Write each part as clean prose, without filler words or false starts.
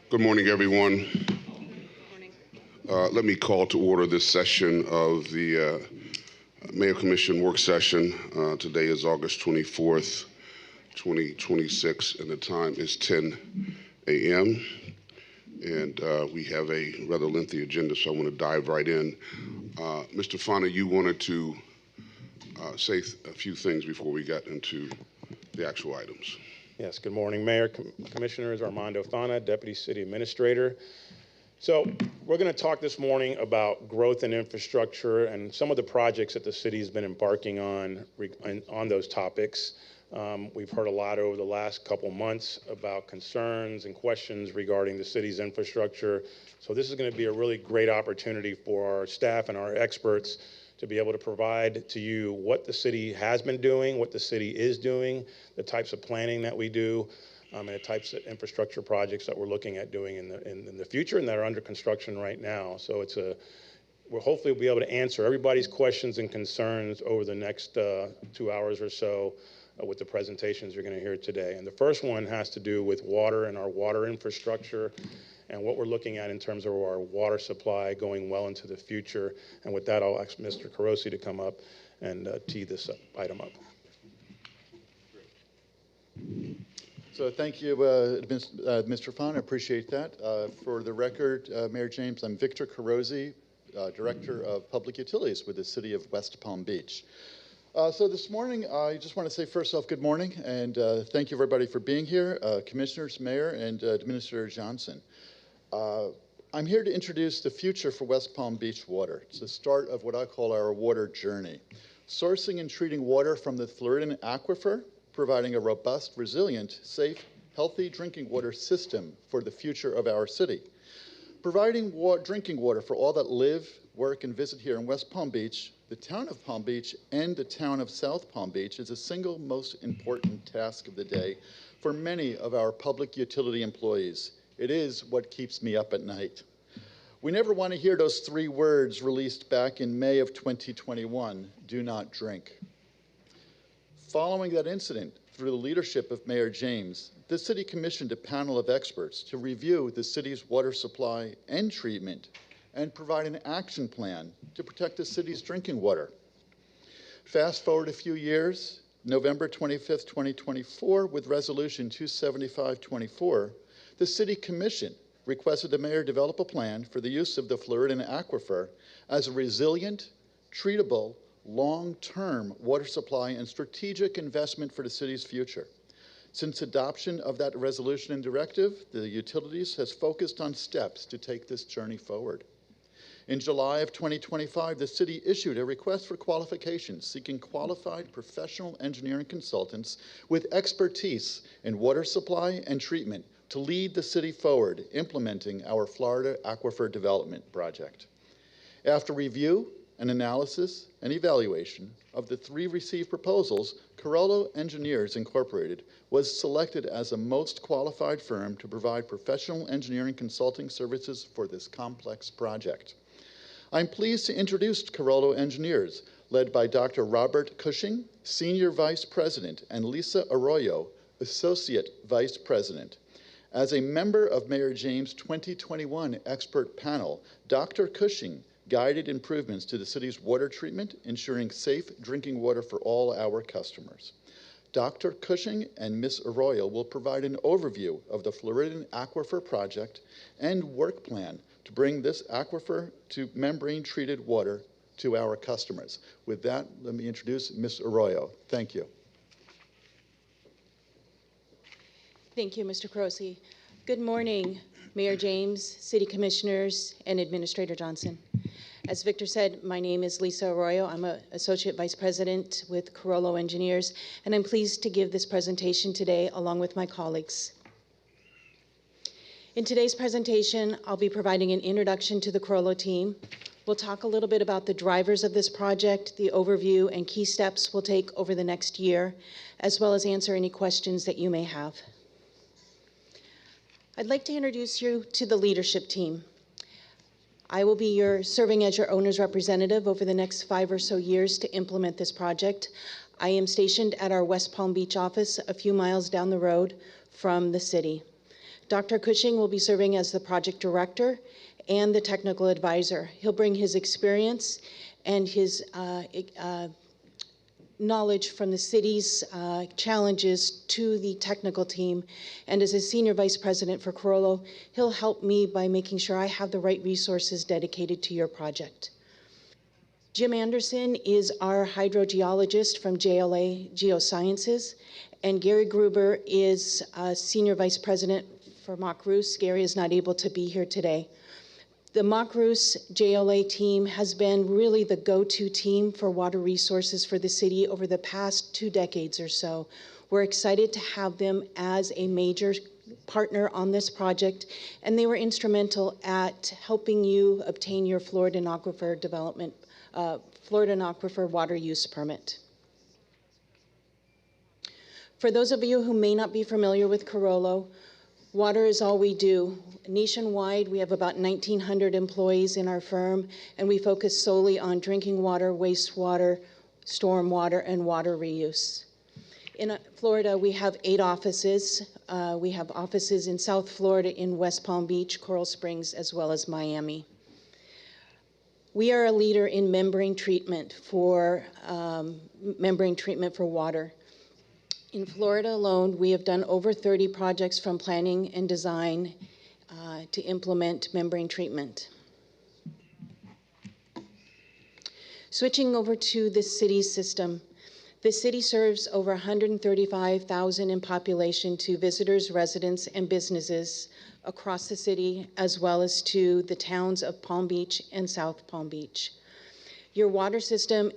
Good morning, everyone. Let me call to order this session of the Mayor Commission work session. Today is August 24th, 2026, and the time is 10 a.m. And we have a rather lengthy agenda, so I want to dive right in. Mr. Fana, you wanted to say a few things before we got into the actual items. Yes, good morning, Mayor, Commissioners. Armando Fana, Deputy City Administrator. So we're going to talk this morning about growth and infrastructure and some of the projects that the city has been embarking on those topics. We've heard a lot over the last couple months about concerns and questions regarding the city's infrastructure. So this is going to be a really great opportunity for our staff and our experts to be able to provide to you what the city has been doing, what the city is doing, the types of planning that we do, and the types of infrastructure projects that we're looking at doing in the future and that are under construction right now. So we'll hopefully be able to answer everybody's questions and concerns over the next 2 hours or so with the presentations you're going to hear today. And the first one has to do with water and our water infrastructure and what we're looking at in terms of our water supply going well into the future. And with that, I'll ask Mr. Carosi to come up and tee this item up. So thank you, Mr. Fana. I appreciate that. For the record, Mayor James, I'm Victor Carosi, Director of Public Utilities with the City of West Palm Beach. So this morning, I just want to say first off, good morning, and thank you everybody for being here, Commissioners, Mayor, and Administrator Johnson. I'm here to introduce the future for West Palm Beach water. It's the start of what I call our water journey. Sourcing and treating water from the Floridan aquifer, providing a robust, resilient, safe, healthy drinking water system for the future of our city. Providing drinking water for all that live, work, and visit here in West Palm Beach, the town of Palm Beach, and the town of South Palm Beach is the single most important task of the day for many of our public utility employees. It is what keeps me up at night. We never want to hear those 3 words released back in May of 2021, do not drink. Following that incident, through the leadership of Mayor James, the city commissioned a panel of experts to review the city's water supply and treatment and provide an action plan to protect the city's drinking water. Fast forward a few years, November 25th, 2024, with Resolution 275-24, the City Commission requested the mayor develop a plan for the use of the Floridan aquifer as a resilient, treatable, long-term water supply and strategic investment for the city's future. Since adoption of that resolution and directive, the utilities has focused on steps to take this journey forward. In July of 2025, the city issued a request for qualifications seeking qualified professional engineering consultants with expertise in water supply and treatment to lead the city forward implementing our Florida Aquifer Development Project. After review, an analysis, and evaluation of the 3 received proposals, Carollo Engineers Incorporated was selected as the most qualified firm to provide professional engineering consulting services for this complex project. I'm pleased to introduce Carollo Engineers, led by Dr. Robert Cushing, Senior Vice President, and Lisa Arroyo, Associate Vice President. As a member of Mayor James' 2021 expert panel, Dr. Cushing guided improvements to the city's water treatment, ensuring safe drinking water for all our customers. Dr. Cushing and Ms. Arroyo will provide an overview of the Floridan Aquifer Project and work plan to bring this aquifer to membrane-treated water to our customers. With that, let me introduce Ms. Arroyo. Thank you. Thank you, Mr. Carosi. Good morning, Mayor James, City Commissioners, and Administrator Johnson. As Victor said, my name is Lisa Arroyo. I'm an Associate Vice President with Carollo Engineers, and I'm pleased to give this presentation today along with my colleagues. In today's presentation, I'll be providing an introduction to the Carollo team. We'll talk a little bit about the drivers of this project, the overview, and key steps we'll take over the next year, as well as answer any questions that you may have. I'd like to introduce you to the leadership team. I will be serving as your owner's representative over the next 5 or so years to implement this project. I am stationed at our West Palm Beach office a few miles down the road from the city. Dr. Cushing will be serving as the project director and the technical advisor. He'll bring his experience and his knowledge from the city's challenges to the technical team. And as a senior vice president for Carollo, he'll help me by making sure I have the right resources dedicated to your project. Jim Anderson is our hydrogeologist from JLA Geosciences, and Gary Gruber is senior vice president for Macruz. Gary is not able to be here today. The Macruz JLA team has been really the go-to team for water resources for the city over the past 2 decades or so. We're excited to have them as a major partner on this project, and they were instrumental at helping you obtain your Florida and Aquifer development, Florida and Aquifer water use permit. For those of you who may not be familiar with Carollo, water is all we do. Nationwide, we have about 1,900 employees in our firm, and we focus solely on drinking water, wastewater, stormwater, and water reuse. In Florida, we have 8 offices. We have offices in South Florida, in West Palm Beach, Coral Springs, as well as Miami. We are a leader in membrane treatment for water. In Florida alone, we have done over 30 projects from planning and design to implement membrane treatment. Switching over to the city's system, the city serves over 135,000 in population to visitors, residents, and businesses across the city, as well as to the towns of Palm Beach and South Palm Beach. Your water system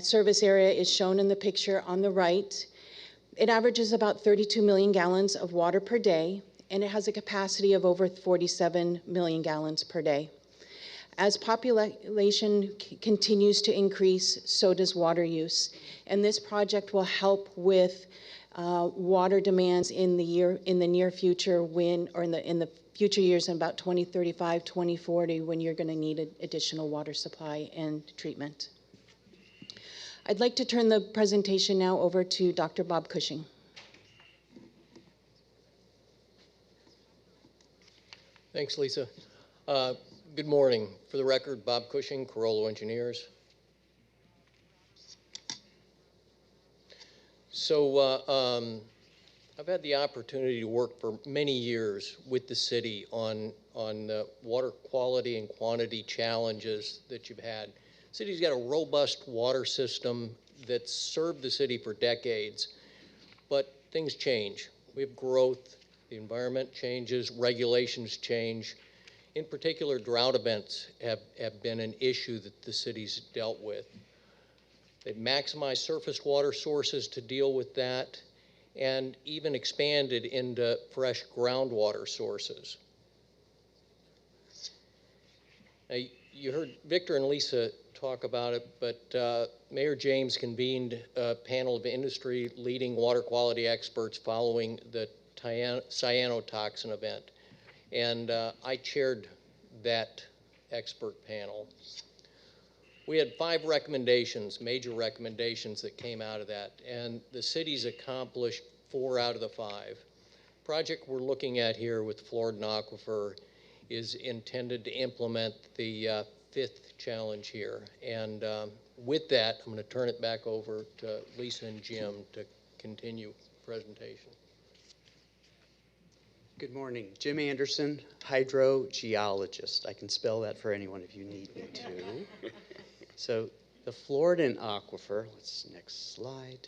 service area is shown in the picture on the right. It averages about 32 million gallons of water per day, and it has a capacity of over 47 million gallons per day. As population continues to increase, so does water use. And this project will help with water demands in the near future in the future years in about 2035, 2040, when you're going to need additional water supply and treatment. I'd like to turn the presentation now over to Dr. Bob Cushing. Thanks, Lisa. Good morning. For the record, Bob Cushing, Carollo Engineers. So I've had the opportunity to work for many years with the city on the water quality and quantity challenges that you've had. The city's got a robust water system that's served the city for decades, but things change. We have growth, the environment changes, regulations change. In particular, drought events have been an issue that the city's dealt with. They've maximized surface water sources to deal with that, and even expanded into fresh groundwater sources. Now, you heard Victor and Lisa talk about it, but Mayor James convened a panel of industry-leading water quality experts following the cyanotoxin event, and I chaired that expert panel. We had 5 recommendations, major recommendations that came out of that, and the city's accomplished 4 out of the 5. The project we're looking at here with Florida and Aquifer is intended to implement the 5th challenge here. And with that, I'm going to turn it back over to Lisa and Jim to continue the presentation. Good morning. Jim Anderson, hydrogeologist. I can spell that for anyone if you need me to. So the Florida and Aquifer, next slide.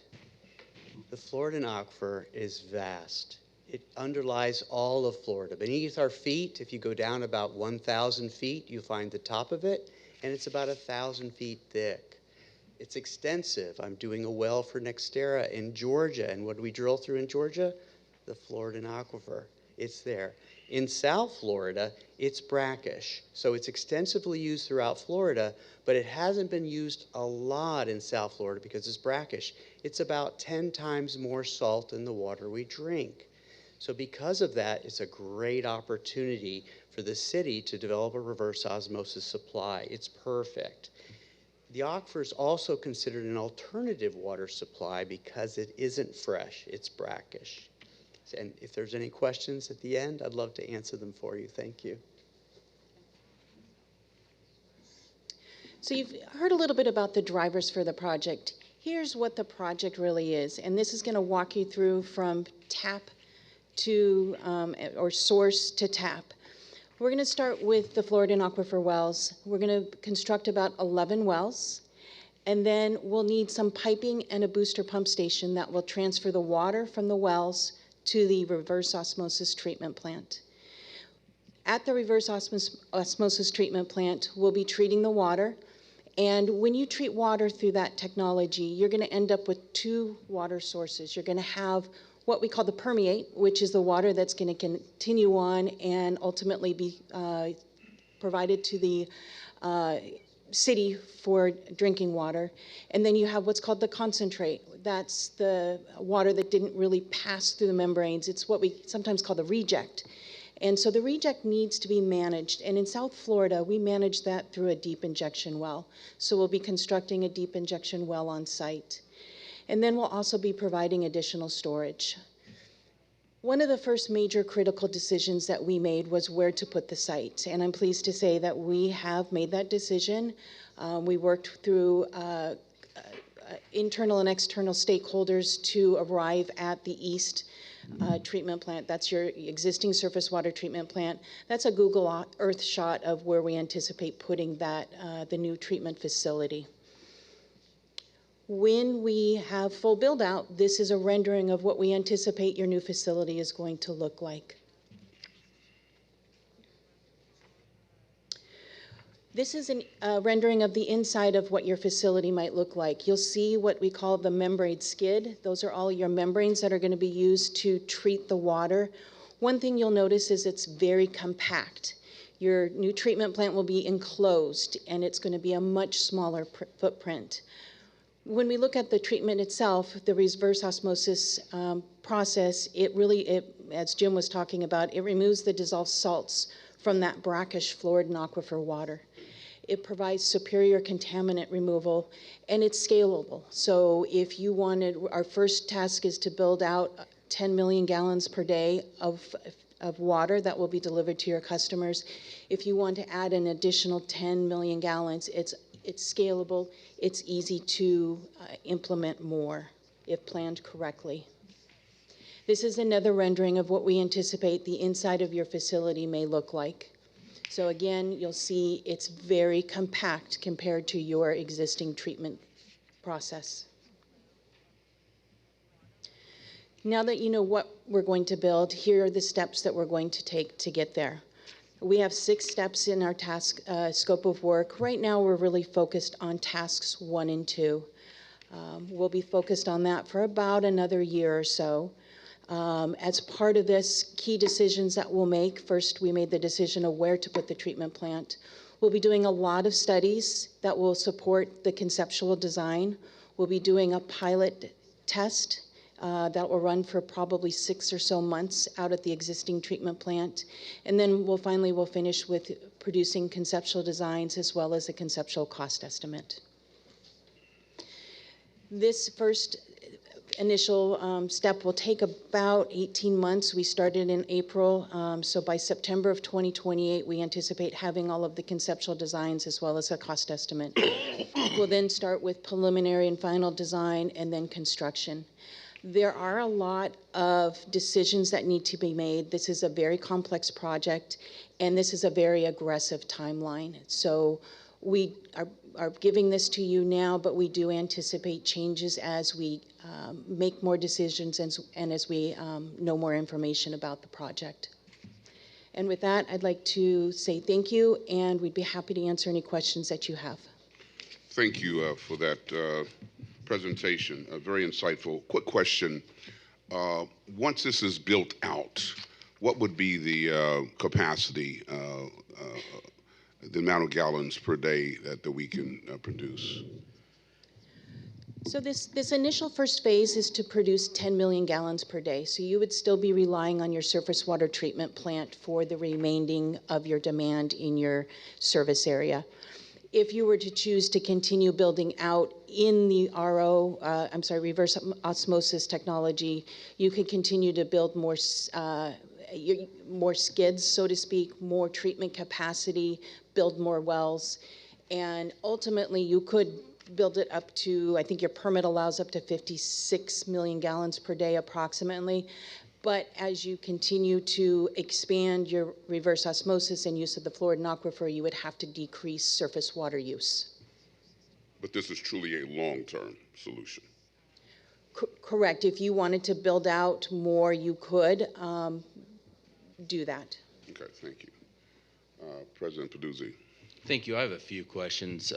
The Florida and Aquifer is vast. It underlies all of Florida. Beneath our feet, if you go down about 1,000 feet, you find the top of it, and it's about 1,000 feet thick. It's extensive. I'm doing a well for Nextera in Georgia, and what do we drill through in Georgia? The Florida and Aquifer. It's there. In South Florida, it's brackish. So it's extensively used throughout Florida, but it hasn't been used a lot in South Florida because it's brackish. It's about 10 times more salt than the water we drink. So because of that, it's a great opportunity for the city to develop a reverse osmosis supply. It's perfect. The aquifer is also considered an alternative water supply because it isn't fresh, it's brackish. And if there's any questions at the end, I'd love to answer them for you. Thank you. So you've heard a little bit about the drivers for the project. Here's what the project really is, and this is going to walk you through from tap to, or source to tap. We're going to start with the Florida Aquifer wells. We're going to construct about 11 wells, and then we'll need some piping and a booster pump station that will transfer the water from the wells to the reverse osmosis treatment plant. At the reverse osmosis treatment plant, we'll be treating the water, and when you treat water through that technology, you're going to end up with two water sources. You're going to have what we call the permeate, which is the water that's going to continue on and ultimately be provided to the city for drinking water. And then you have what's called the concentrate. That's the water that didn't really pass through the membranes. It's what we sometimes call the reject. And so the reject needs to be managed. And in South Florida, we manage that through a deep injection well. So we'll be constructing a deep injection well on site. And then we'll also be providing additional storage. One of the first major critical decisions that we made was where to put the site. And I'm pleased to say that we have made that decision. We worked through internal and external stakeholders to arrive at the east treatment plant. That's your existing surface water treatment plant. That's a Google Earth shot of where we anticipate putting that, the new treatment facility. When we have full build out, this is a rendering of what we anticipate your new facility is going to look like. This is a rendering of the inside of what your facility might look like. You'll see what we call the membrane skid. Those are all your membranes that are going to be used to treat the water. One thing you'll notice is it's very compact. Your new treatment plant will be enclosed, and it's going to be a much smaller footprint. When we look at the treatment itself, the reverse osmosis process, as Jim was talking about, it removes the dissolved salts from that brackish Florida aquifer water. It provides superior contaminant removal, and it's scalable. So if you wanted, our first task is to build out 10 million gallons per day of water that will be delivered to your customers. If you want to add an additional 10 million gallons, it's scalable, it's easy to implement more if planned correctly. This is another rendering of what we anticipate the inside of your facility may look like. So again, you'll see it's very compact compared to your existing treatment process. Now that you know what we're going to build, here are the steps that we're going to take to get there. We have 6 steps in our task scope of work. Right now, we're really focused on tasks 1 and 2. We'll be focused on that for about another year or so. As part of this, key decisions that we'll make, first we made the decision of where to put the treatment plant. We'll be doing a lot of studies that will support the conceptual design. We'll be doing a pilot test that will run for probably 6 or so months out at the existing treatment plant. And then we'll finish with producing conceptual designs as well as a conceptual cost estimate. This first initial step will take about 18 months. We started in April, so by September of 2028, we anticipate having all of the conceptual designs as well as a cost estimate. We'll then start with preliminary and final design and then construction. There are a lot of decisions that need to be made. This is a very complex project, and this is a very aggressive timeline. So we are giving this to you now, but we do anticipate changes as we make more decisions and as we know more information about the project. And with that, I'd like to say thank you, and we'd be happy to answer any questions that you have. Thank you for that presentation. Very insightful. Quick question. Once this is built out, what would be the capacity, the amount of gallons per day that we can produce? So this initial first phase is to produce 10 million gallons per day. So you would still be relying on your surface water treatment plant for the remaining of your demand in your service area. if you were to choose to continue building out in the reverse osmosis technology, you could continue to build more skids, so to speak, more treatment capacity, build more wells, and ultimately you could build it up to, I think your permit allows up to 56 million gallons per day approximately. But as you continue to expand your reverse osmosis and use of the Florida aquifer, you would have to decrease surface water use. But this is truly a long-term solution. Correct. If you wanted to build out more, you could do that. Okay, thank you. President Peduzzi. Thank you. I have a few questions.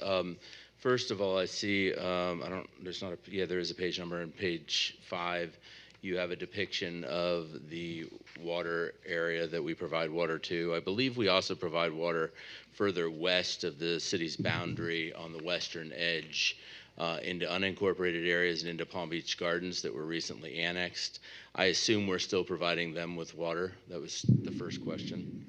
First of all, I see, there is a page number on page 5. You have a depiction of the water area that we provide water to. I believe we also provide water further west of the city's boundary on the western edge into unincorporated areas and into Palm Beach Gardens that were recently annexed. I assume we're still providing them with water. That was the first question.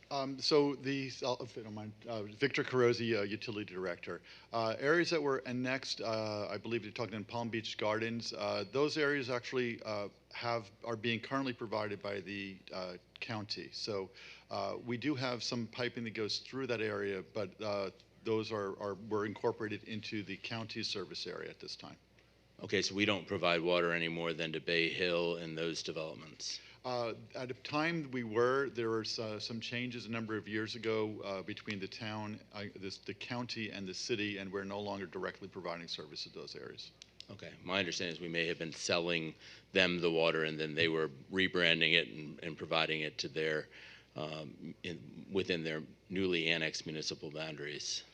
If you don't mind, Victor Carozzi, Utility Director. Areas that were annexed, I believe you're talking in Palm Beach Gardens. Those areas actually are being currently provided by the county. We do have some piping that goes through that area, but those were incorporated into the county service area at this time. Okay, so we don't provide water any more than to Bay Hill and those developments. At the time there were some changes a number of years ago between the town, the county and the city, and we're no longer directly providing service to those areas. Okay, my understanding is we may have been selling them the water and then they were rebranding it and providing it to their, within their newly annexed municipal boundaries.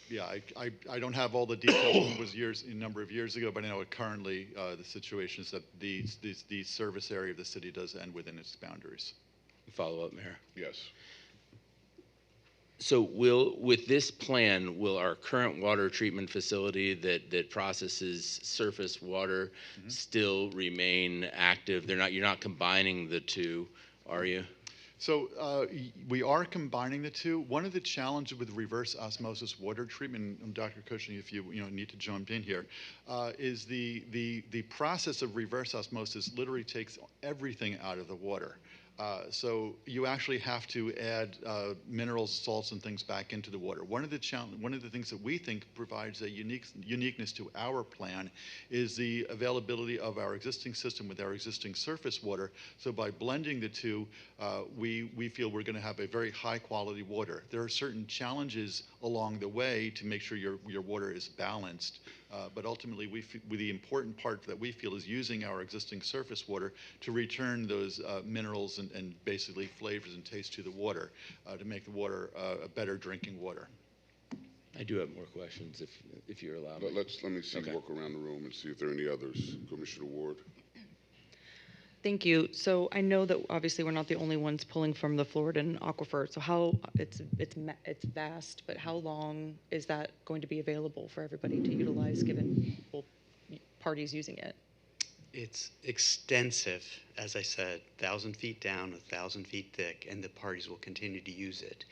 Yeah, I don't have all the details. It was a number of years ago, but I know currently the situation is that the service area of the city does end within its boundaries. Follow up, Mayor. Yes. So with this plan, will our current water treatment facility that processes surface water still remain active? You're not combining the two, are you? So we are combining the two. One of the challenges with reverse osmosis water treatment, and Dr. Cushing, if you need to jump in here, is the process of reverse osmosis literally takes everything out of the water. So you actually have to add minerals, salts, and things back into the water. One of the things that we think provides a uniqueness to our plan is the availability of our existing system with our existing surface water. So by blending the two, we feel we're going to have a very high quality water. There are certain challenges along the way to make sure your water is balanced. But ultimately, the important part that we feel is using our existing surface water to return those minerals and basically flavors and taste to the water to make the water a better drinking water. I do have more questions if you're allowed. Let me see, Okay. walk around the room and see if there are any others. Commissioner Ward. Thank you. So I know that obviously we're not the only ones pulling from the Floridan aquifer. So it's vast, but how long is that going to be available for everybody to utilize, given both parties using it? It's extensive, as I said, 1,000 feet down, 1,000 feet thick, and the parties will continue to use it.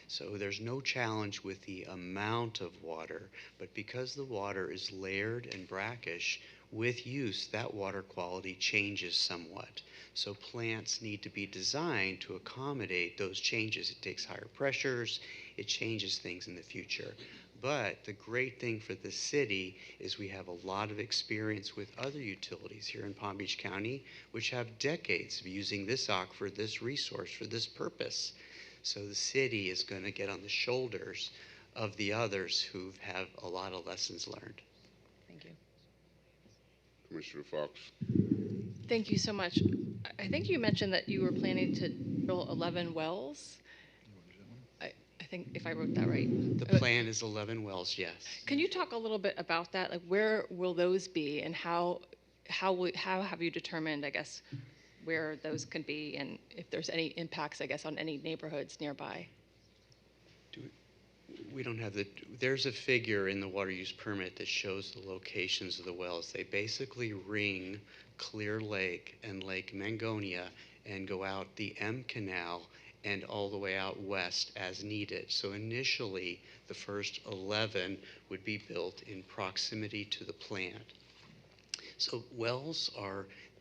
So there's no challenge with the amount of water, but because the water is layered and brackish, with use, that water quality changes somewhat. So plants need to be designed to accommodate those changes. It takes higher pressures, it changes things in the future. But the great thing for the city is we have a lot of experience with other utilities here in Palm Beach County, which have decades of using this aquifer, this resource for this purpose. So the city is going to get on the shoulders of the others who have a lot of lessons learned. Thank you. Commissioner Fox. Thank you so much. I think you mentioned that you were planning to drill 11 wells. I think if I wrote that right. The plan is 11 wells, yes. Can you talk a little bit about that? Like, where will those be, and how have you determined, I guess, where those can be, and if there's any impacts, I guess, on any neighborhoods nearby? We don't have there's a figure in the water use permit that shows the locations of the wells. They basically ring Clear Lake and Lake Mangonia and go out the M Canal and all the way out west as needed. So initially, the first 11 would be built in proximity to the plant. So wells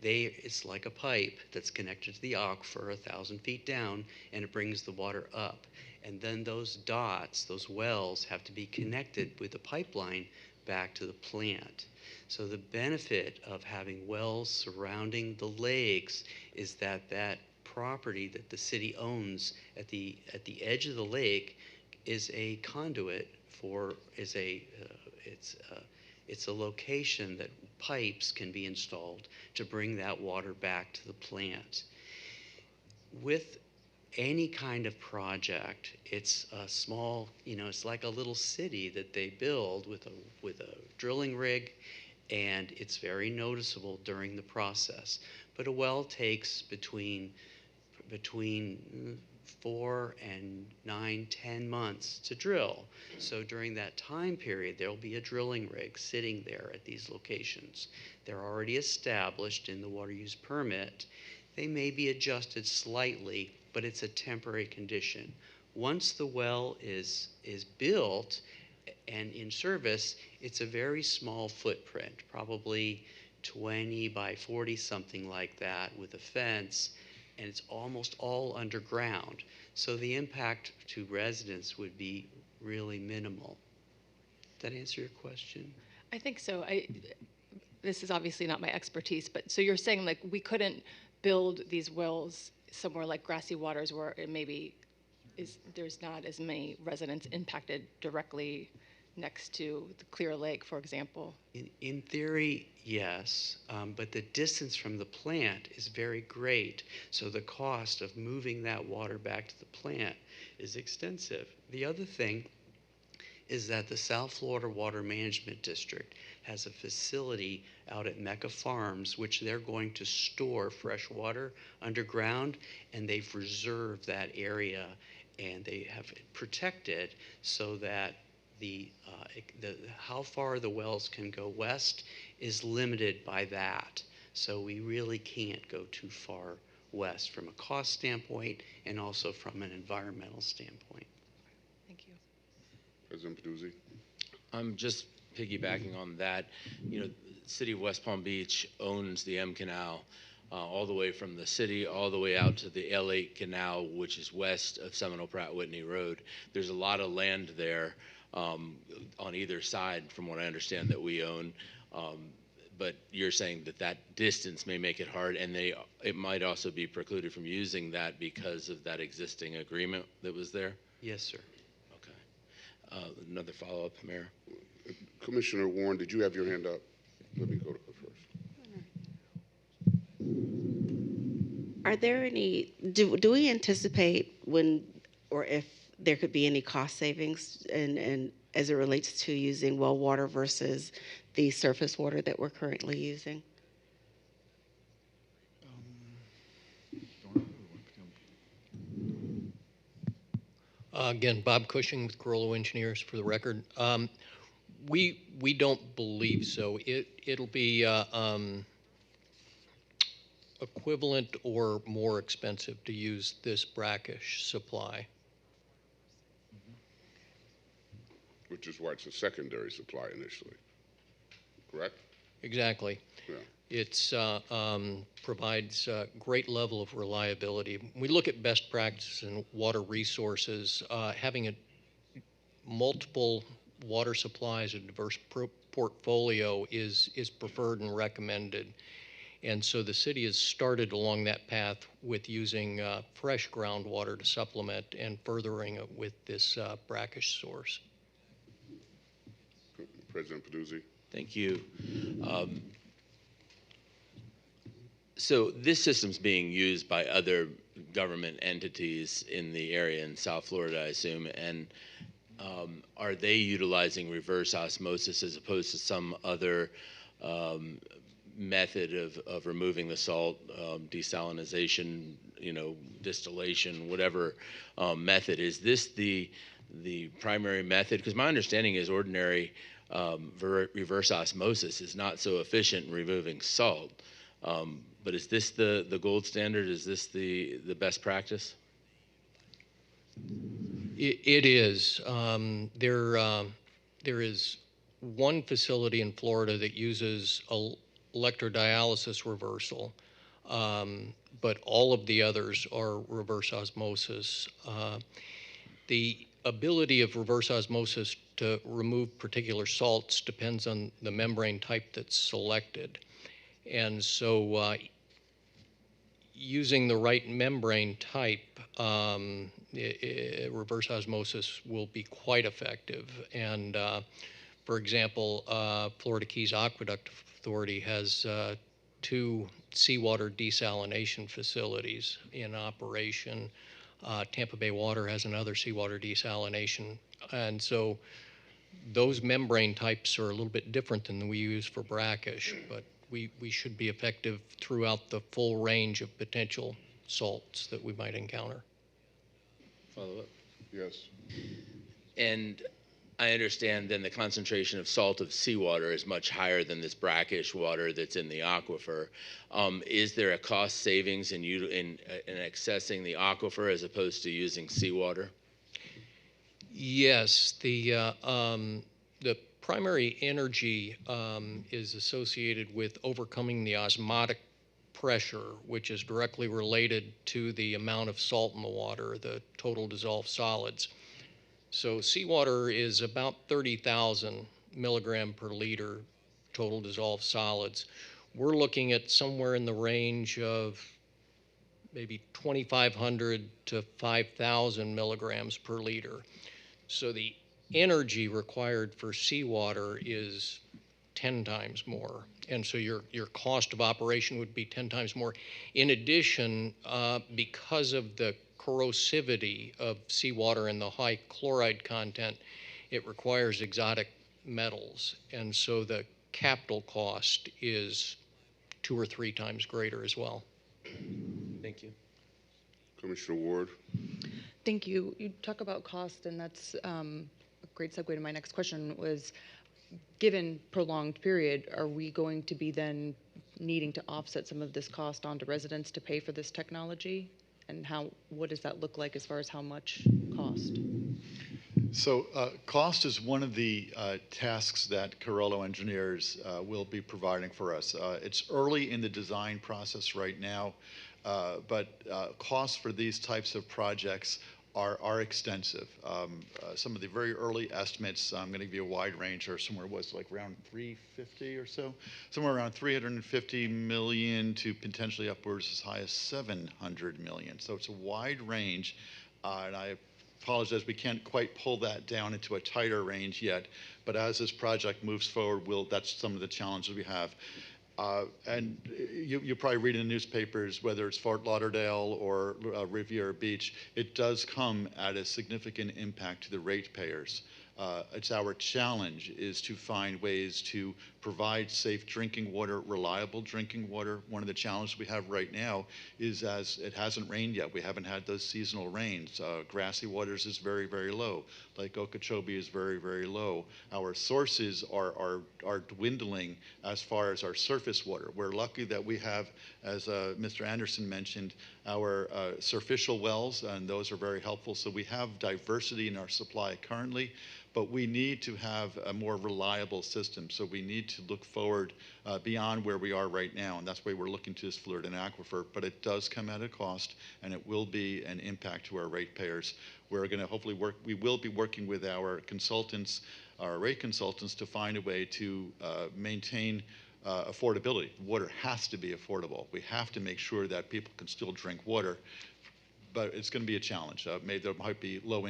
it's like a pipe that's connected to the aquifer 1,000 feet down, and it brings the water up. And then those dots, those wells, have to be connected with a pipeline back to the plant. So the benefit of having wells surrounding the lakes is that that property that the city owns at the edge of the lake is a conduit it's a location that pipes can be installed to bring that water back to the plant. With any kind of project, it's a small, it's like a little city that they build with a drilling rig, and it's very noticeable during the process. But a well takes between 4 and 9, 10 months to drill. So during that time period, there'll be a drilling rig sitting there at these locations. They're already established in the water use permit. They may be adjusted slightly, but it's a temporary condition. Once the well is built and in service, it's a very small footprint, probably 20 by 40, something like that, with a fence, and it's almost all underground. So the impact to residents would be really minimal. Did that answer your question? I think so. This is obviously not my expertise, but so you're saying like we couldn't build these wells somewhere like Grassy Waters where it maybe there's not as many residents impacted directly next to the Clear Lake, for example? In theory, yes, but the distance from the plant is very great. So the cost of moving that water back to the plant is extensive. The other thing is that the South Florida Water Management District has a facility out at Mecca Farms, which they're going to store fresh water underground, and they've reserved that area and they have it protected so that how far the wells can go west is limited by that. So we really can't go too far west from a cost standpoint and also from an environmental standpoint. Thank you. President Peduzzi. I'm just piggybacking on that. The city of West Palm Beach owns the M Canal all the way from the city all the way out to the LA Canal, which is west of Seminole Pratt Whitney Road. There's a lot of land there on either side, from what I understand, that we own. But you're saying that distance may make it hard, and it might also be precluded from using that because of that existing agreement that was there? Yes, sir. Okay. Another follow-up, Mayor? Commissioner Warren, did you have your hand up? Let me go to her first. Are there any, do we anticipate when or if there could be any cost savings and as it relates to using well water versus the surface water that we're currently using? Again, Bob Cushing with Carollo Engineers for the record. We don't believe so. It'll be equivalent or more expensive to use this brackish supply. Which is why it's a secondary supply initially, correct? Exactly. Yeah. It's provides a great level of reliability. We look at best practices in water resources. Having multiple water supplies, a diverse portfolio is preferred and recommended. And so the city has started along that path with using fresh groundwater to supplement and furthering it with this brackish source. President Peduzzi. Thank you. So this system's being used by other government entities in the area in South Florida, I assume, and are they utilizing reverse osmosis as opposed to some other method of removing the salt, desalinization, distillation, whatever method? Is this the primary method? Because my understanding is ordinary reverse osmosis is not so efficient in removing salt. But is this the gold standard? Is this the best practice? It is. There is one facility in Florida that uses electrodialysis reversal, but all of the others are reverse osmosis. The ability of reverse osmosis to remove particular salts depends on the membrane type that's selected. And so using the right membrane type, reverse osmosis will be quite effective. And for example, Florida Keys Aqueduct Authority has 2 seawater desalination facilities in operation. Tampa Bay Water has another seawater desalination. And so those membrane types are a little bit different than we use for brackish, but we should be effective throughout the full range of potential salts that we might encounter. Follow up. Yes. And I understand then the concentration of salt of seawater is much higher than this brackish water that's in the aquifer. Is there a cost savings in accessing the aquifer as opposed to using seawater? Yes, the primary energy is associated with overcoming the osmotic pressure, which is directly related to the amount of salt in the water, the total dissolved solids. So seawater is about 30,000 milligram per liter total dissolved solids. We're looking at somewhere in the range of maybe 2,500 to 5,000 milligrams per liter. So the energy required for seawater is 10 times more. And so your cost of operation would be 10 times more. In addition, because of the corrosivity of seawater and the high chloride content, it requires exotic metals. And so the capital cost is 2 or 3 times greater as well. Thank you. Commissioner Ward. Thank you. You talk about cost, and that's a great segue to my next question was, given prolonged period, are we going to be then needing to offset some of this cost onto residents to pay for this technology? And what does that look like as far as how much cost? So cost is one of the tasks that Carollo engineers will be providing for us. It's early in the design process right now, but costs for these types of projects are extensive. Some of the very early estimates, I'm going to give you a wide range, or somewhere was like around 350 or so, somewhere around 350 million to potentially upwards as high as 700 million. So it's a wide range, and I apologize, we can't quite pull that down into a tighter range yet, but as this project moves forward, that's some of the challenges we have. And you probably read in the newspapers, whether it's Fort Lauderdale or Riviera Beach, it does come at a significant impact to the ratepayers. It's our challenge is to find ways to provide safe drinking water, reliable drinking water. One of the challenges we have right now is as it hasn't rained yet, we haven't had those seasonal rains. Grassy Waters is very, very low. Lake Okeechobee is very, very low. Our sources are dwindling as far as our surface water. We're lucky that we have, as Mr. Anderson mentioned, our surficial wells, and those are very helpful. So we have diversity in our supply currently, but we need to have a more reliable system. So we need to look forward beyond where we are right now, and that's why we're looking to this Florida aquifer. But it does come at a cost, and it will be an impact to our ratepayers. We're going to hopefully we will be working with our consultants, our rate consultants, to find a way to maintain affordability. Water has to be affordable. We have to make sure that people can still drink water, but it's going to be a challenge. There might be low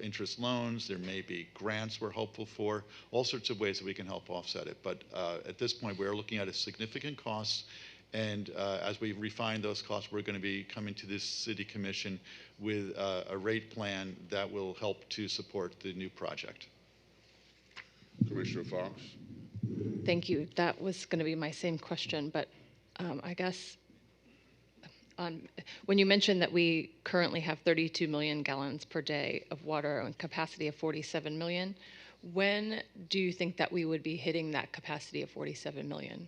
interest loans. There may be grants we're hopeful for, all sorts of ways that we can help offset it. But at this point, we're looking at a significant cost. And as we refine those costs, we're going to be coming to this city commission with a rate plan that will help to support the new project. Commissioner Fox. Thank you. That was going to be my same question, but I guess when you mentioned that we currently have 32 million gallons per day of water and capacity of 47 million, when do you think that we would be hitting that capacity of 47 million?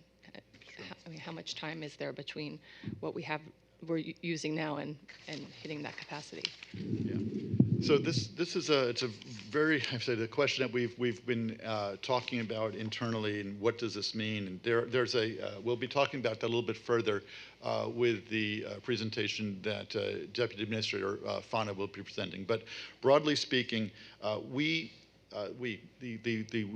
I mean, how much time is there between what we're using now and hitting that capacity? Yeah. So this is it's a very, I've said, a question that we've been talking about internally, and what does this mean? And there's we'll be talking about that a little bit further with the presentation that Deputy Administrator Fana will be presenting. But broadly speaking, the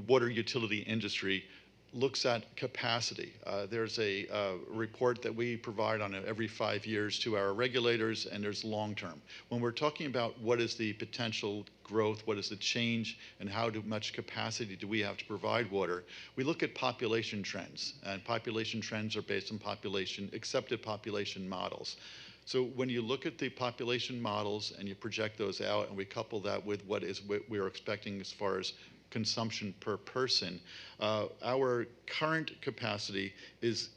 water utility industry looks at capacity. There's a report that we provide on every 5 years to our regulators, and there's long-term. When we're talking about what is the potential growth, what is the change, and how much capacity do we have to provide water, we look at population trends, and population trends are based on accepted population models. So when you look at the population models and you project those out, and we couple that with what we are expecting as far as consumption per person, our current capacity is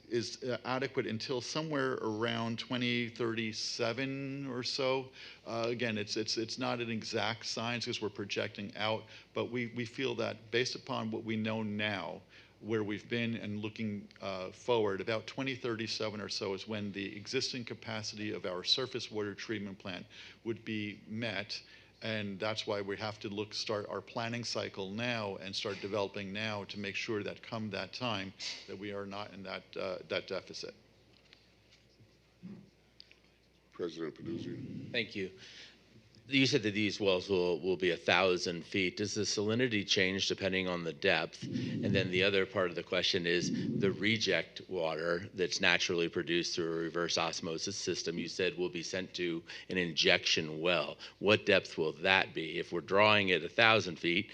adequate until somewhere around 2037 or so. Again, it's not an exact science because we're projecting out, but we feel that based upon what we know now, where we've been and looking forward, about 2037 or so is when the existing capacity of our surface water treatment plant would be met. And that's why we have to start our planning cycle now and start developing now to make sure that come that time that we are not in that deficit. President Peduzzi. Thank you. You said that these wells will be 1,000 feet. Does the salinity change depending on the depth? And then the other part of the question is the reject water that's naturally produced through a reverse osmosis system, you said will be sent to an injection well. What depth will that be? If we're drawing at 1,000 feet,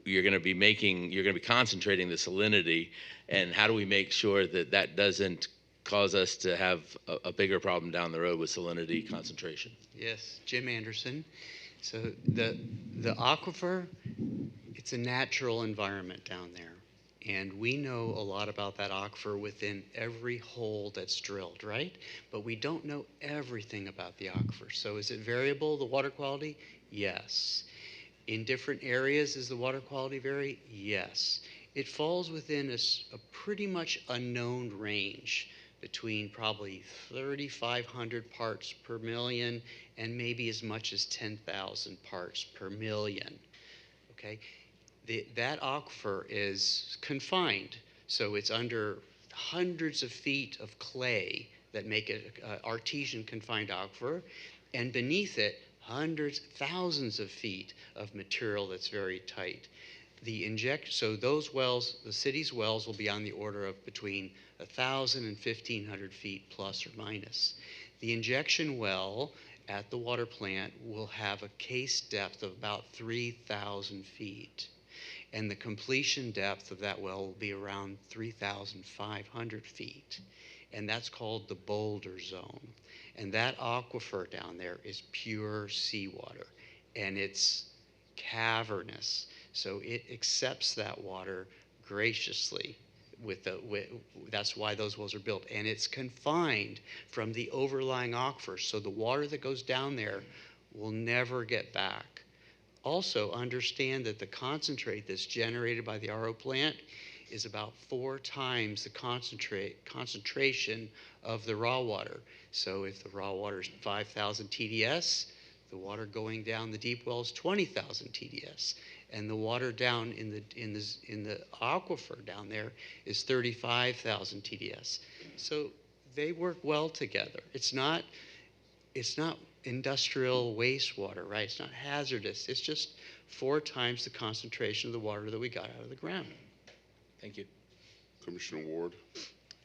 you're going to be concentrating the salinity, and how do we make sure that that doesn't cause us to have a bigger problem down the road with salinity concentration? Yes, Jim Anderson. So the aquifer, it's a natural environment down there. And we know a lot about that aquifer within every hole that's drilled, right? But we don't know everything about the aquifer. So is it variable, the water quality? Yes. In different areas, does the water quality vary? Yes. It falls within a pretty much unknown range, between probably 3,500 parts per million and maybe as much as 10,000 parts per million. Okay, that aquifer is confined, so it's under hundreds of feet of clay that make it an artesian confined aquifer, and beneath it, hundreds, thousands of feet of material that's very tight. So those wells, the city's wells, will be on the order of between 1,000 and 1,500 feet plus or minus. The injection well at the water plant will have a case depth of about 3,000 feet. And the completion depth of that well will be around 3,500 feet. And that's called the boulder zone. And that aquifer down there is pure seawater. And it's cavernous. So it accepts that water graciously. That's why those wells are built. And it's confined from the overlying aquifer. So the water that goes down there will never get back. Also understand that the concentrate that's generated by the RO plant is about 4 times the concentration of the raw water. So if the raw water is 5,000 TDS, the water going down the deep well is 20,000 TDS. And the water down in the aquifer down there is 35,000 TDS. So they work well together. It's not industrial wastewater, right? It's not hazardous. It's just 4 times the concentration of the water that we got out of the ground. Thank you. Commissioner Ward.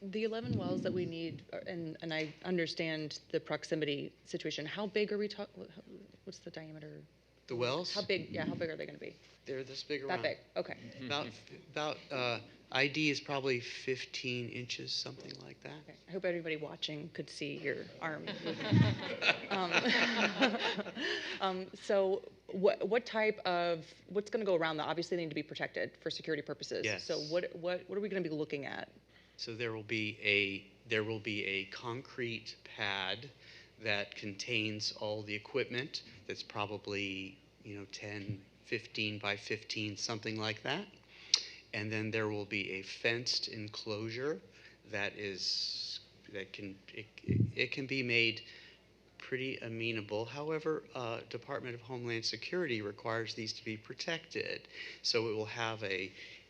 The 11 wells that we need, and I understand the proximity situation. How big are we talking? What's the diameter? The wells? How big? Yeah, how big are they going to be? They're this big around. That big. Okay. About ID is probably 15 inches, something like that. Okay. I hope everybody watching could see your arm. So what type of, what's going to go around that? Obviously, they need to be protected for security purposes. Yes. So what are we going to be looking at? So there will be a concrete pad that contains all the equipment that's probably 10, 15 by 15, something like that. And then there will be a fenced enclosure that can be made pretty amenable. However, Department of Homeland Security requires these to be protected. So it will have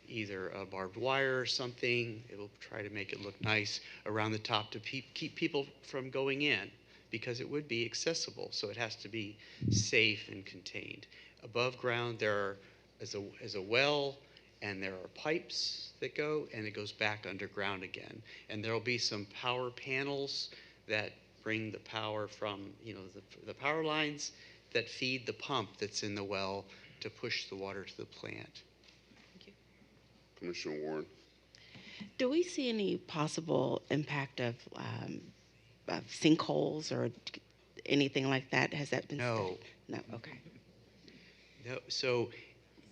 either a barbed wire or something. It will try to make it look nice around the top to keep people from going in, because it would be accessible. So it has to be safe and contained. Above ground, there is a well, and there are pipes that go, and it goes back underground again. And there will be some power panels that bring the power from, the power lines that feed the pump that's in the well to push the water to the plant. Commissioner Warren. Do we see any possible impact of sinkholes or anything like that? Has that been No. studied? No, okay. No, so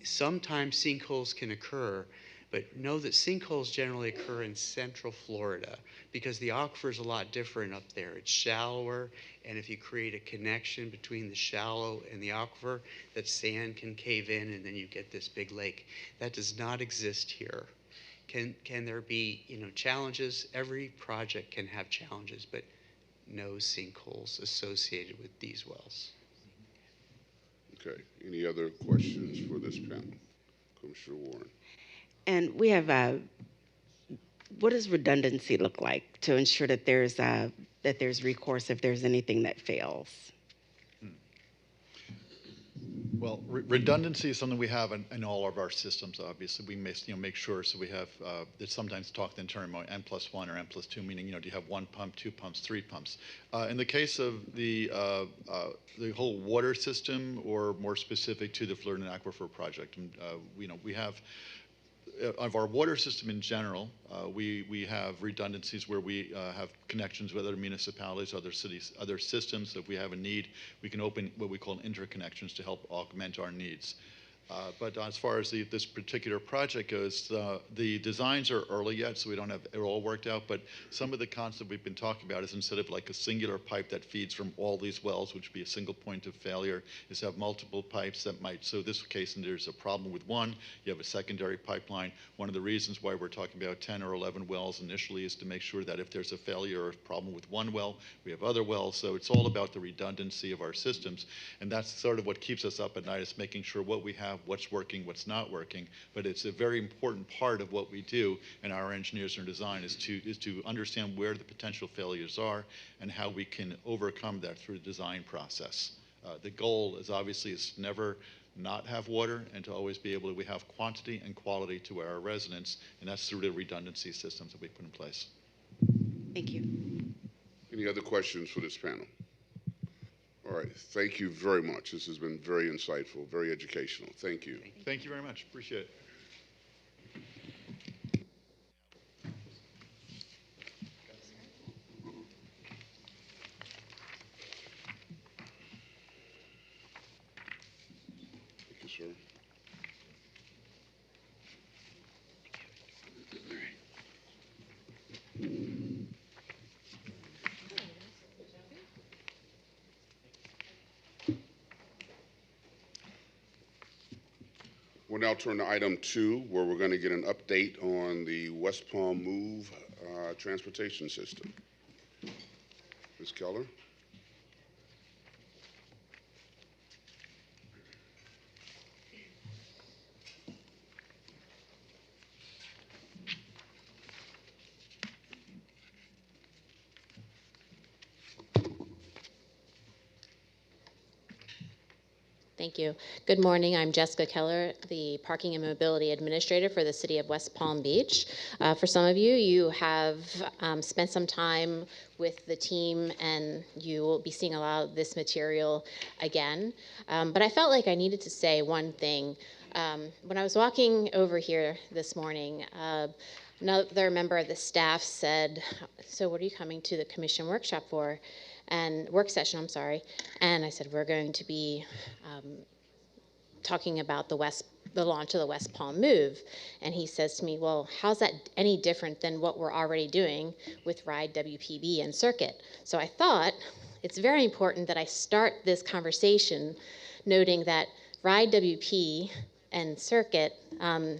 sometimes sinkholes can occur, but know that sinkholes generally occur in central Florida because the aquifer is a lot different up there. It's shallower, and if you create a connection between the shallow and the aquifer, that sand can cave in, and then you get this big lake. That does not exist here. Can there be, challenges? Every project can have challenges, but no sinkholes associated with these wells. Okay. Any other questions for this panel? Commissioner Warren. And we have, what does redundancy look like to ensure that there's recourse if there's anything that fails? Well, redundancy is something we have in all of our systems. Obviously, we make sure. So we have. It's sometimes talked in terms of N+1 or N+2, meaning do you have one pump, two pumps, three pumps? In the case of the whole water system, or more specific to the Florida Aquifer project, we have. Of our water system in general, we have redundancies where we have connections with other municipalities, other cities, other systems. If we have a need, we can open what we call interconnections to help augment our needs. But as far as this particular project goes, the designs are early yet, so we don't have it all worked out. But some of the concept we've been talking about is instead of like a singular pipe that feeds from all these wells, which would be a single point of failure, is have multiple pipes that might. So this case, and there's a problem with one, you have a secondary pipeline. One of the reasons why we're talking about 10 or 11 wells initially is to make sure that if there's a failure or a problem with one well, we have other wells. So it's all about the redundancy of our systems, and that's sort of what keeps us up at night, is making sure what we have, what's working, what's not working. But it's a very important part of what we do, and our engineers and design is to understand where the potential failures are and how we can overcome that through the design process. The goal is obviously to never not have water, and to always be able to have quantity and quality to our residents, and that's through the redundancy systems that we put in place. Thank you. Any other questions for this panel? All right. Thank you very much. This has been very insightful, very educational. Thank you. Thank you very much. Appreciate it. Thank you, sir. We'll now turn to item 2, where we're going to get an update on the West Palm Move transportation system. Ms. Keller? Thank you. Good morning. I'm Jessica Keller, the Parking and Mobility Administrator for the City of West Palm Beach. For some of you, you have spent some time with the team, and you will be seeing a lot of this material again. But I felt like I needed to say one thing. When I was walking over here this morning, another member of the staff said, "So what are you coming to the commission workshop for?" And work session, I'm sorry. And I said, "We're going to be talking about the launch of the West Palm Move." And he says to me, "Well, how's that any different than what we're already doing with Ride WPB and Circuit?" So I thought it's very important that I start this conversation noting that Ride WP and Circuit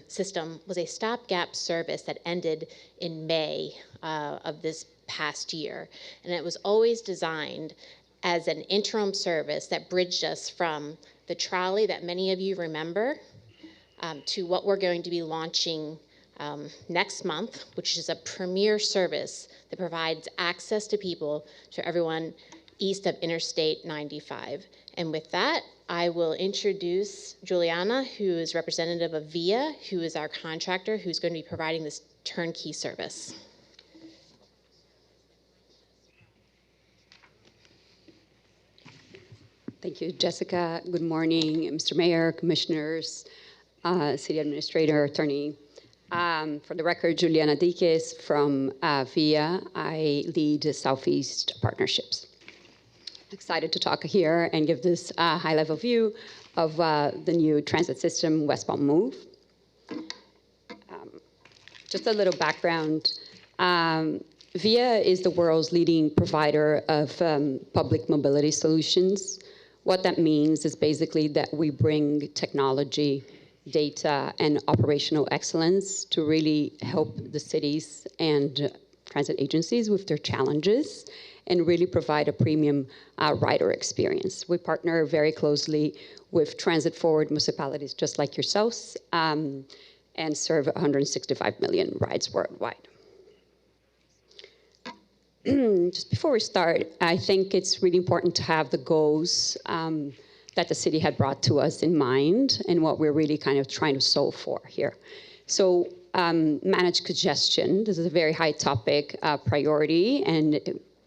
system was a stopgap service that ended in May of this past year. And it was always designed as an interim service that bridged us from the trolley that many of you remember to what we're going to be launching next month, which is a premier service that provides access to people, to everyone east of Interstate 95. And with that, I will introduce Juliana, who is representative of VIA, who is our contractor, who's going to be providing this turnkey service. Thank you, Jessica. Good morning, Mr. Mayor, commissioners, city administrator, attorney. For the record, Juliana Diquez from VIA. I lead Southeast Partnerships. Excited to talk here and give this high-level view of the new transit system, West Palm Move. Just a little background. VIA is the world's leading provider of public mobility solutions. What that means is basically that we bring technology, data, and operational excellence to really help the cities and transit agencies with their challenges and really provide a premium rider experience. We partner very closely with transit-forward municipalities just like yourselves and serve 165 million rides worldwide. Just before we start, I think it's really important to have the goals that the city had brought to us in mind and what we're really kind of trying to solve for here. So manage congestion. This is a very high topic priority, and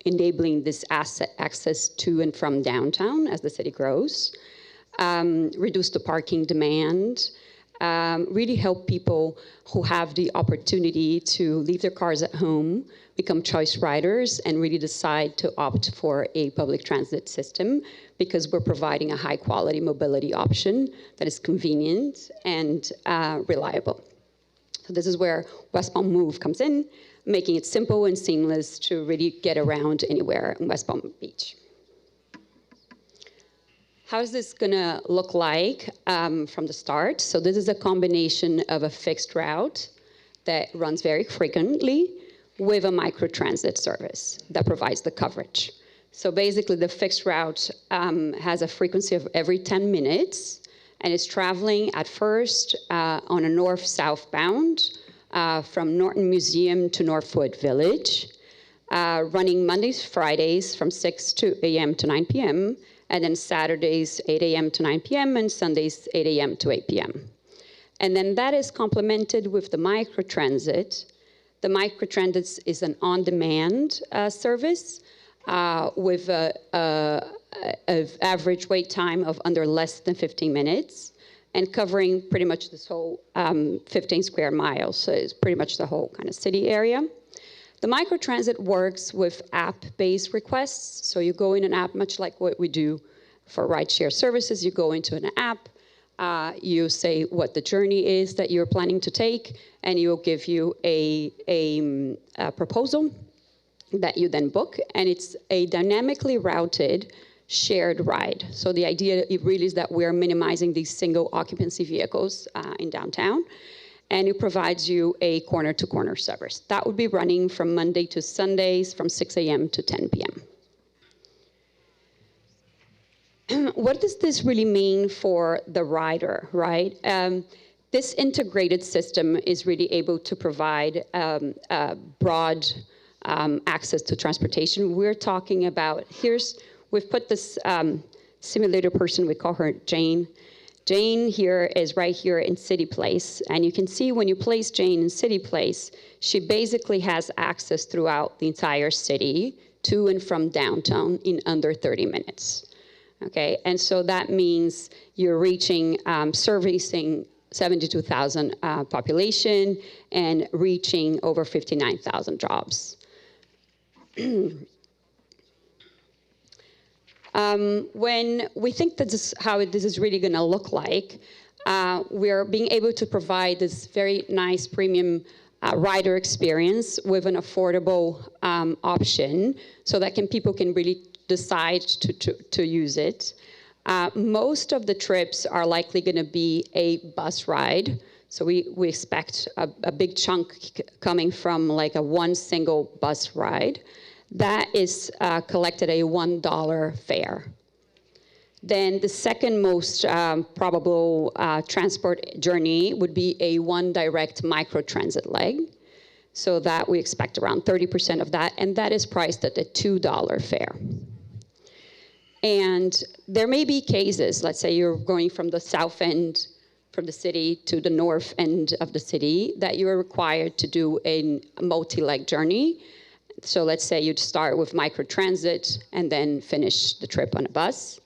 enabling this asset access to and from downtown as the city grows. Reduce the parking demand. Really help people who have the opportunity to leave their cars at home, become choice riders, and really decide to opt for a public transit system because we're providing a high quality mobility option that is convenient and reliable. So this is where West Palm Move comes in, making it simple and seamless to really get around anywhere in West Palm Beach. How is this gonna look like from the start? So this is a combination of a fixed route that runs very frequently with a microtransit service that provides the coverage. So basically the fixed route has a frequency of every 10 minutes and is traveling at first on a north-south bound from Norton Museum to Northwood Village, running Mondays, Fridays from 6 a.m. to 9 p.m., and then Saturdays, 8 a.m. to 9 p.m., and Sundays, 8 a.m. to 8 p.m. And then that is complemented with the microtransit. The microtransit is an on-demand service with an average wait time of under less than 15 minutes and covering pretty much this whole 15 square miles. So it's pretty much the whole kind of city area. The microtransit works with app-based requests. So you go in an app, much like what we do for rideshare services. You go into an app, you say what the journey is that you're planning to take, and it will give you a proposal that you then book, and it's a dynamically routed shared ride. So the idea really is that we're minimizing these single occupancy vehicles in downtown, and it provides you a corner-to-corner service. That would be running from Monday to Sundays from 6 a.m. to 10 p.m. What does this really mean for the rider, right? This integrated system is really able to provide broad access to transportation. We're talking about, we've put this simulator person, we call her Jane. Jane here is right here in City Place, and you can see when you place Jane in City Place, she basically has access throughout the entire city to and from downtown in under 30 minutes. Okay, and so that means you're reaching, servicing 72,000 population and reaching over 59,000 jobs. When we think that how this is really going to look like, we're being able to provide this very nice premium rider experience with an affordable option so that people can really decide to use it. Most of the trips are likely going to be a bus ride. So we expect a big chunk coming from like one single bus ride. That is collected a $1 fare. Then the second most probable transport journey would be a one direct microtransit leg. So that we expect around 30% of that, and that is priced at a $2 fare. And there may be cases, let's say you're going from the south end from the city to the north end of the city, that you are required to do a multi-leg journey. So let's say you'd start with microtransit and then finish the trip on a bus.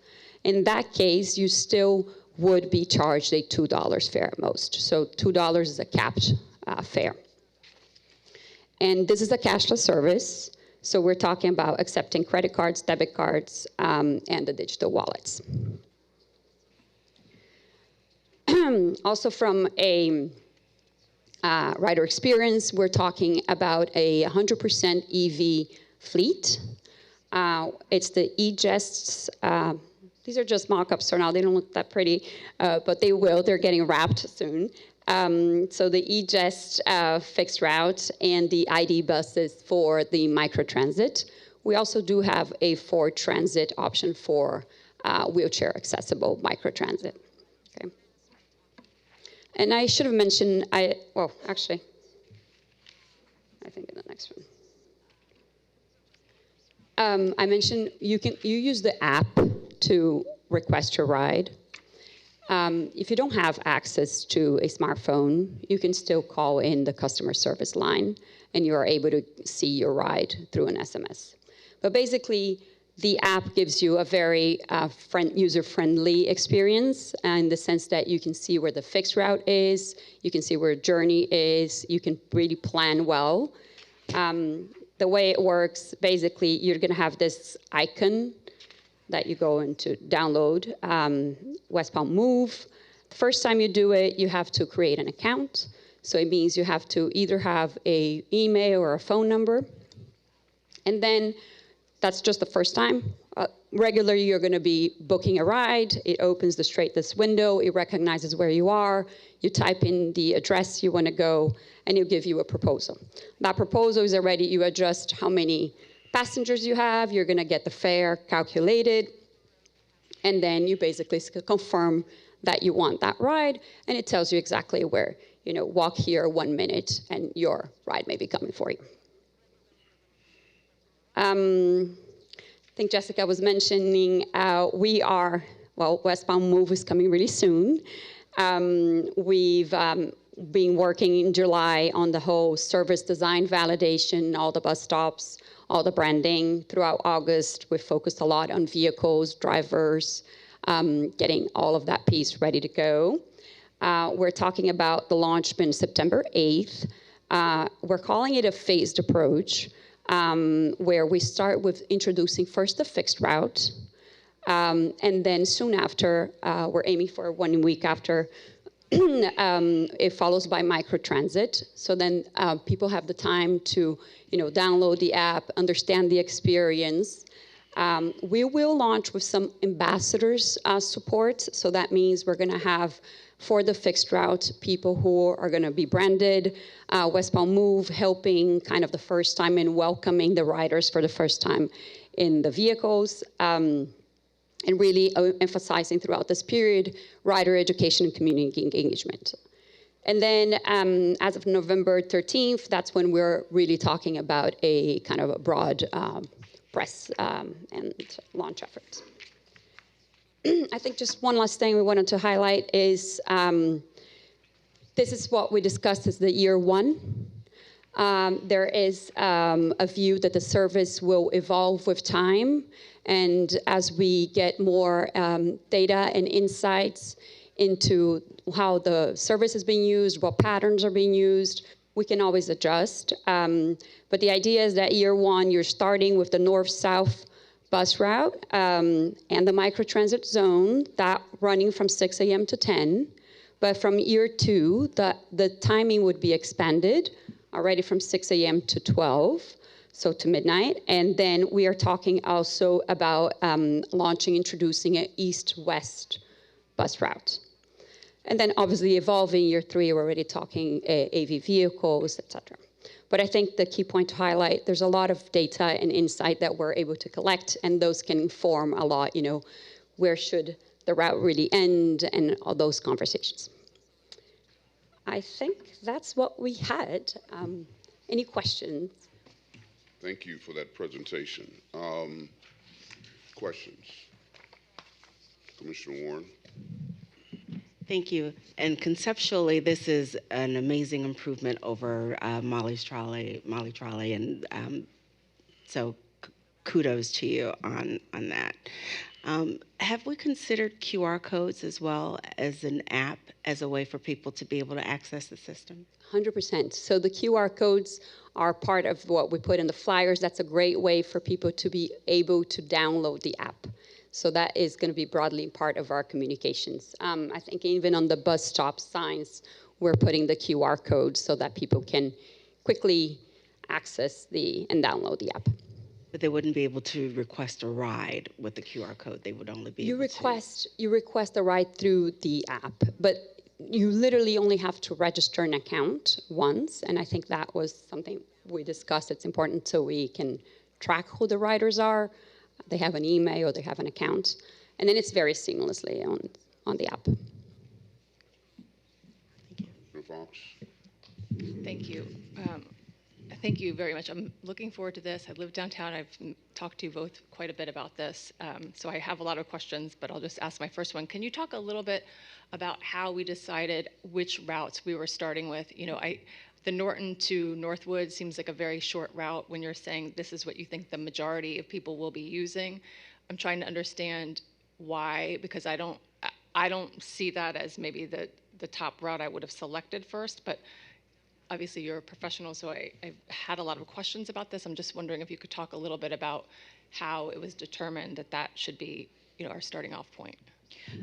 In that case, you still would be charged a $2 fare at most. So $2 is a capped fare. And this is a cashless service. So we're talking about accepting credit cards, debit cards, and the digital wallets. Also from a rider experience, we're talking about a 100% EV fleet. It's the e-Jests. These are just mock-ups for now. They don't look that pretty, but they will. They're getting wrapped soon. So the e-Jest fixed route and the ID buses for the microtransit. We also do have a Ford Transit option for wheelchair accessible microtransit. Okay. And I should have mentioned, well, actually, I think in the next one. I mentioned you use the app to request your ride. If you don't have access to a smartphone, you can still call in the customer service line, and you are able to see your ride through an SMS. But basically, the app gives you a very user-friendly experience in the sense that you can see where the fixed route is, you can see where journey is, you can really plan well. The way it works, basically, you're going to have this icon that you go into download, West Palm Move. The first time you do it, you have to create an account. So it means you have to either have an email or a phone number. And then that's just the first time. Regularly, you're going to be booking a ride. It opens this window. It recognizes where you are. You type in the address you want to go, and it'll give you a proposal. That proposal is already, you adjust how many passengers you have. You're going to get the fare calculated. And then you basically confirm that you want that ride. And it tells you exactly where, walk here 1 minute, and your ride may be coming for you. I think Jessica was mentioning West Palm Move is coming really soon. We've been working in July on the whole service design validation, all the bus stops, all the branding. Throughout August, we focused a lot on vehicles, drivers, getting all of that piece ready to go. We're talking about the launch being September 8th. We're calling it a phased approach, where we start with introducing first the fixed route, and then soon after, we're aiming for 1 week after, it follows by microtransit. So then people have the time to, download the app, understand the experience. We will launch with some ambassadors support. So that means we're going to have, for the fixed route, people who are going to be branded, West Palm Move, helping kind of the first time and welcoming the riders for the first time in the vehicles, and really emphasizing throughout this period rider education and community engagement. And then as of November 13th, that's when we're really talking about a kind of a broad press and launch efforts. I think just one last thing we wanted to highlight is this is what we discussed as the year one. There is a view that the service will evolve with time, and as we get more data and insights into how the service is being used, what patterns are being used, we can always adjust. But the idea is that year one, you're starting with the north-south bus route and the microtransit zone, that running from 6 a.m. to 10. But from year two, the timing would be expanded already from 6 a.m. to 12, so to midnight. And then we are talking also about introducing an east-west bus route. And then obviously evolving year three, we're already talking AV vehicles, et cetera. But I think the key point to highlight, there's a lot of data and insight that we're able to collect, and those can inform a lot, where should the route really end and all those conversations. I think that's what we had. Any questions? Thank you for that presentation. Questions? Commissioner Warren? Thank you. And conceptually, this is an amazing improvement over Molly Trolley, and so kudos to you on that. Have we considered QR codes as well as an app as a way for people to be able to access the system? 100%. So the QR codes are part of what we put in the flyers. That's a great way for people to be able to download the app. So that is going to be broadly part of our communications. I think even on the bus stop signs, we're putting the QR code so that people can quickly access and download the app. But they wouldn't be able to request a ride with the QR code. They would only be You request a ride through the app, but you literally only have to register an account once, and I think that was something we discussed. It's important so we can track who the riders are. They have an email or they have an account, and then it's very seamlessly on the app. Fox? Thank you. Thank you very much. I'm looking forward to this. I live downtown. I've talked to you both quite a bit about this. So I have a lot of questions, but I'll just ask my first one. Can you talk a little bit about how we decided which routes we were starting with? The Norton to Northwood seems like a very short route when you're saying this is what you think the majority of people will be using. I'm trying to understand why, because I don't see that as maybe the top route I would have selected first, but obviously you're a professional, so I've had a lot of questions about this. I'm just wondering if you could talk a little bit about how it was determined that that should be, our starting off point.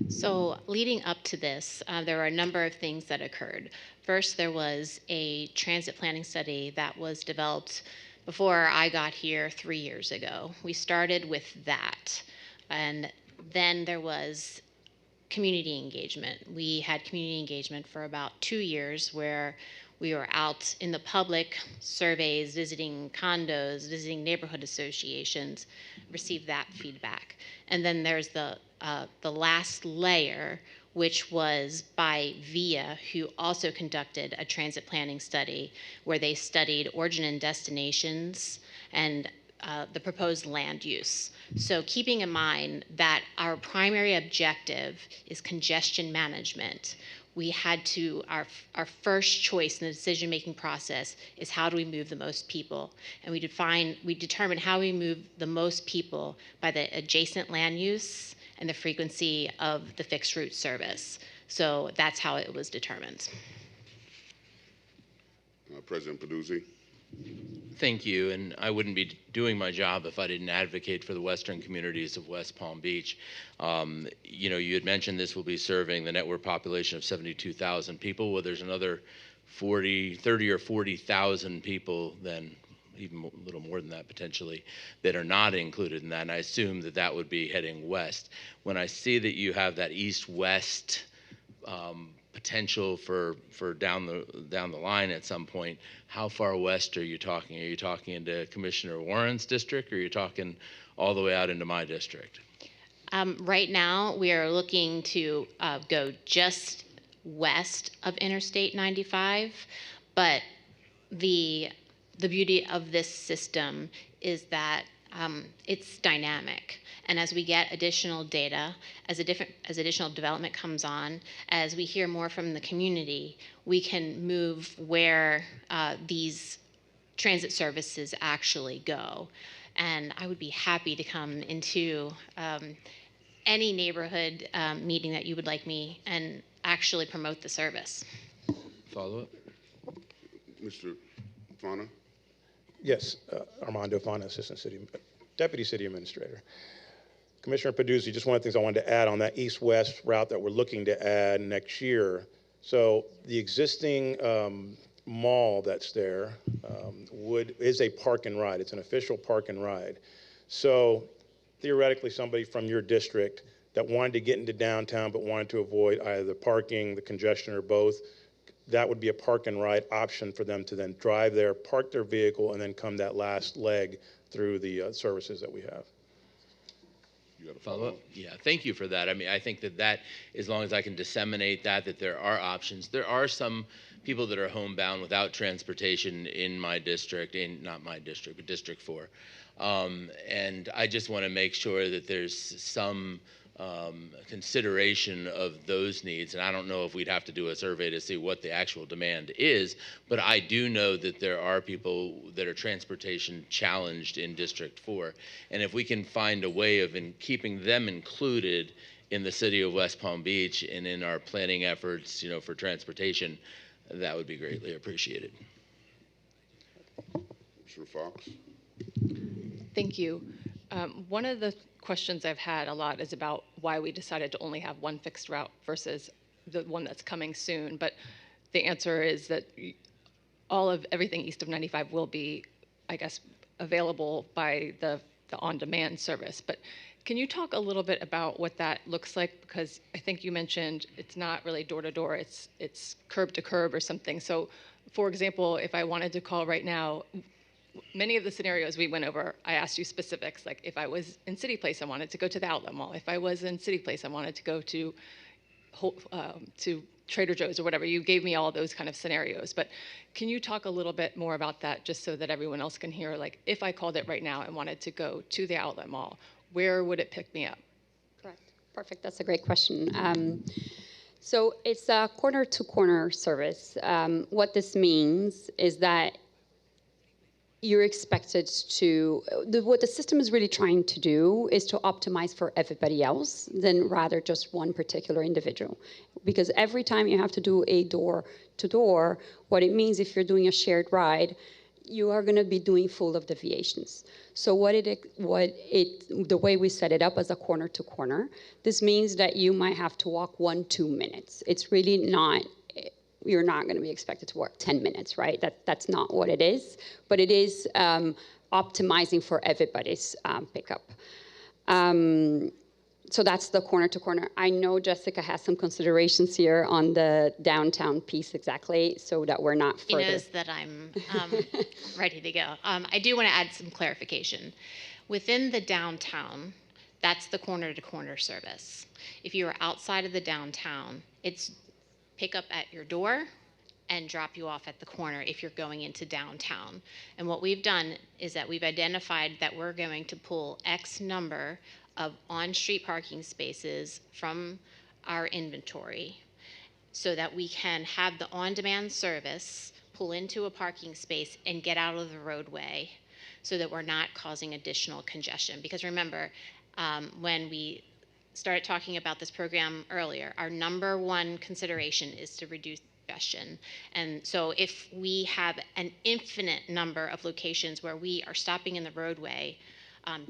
So leading up to this, there were a number of things that occurred. First, there was a transit planning study that was developed before I got here 3 years ago. We started with that. And then there was community engagement. We had community engagement for about 2 years where we were out in the public, surveys, visiting condos, visiting neighborhood associations, received that feedback. And then there's the last layer, which was by VIA, who also conducted a transit planning study where they studied origin and destinations and the proposed land use. So keeping in mind that our primary objective is congestion management, we had to, our first choice in the decision-making process is how do we move the most people? And we determined how we move the most people by the adjacent land use and the frequency of the fixed route service. So that's how it was determined. President Peduzzi. Thank you, and I wouldn't be doing my job if I didn't advocate for the western communities of West Palm Beach. You had mentioned this will be serving the network population of 72,000 people. Well, there's another 30 or 40,000 people, then even a little more than that potentially, that are not included in that, and I assume that that would be heading west. When I see that you have that east-west potential for down the line at some point, how far west are you talking? Are you talking into Commissioner Warren's district, or are you talking all the way out into my district? Right now, we are looking to go just west of Interstate 95, but the beauty of this system is that it's dynamic. And as we get additional data, as additional development comes on, as we hear more from the community, we can move where these transit services actually go. And I would be happy to come into any neighborhood meeting that you would like me and actually promote the service. Follow up? Mr. Fana? Yes, Armando Fana, Deputy City Administrator. Commissioner Peduzzi, just one of the things I wanted to add on that east-west route that we're looking to add next year. So the existing mall that's there is a park and ride. It's an official park and ride. So theoretically, somebody from your district that wanted to get into downtown but wanted to avoid either the parking, the congestion, or both, that would be a park and ride option for them to then drive there, park their vehicle, and then come that last leg through the services that we have. You got a Follow-up? Yeah, thank you for that. I mean, I think that as long as I can disseminate that there are options. There are some people that are homebound without transportation in my district, not my district, but District 4. And I just want to make sure that there's some consideration of those needs. And I don't know if we'd have to do a survey to see what the actual demand is, but I do know that there are people that are transportation challenged in District 4. And if we can find a way of keeping them included in the city of West Palm Beach and in our planning efforts, for transportation, that would be greatly appreciated. Commissioner Fox? Thank you. One of the questions I've had a lot is about why we decided to only have one fixed route versus the one that's coming soon. But the answer is that everything east of 95 will be, I guess, available by the on-demand service. But can you talk a little bit about what that looks like? Because I think you mentioned it's not really door to door, it's curb to curb or something. So, for example, if I wanted to call right now, many of the scenarios we went over, I asked you specifics, like if I was in City Place, I wanted to go to the outlet mall. If I was in City Place, I wanted to go to Trader Joe's or whatever. You gave me all those kind of scenarios. But can you talk a little bit more about that, just so that everyone else can hear, like if I called it right now and wanted to go to the outlet mall, where would it pick me up? Correct. Perfect. That's a great question. So it's a corner-to-corner service. What this means is that you're expected to, what the system is really trying to do is to optimize for everybody else than rather just one particular individual. Because every time you have to do a door-to-door, what it means if you're doing a shared ride, you are going to be doing full of deviations. So the way we set it up as a corner-to-corner, this means that you might have to walk 1-2 minutes. It's really not, you're not going to be expected to work 10 minutes, right? That's not what it is, but it is optimizing for everybody's pickup. So that's the corner to corner. I know Jessica has some considerations here on the downtown piece exactly, so that we're not further. He knows that I'm ready to go. I do want to add some clarification. Within the downtown, that's the corner to corner service. If you are outside of the downtown, it's pick up at your door and drop you off at the corner if you're going into downtown. And what we've done is that we've identified that we're going to pull X number of on-street parking spaces from our inventory so that we can have the on-demand service pull into a parking space and get out of the roadway so that we're not causing additional congestion. Because remember, when we started talking about this program earlier, our number one consideration is to reduce congestion. And so if we have an infinite number of locations where we are stopping in the roadway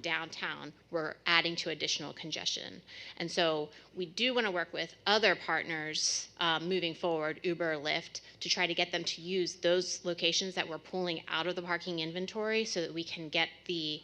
downtown, we're adding to additional congestion. And so we do want to work with other partners moving forward, Uber or Lyft, to try to get them to use those locations that we're pulling out of the parking inventory so that we can get the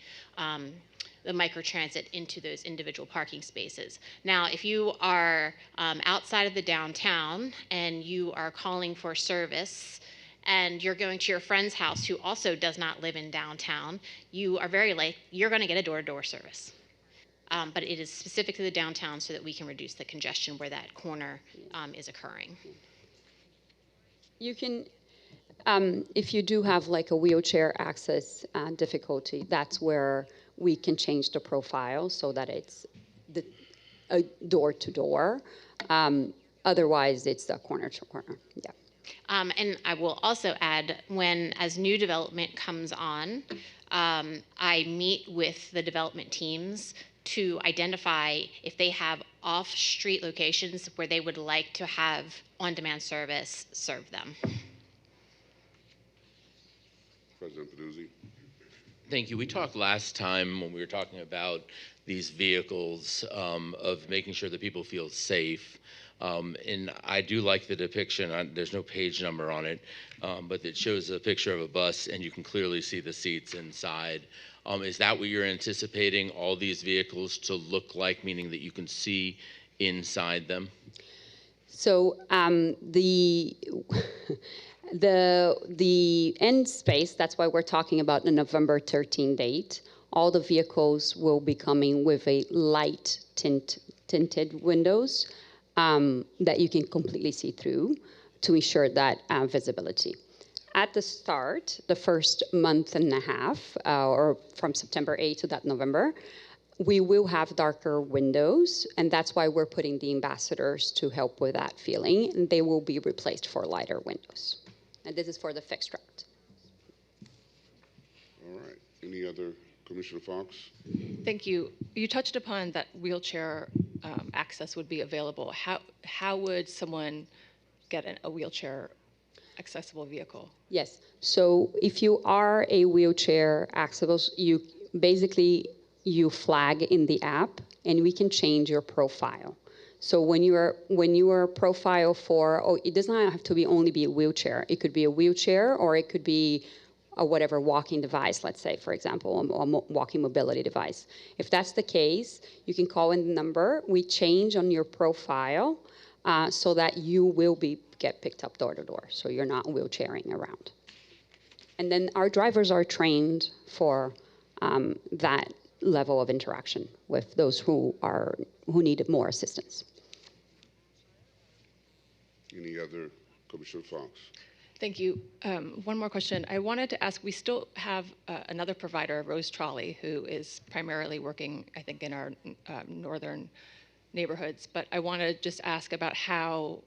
microtransit into those individual parking spaces. Now, if you are outside of the downtown and you are calling for service and you're going to your friend's house who also does not live in downtown, you are very late, you're going to get a door-to-door service. But it is specific to the downtown so that we can reduce the congestion where that corner is occurring. You can, if you do have like a wheelchair access difficulty, that's where we can change the profile so that it's a door-to-door. Otherwise, it's a corner-to-corner, yeah. And I will also add, as new development comes on, I meet with the development teams to identify if they have off-street locations where they would like to have on-demand service serve them. President Peduzzi. Thank you. We talked last time when we were talking about these vehicles of making sure that people feel safe. And I do like the depiction, there's no page number on it, but it shows a picture of a bus and you can clearly see the seats inside. Is that what you're anticipating all these vehicles to look like, meaning that you can see inside them? So the end space, that's why we're talking about the November 13 date. All the vehicles will be coming with a light tinted windows that you can completely see through to ensure that visibility. At the start, the first month and a half, or from September 8 to that November, we will have darker windows, and that's why we're putting the ambassadors to help with that feeling, and they will be replaced for lighter windows. And this is for the fixed route. All right. Any other, Commissioner Fox? Thank you. You touched upon that wheelchair access would be available. How would someone get a wheelchair accessible vehicle? Yes. So if you are a wheelchair accessible, you basically flag in the app, and we can change your profile. So when you are profile for, it does not have to be only be a wheelchair. It could be a wheelchair, or it could be a whatever walking device, let's say, for example, a walking mobility device. If that's the case, you can call in the number. We change on your profile so that you will get picked up door to door, so you're not wheelchairing around. And then our drivers are trained for that level of interaction with those who need more assistance. Any other, Commissioner Fox? Thank you. One more question. I wanted to ask, we still have another provider, Rose Trolley, who is primarily working, I think, in our northern neighborhoods, but I want to just ask about how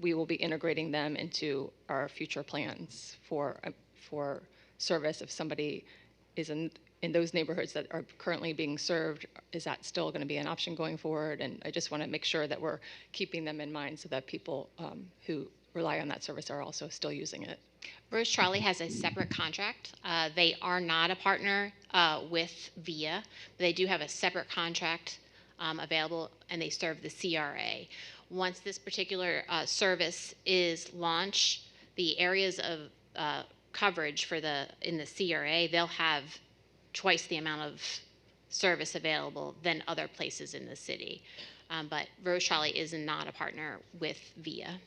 we will be integrating them into our future plans for service. If somebody is in those neighborhoods that are currently being served, is that still going to be an option going forward? And I just want to make sure that we're keeping them in mind so that people who rely on that service are also still using it. Rose Trolley has a separate contract. They are not a partner with VIA, but they do have a separate contract available, and they serve the CRA. Once this particular service is launched, the areas of coverage in the CRA, they'll have twice the amount of service available than other places in the city. But Rose Trolley is not a partner with VIA.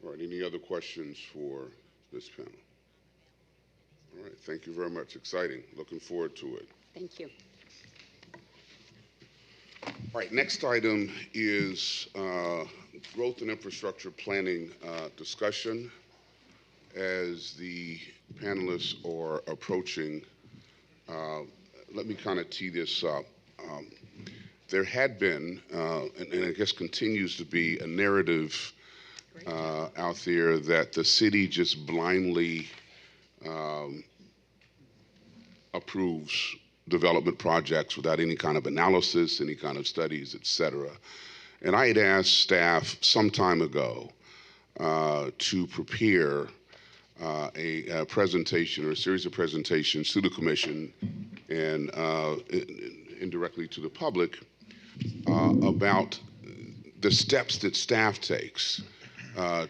All right, any other questions for this panel? All right, thank you very much. Exciting. Looking forward to it. Thank you. All right, next item is growth and infrastructure planning discussion. As the panelists are approaching, let me kind of tee this up. There had been, and I guess continues to be, a narrative out there that the city just blindly approves development projects without any kind of analysis, any kind of studies, et cetera. And I had asked staff some time ago to prepare a presentation or a series of presentations to the commission and indirectly to the public about the steps that staff takes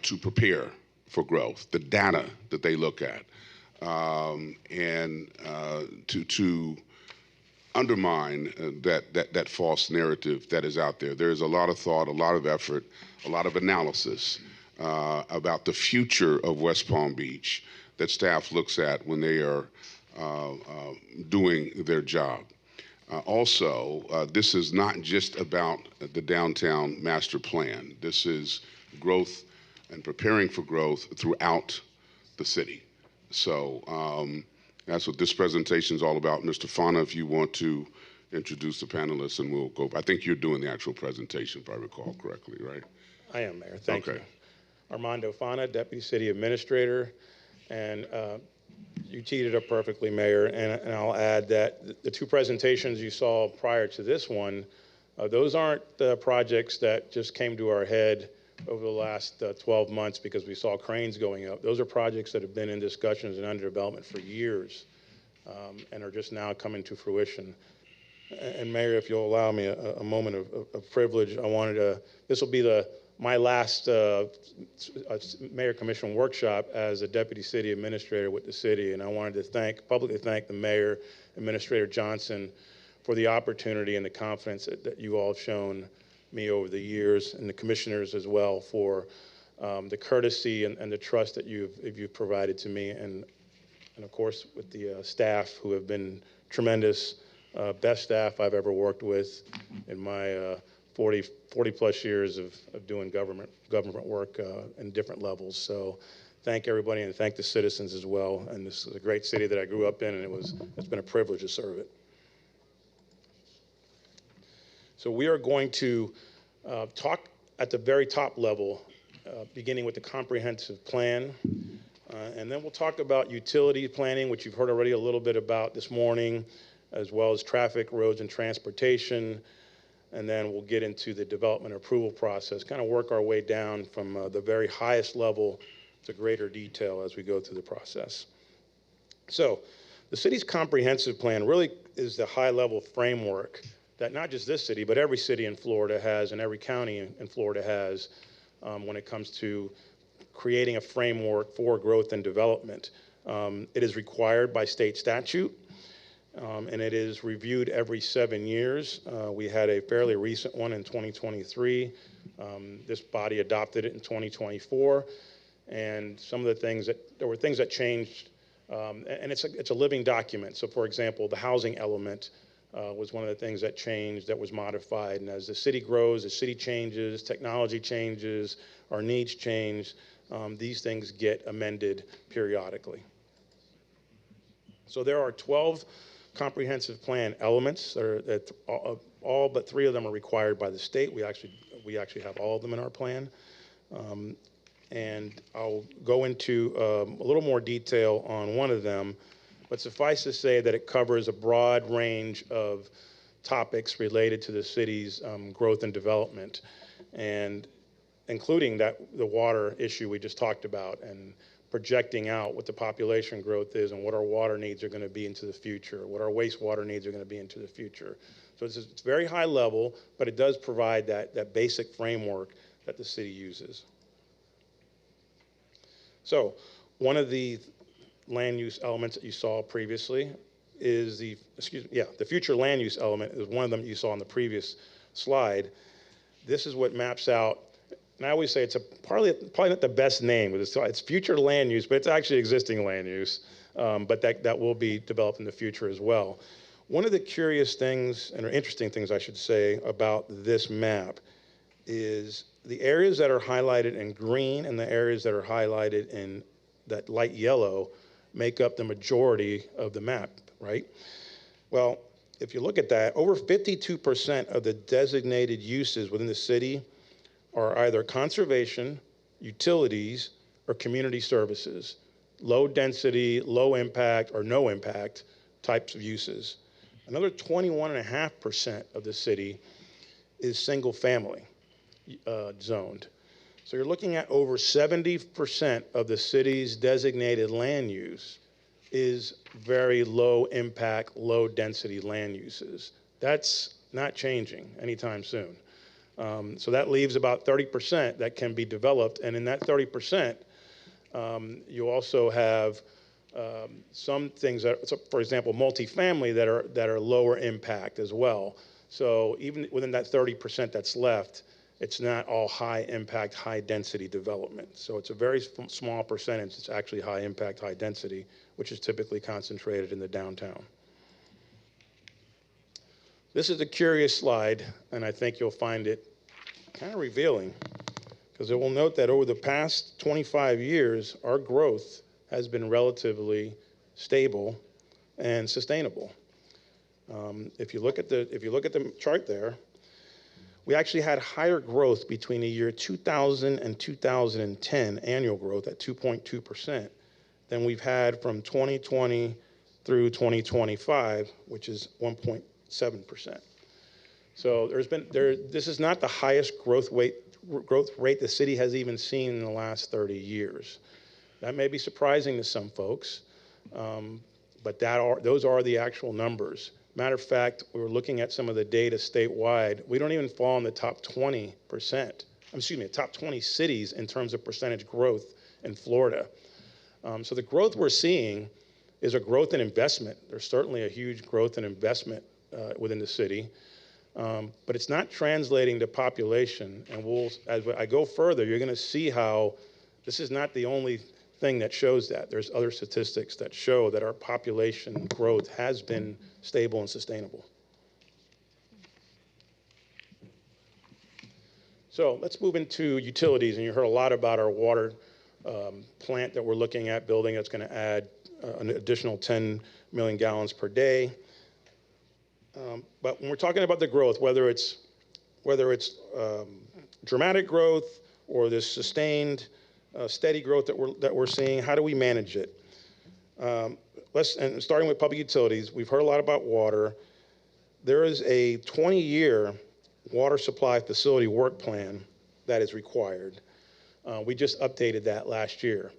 to prepare for growth, the data that they look at, and to undermine that false narrative that is out there. There is a lot of thought, a lot of effort, a lot of analysis about the future of West Palm Beach that staff looks at when they are doing their job. Also, this is not just about the downtown master plan. This is growth and preparing for growth throughout the city. So that's what this presentation is all about. Mr. Fana, if you want to introduce the panelists, and we'll go. I think you're doing the actual presentation, if I recall correctly, right? I am, Mayor. Thank you. Armando Fana, Deputy City Administrator, and you teed it up perfectly, Mayor, and I'll add that the two presentations you saw prior to this one, those aren't the projects that just came to our head over the last 12 months because we saw cranes going up. Those are projects that have been in discussions and under development for years and are just now coming to fruition. And Mayor, if you'll allow me a moment of privilege, I wanted to, this will be my last Mayor Commission workshop as a Deputy City Administrator with the city, and I wanted to publicly thank the Mayor, Administrator Johnson, for the opportunity and the confidence that you all have shown me over the years, and the commissioners as well for the courtesy and the trust that you've provided to me, and of course with the staff who have been tremendous, best staff I've ever worked with in my 40 plus years of doing government work in different levels. So thank everybody, and thank the citizens as well. And this is a great city that I grew up in, and it's been a privilege to serve it. So we are going to talk at the very top level, beginning with the comprehensive plan. And then we'll talk about utility planning, which you've heard already a little bit about this morning, as well as traffic, roads, and transportation. And then we'll get into the development approval process, kind of work our way down from the very highest level to greater detail as we go through the process. So the city's comprehensive plan really is the high-level framework that not just this city, but every city in Florida has, and every county in Florida has, when it comes to creating a framework for growth and development. It is required by state statute, and it is reviewed every 7 years. We had a fairly recent one in 2023. This body adopted it in 2024, and some of the things there were things that changed, and it's a living document. So for example, the housing element was one of the things that changed, that was modified. And as the city grows, the city changes, technology changes, our needs change, these things get amended periodically. So there are 12 comprehensive plan elements that all but 3 of them are required by the state. We actually have all of them in our plan. And I'll go into a little more detail on one of them. But suffice to say that it covers a broad range of topics related to the city's growth and development, and including the water issue we just talked about, and projecting out what the population growth is and what our water needs are going to be into the future, what our wastewater needs are going to be into the future. So it's very high level, but it does provide that basic framework that the city uses. So one of the land use elements that you saw previously is the future land use element is one of them you saw on the previous slide. This is what maps out, and I always say it's probably not the best name, but it's future land use, but it's actually existing land use, but that will be developed in the future as well. One of the curious things, or interesting things I should say, about this map is the areas that are highlighted in green and the areas that are highlighted in that light yellow make up the majority of the map, right? Well, if you look at that, over 52% of the designated uses within the city are either conservation, utilities, or community services, low density, low impact, or no impact types of uses. Another 21.5% of the city is single family zoned. So you're looking at over 70% of the city's designated land use is very low impact, low density land uses. That's not changing anytime soon. So that leaves about 30% that can be developed. And in that 30%, you also have some things that, so for example, multifamily that are lower impact as well. So even within that 30% that's left, it's not all high impact, high density development. So it's a very small percentage that's actually high impact, high density, which is typically concentrated in the downtown. This is a curious slide, and I think you'll find it kind of revealing, because it will note that over the past 25 years, our growth has been relatively stable and sustainable. If you look at the chart there, we actually had higher growth between the year 2000 and 2010, annual growth at 2.2%, than we've had from 2020 through 2025, which is 1.7%. So this is not the highest growth rate the city has even seen in the last 30 years. That may be surprising to some folks, but those are the actual numbers. Matter of fact, we were looking at some of the data statewide. We don't even fall in the top 20%, top 20 cities in terms of percentage growth in Florida. So the growth we're seeing is a growth in investment. There's certainly a huge growth in investment within the city. but it's not translating to population. And as I go further, you're going to see how this is not the only thing that shows that. There's other statistics that show that our population growth has been stable and sustainable. So let's move into utilities. And you heard a lot about our water plant that we're looking at building that's going to add an additional 10 million gallons per day. But when we're talking about the growth, whether it's dramatic growth or this sustained, steady growth that we're seeing, how do we manage it? And starting with public utilities, we've heard a lot about water. There is a 20-year water supply facility work plan that is required. We just updated that last year.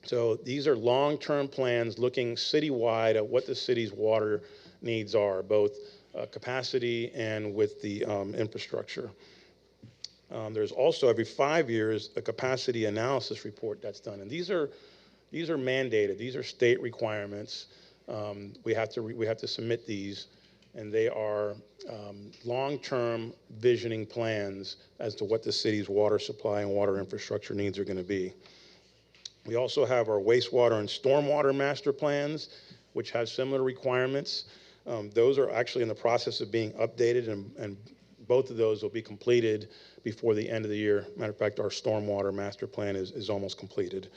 So these are long-term plans looking citywide at what the city's water needs are, both capacity and with the infrastructure. There's also every 5 years a capacity analysis report that's done, and these are mandated. These are state requirements. We have to submit these, and they are long-term visioning plans as to what the city's water supply and water infrastructure needs are going to be. We also have our wastewater and stormwater master plans, which have similar requirements. Those are actually in the process of being updated, and both of those will be completed before the end of the year. Matter of fact, our stormwater master plan is almost completed.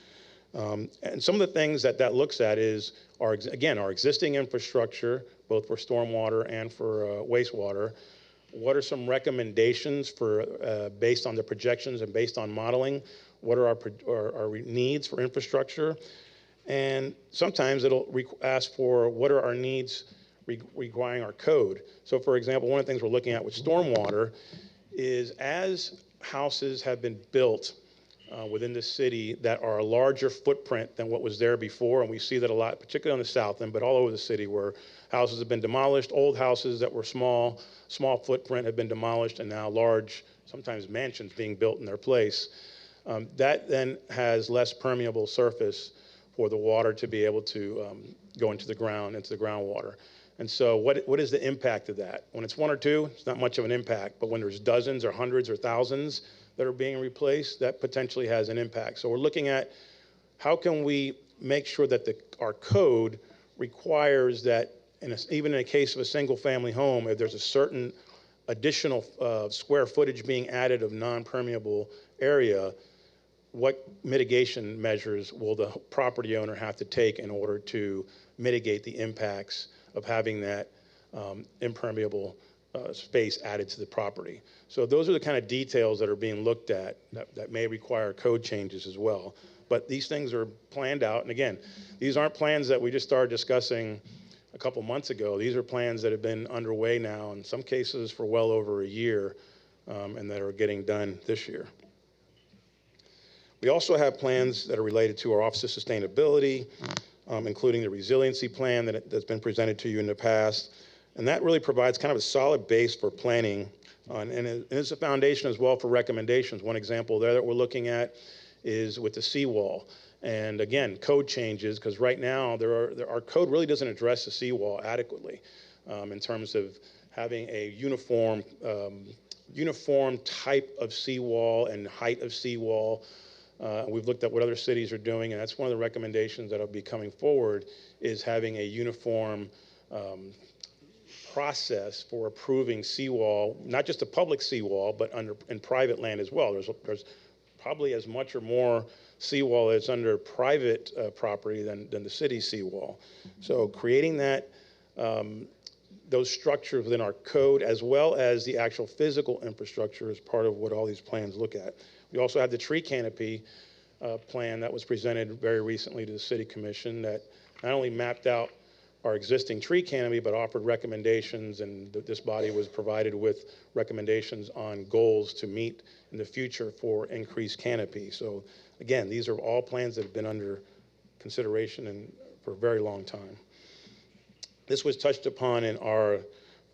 And some of the things that looks at is, our existing infrastructure, both for stormwater and for wastewater. What are some recommendations for, based on the projections and based on modeling? What are our needs for infrastructure? And sometimes it'll ask for what are our needs requiring our code. So for example, one of the things we're looking at with stormwater is as houses have been built within the city that are a larger footprint than what was there before, and we see that a lot, particularly on the south end, but all over the city, where houses have been demolished, old houses that were small footprint have been demolished, and now large, sometimes mansions being built in their place. That then has less permeable surface for the water to be able to go into the groundwater. And so what is the impact of that? When it's one or two, it's not much of an impact, but when there's dozens or hundreds or thousands that are being replaced, that potentially has an impact. So we're looking at how can we make sure that our code requires that, even in a case of a single family home, if there's a certain additional square footage being added of non-permeable area, what mitigation measures will the property owner have to take in order to mitigate the impacts of having that impermeable space added to the property? So those are the kind of details that are being looked at that may require code changes as well. But these things are planned out. And again, these aren't plans that we just started discussing a couple months ago. These are plans that have been underway now, in some cases for well over a year, and that are getting done this year. We also have plans that are related to our Office of Sustainability, including the resiliency plan that's been presented to you in the past. And that really provides kind of a solid base for planning, and it's a foundation as well for recommendations. One example there that we're looking at is with the seawall. And again, code changes, because right now our code really doesn't address the seawall adequately in terms of having a uniform type of seawall and height of seawall. We've looked at what other cities are doing, and that's one of the recommendations that will be coming forward, is having a uniform process for approving seawall, not just a public seawall, but in private land as well. There's probably as much or more seawall that's under private property than the city's seawall. So creating those structures within our code, as well as the actual physical infrastructure, is part of what all these plans look at. We also have the tree canopy plan that was presented very recently to the City Commission that not only mapped out our existing tree canopy, but offered recommendations, and this body was provided with recommendations on goals to meet in the future for increased canopy. So again, these are all plans that have been under consideration for a very long time. This was touched upon in our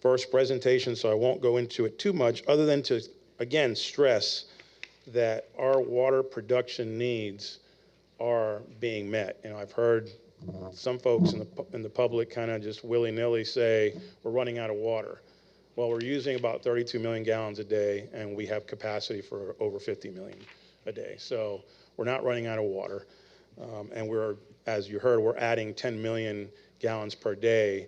first presentation, so I won't go into it too much, other than to, again, stress that our water production needs are being met. I've heard some folks in the public kind of just willy-nilly say we're running out of water. Well, we're using about 32 million gallons a day, and we have capacity for over 50 million a day. So we're not running out of water. And we're, as you heard, we're adding 10 million gallons per day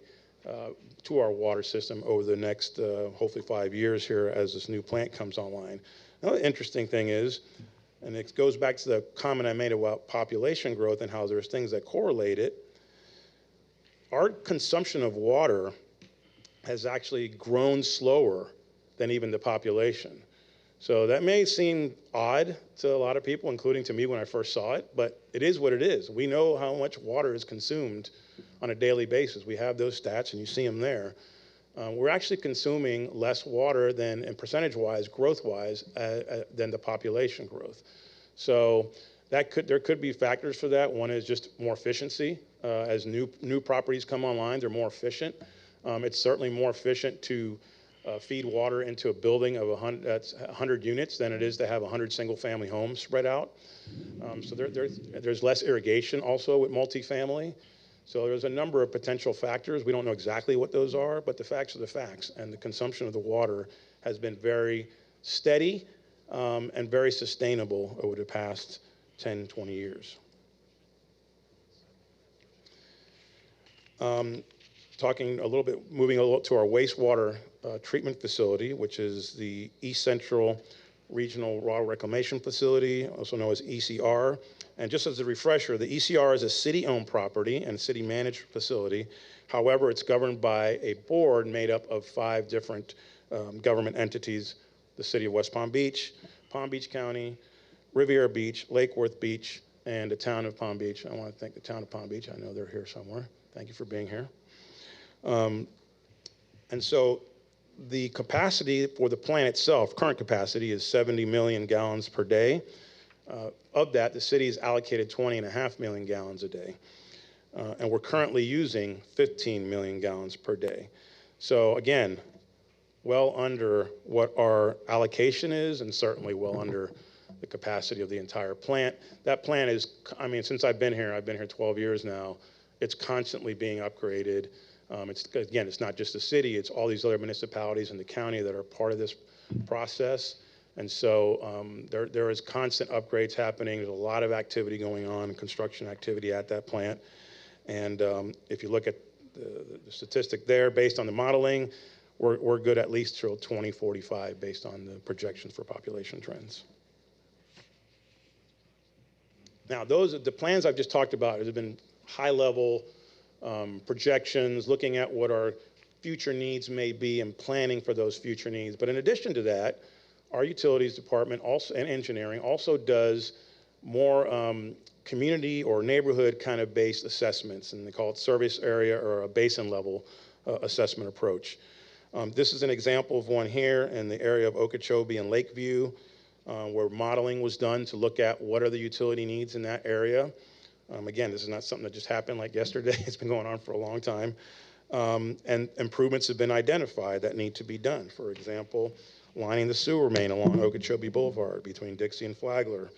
to our water system over the next, hopefully 5 years here as this new plant comes online. Another interesting thing is, and it goes back to the comment I made about population growth and how there's things that correlate it, our consumption of water has actually grown slower than even the population. So that may seem odd to a lot of people, including to me when I first saw it, but it is what it is. We know how much water is consumed on a daily basis. We have those stats, and you see them there. We're actually consuming less water than, and percentage-wise, growth-wise, than the population growth. So there could be factors for that. One is just more efficiency. As new properties come online, they're more efficient. It's certainly more efficient to feed water into a building of 100 units than it is to have 100 single-family homes spread out. So there's less irrigation also with multifamily. So there's a number of potential factors. We don't know exactly what those are, but the facts are the facts. And the consumption of the water has been very steady and very sustainable over the past 10, 20 years. Talking a little bit, moving a little to our wastewater treatment facility, which is the East Central Regional Water Reclamation Facility, also known as ECR. And just as a refresher, the ECR is a city-owned property and city-managed facility. However, it's governed by a board made up of 5 different government entities: the City of West Palm Beach County, Riviera Beach, Lake Worth Beach, and the Town of Palm Beach. I want to thank the Town of Palm Beach. I know they're here somewhere. Thank you for being here. And so the capacity for the plant itself, current capacity, is 70 million gallons per day. Of that, the city has allocated 20.5 million gallons a day. And we're currently using 15 million gallons per day. So again, well under what our allocation is, and certainly well under the capacity of the entire plant. That plant is, I mean, since I've been here 12 years now, it's constantly being upgraded. It's not just the city, it's all these other municipalities in the county that are part of this process. And so there is constant upgrades happening. There's a lot of activity going on, construction activity at that plant. And if you look at the statistic there, based on the modeling, we're good at least till 2045 based on the projections for population trends. Now, the plans I've just talked about have been high-level projections, looking at what our future needs may be and planning for those future needs. But in addition to that, our utilities department also, and engineering also does more community or neighborhood kind of based assessments, and they call it service area or a basin level assessment approach. This is an example of one here in the area of Okeechobee and Lakeview, where modeling was done to look at what are the utility needs in that area. Again, this is not something that just happened like yesterday. It's been going on for a long time. And improvements have been identified that need to be done. For example, lining the sewer main along Okeechobee Boulevard between Dixie and Flagler,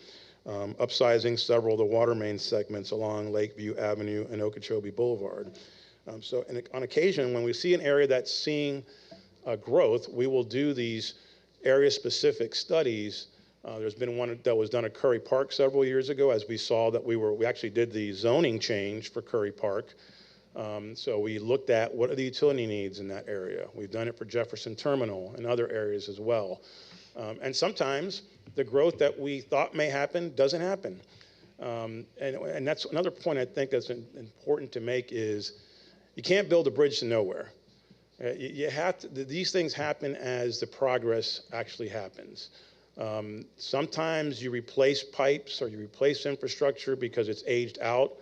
upsizing several of the water main segments along Lakeview Avenue and Okeechobee Boulevard. So on occasion, when we see an area that's seeing growth, we will do these area-specific studies. There's been one that was done at Curry Park several years ago, as we saw that we actually did the zoning change for Curry Park. So we looked at what are the utility needs in that area. We've done it for Jefferson Terminal and other areas as well. And sometimes the growth that we thought may happen doesn't happen. And that's another point I think that's important to make is you can't build a bridge to nowhere. You have to, these things happen as the progress actually happens. Sometimes you replace pipes or you replace infrastructure because it's aged out.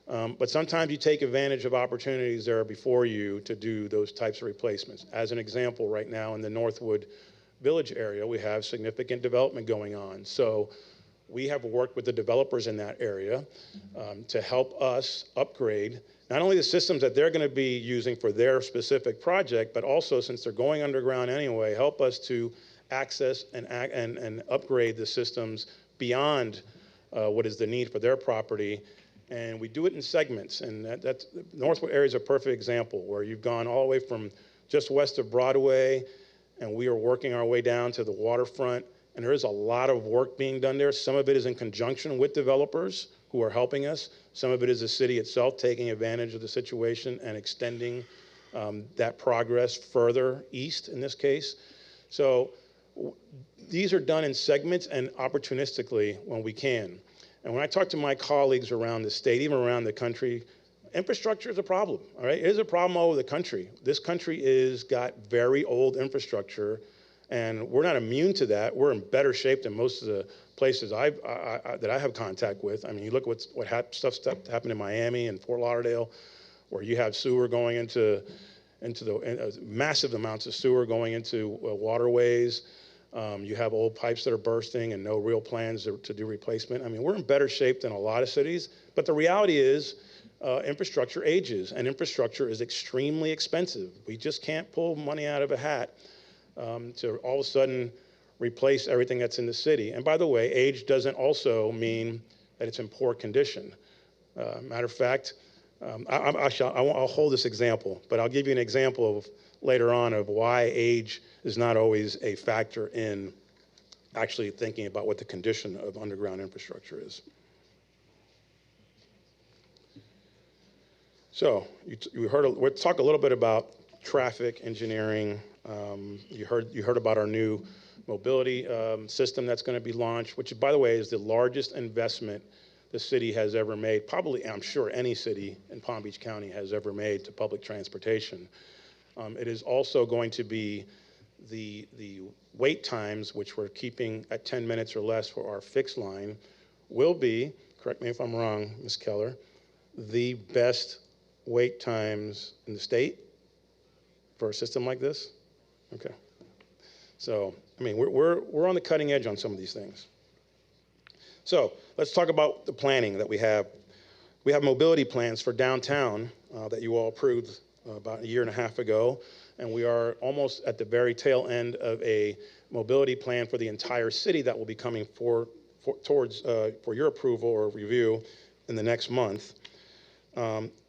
But sometimes you take advantage of opportunities that are before you to do those types of replacements. As an example, right now in the Northwood Village area, we have significant development going on. So we have worked with the developers in that area to help us upgrade not only the systems that they're going to be using for their specific project, but also, since they're going underground anyway, help us to access and upgrade the systems beyond what is the need for their property. And we do it in segments, and that's Northwood area is a perfect example where you've gone all the way from just west of Broadway, and we are working our way down to the waterfront. And there is a lot of work being done there. Some of it is in conjunction with developers who are helping us. Some of it is the city itself taking advantage of the situation and extending that progress further east in this case. So these are done in segments and opportunistically when we can. And when I talk to my colleagues around the state, even around the country, infrastructure is a problem, all right? It is a problem all over the country. This country is got very old infrastructure, and we're not immune to that. We're in better shape than most of the places that I have contact with. I mean, you look at what happened in Miami and Fort Lauderdale, where you have sewer going into massive amounts of sewer going into waterways. You have old pipes that are bursting and no real plans to do replacement. I mean, we're in better shape than a lot of cities, but the reality is infrastructure ages, and infrastructure is extremely expensive. We just can't pull money out of a hat to all of a sudden replace everything that's in the city. And by the way, age doesn't also mean that it's in poor condition. Matter of fact, I'll hold this example, but I'll give you an example of later on of why age is not always a factor in actually thinking about what the condition of underground infrastructure is. So we'll talk a little bit about traffic engineering. You heard about our new mobility system that's going to be launched, which, by the way, is the largest investment the city has ever made, probably, I'm sure, any city in Palm Beach County has ever made to public transportation. It is also going to be the wait times, which we're keeping at 10 minutes or less for our fixed line, will be, correct me if I'm wrong, Ms. Keller, the best wait times in the state for a system like this? Okay. So, I mean, we're on the cutting edge on some of these things. So let's talk about the planning that we have. We have mobility plans for downtown that you all approved about a year and a half ago, and we are almost at the very tail end of a mobility plan for the entire city that will be coming for your approval or review in the next month.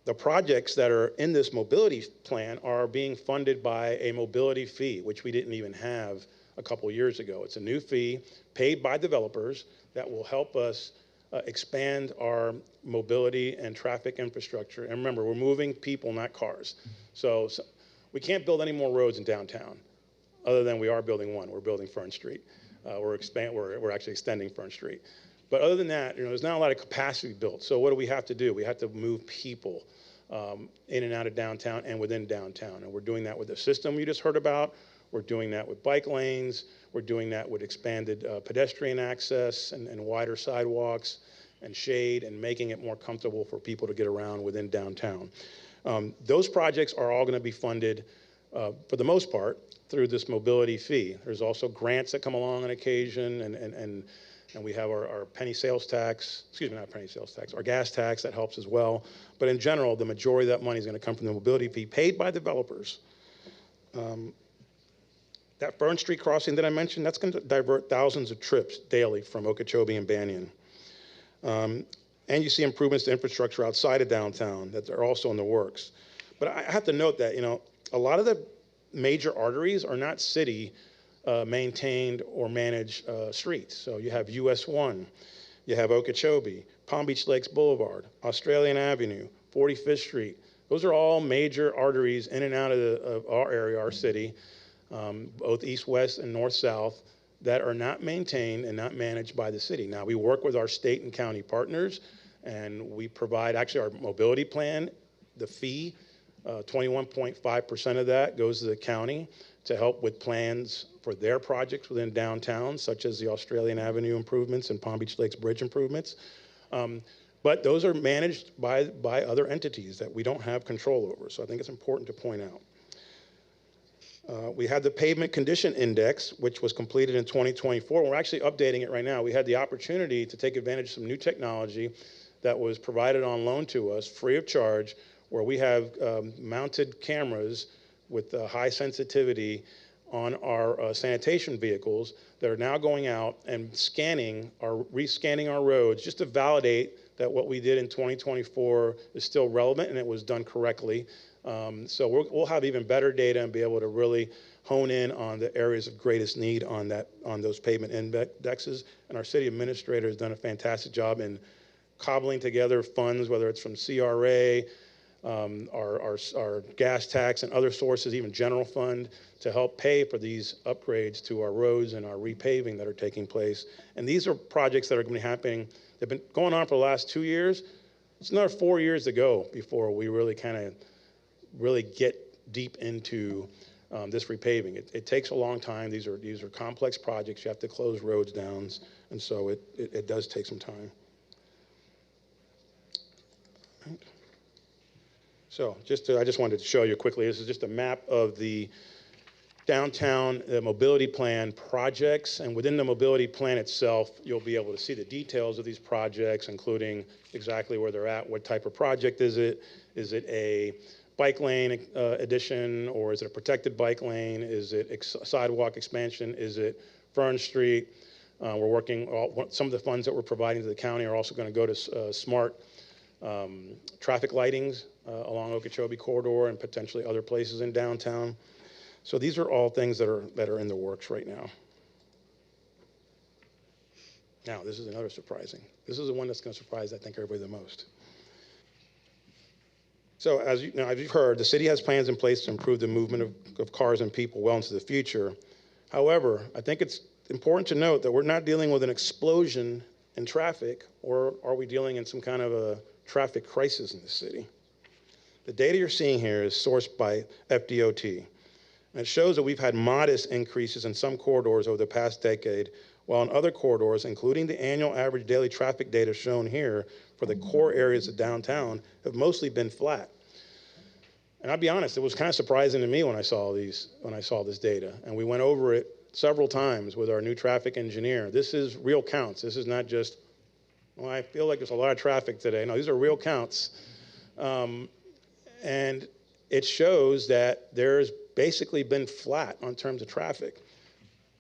The projects that are in this mobility plan are being funded by a mobility fee, which we didn't even have a couple years ago. It's a new fee paid by developers that will help us expand our mobility and traffic infrastructure. And remember, we're moving people, not cars. So we can't build any more roads in downtown, other than we are building one. We're building Fern Street. We're actually extending Fern Street. But other than that, there's not a lot of capacity built. So what do we have to do? We have to move people in and out of downtown and within downtown. And we're doing that with the system you just heard about. We're doing that with bike lanes. We're doing that with expanded pedestrian access and wider sidewalks and shade, and making it more comfortable for people to get around within downtown. Those projects are all going to be funded, for the most part, through this mobility fee. There's also grants that come along on occasion, and we have our penny sales tax, excuse me, not penny sales tax, our gas tax that helps as well. But in general, the majority of that money is going to come from the mobility fee paid by developers. That Fern Street crossing that I mentioned, that's going to divert thousands of trips daily from Okeechobee and Banyan. And you see improvements to infrastructure outside of downtown that are also in the works. But I have to note that, a lot of the major arteries are not city maintained or managed streets. So you have US 1, you have Okeechobee, Palm Beach Lakes Boulevard, Australian Avenue, 45th Street. Those are all major arteries in and out of our area, our city, both east, west, and north, south, that are not maintained and not managed by the city. Now, we work with our state and county partners, and we provide, actually, our mobility plan, the fee, 21.5% of that goes to the county to help with plans for their projects within downtown, such as the Australian Avenue improvements and Palm Beach Lakes Bridge improvements. But those are managed by other entities that we don't have control over. So I think it's important to point out. We had the Pavement Condition Index, which was completed in 2024. We're actually updating it right now. We had the opportunity to take advantage of some new technology that was provided on loan to us free of charge, where we have mounted cameras with high sensitivity on our sanitation vehicles that are now going out and rescanning our roads just to validate that what we did in 2024 is still relevant and it was done correctly. So we'll have even better data and be able to really hone in on the areas of greatest need on those pavement indexes. And our city administrator has done a fantastic job in cobbling together funds, whether it's from CRA, our gas tax and other sources, even general fund, to help pay for these upgrades to our roads and our repaving that are taking place. And these are projects that are going to be happening. They've been going on for the last 2 years. It's another 4 years to go before we really really get deep into this repaving. It takes a long time. These are complex projects. You have to close roads down, and so it does take some time. Right. So I just wanted to show you quickly. This is just a map of the downtown mobility plan projects, and within the mobility plan itself, you'll be able to see the details of these projects, including exactly where they're at, what type of project is it a bike lane addition, or is it a protected bike lane? Is it sidewalk expansion? Is it Fern Street? We're working, some of the funds that we're providing to the county are also going to go to smart traffic lightings along Okeechobee Corridor and potentially other places in downtown. So these are all things that are in the works right now. Now, this is another surprising. This is the one that's going to surprise, I think, everybody the most. So as you've heard, the city has plans in place to improve the movement of cars and people well into the future. However, I think it's important to note that we're not dealing with an explosion in traffic, or are we dealing in some kind of a traffic crisis in the city? The data you're seeing here is sourced by FDOT. And it shows that we've had modest increases in some corridors over the past decade, while in other corridors, including the annual average daily traffic data shown here for the core areas of downtown, have mostly been flat. And I'll be honest, it was kind of surprising to me when I saw this data. And we went over it several times with our new traffic engineer. This is real counts. This is not just, well, I feel like there's a lot of traffic today. No, these are real counts. And it shows that there's basically been flat on terms of traffic.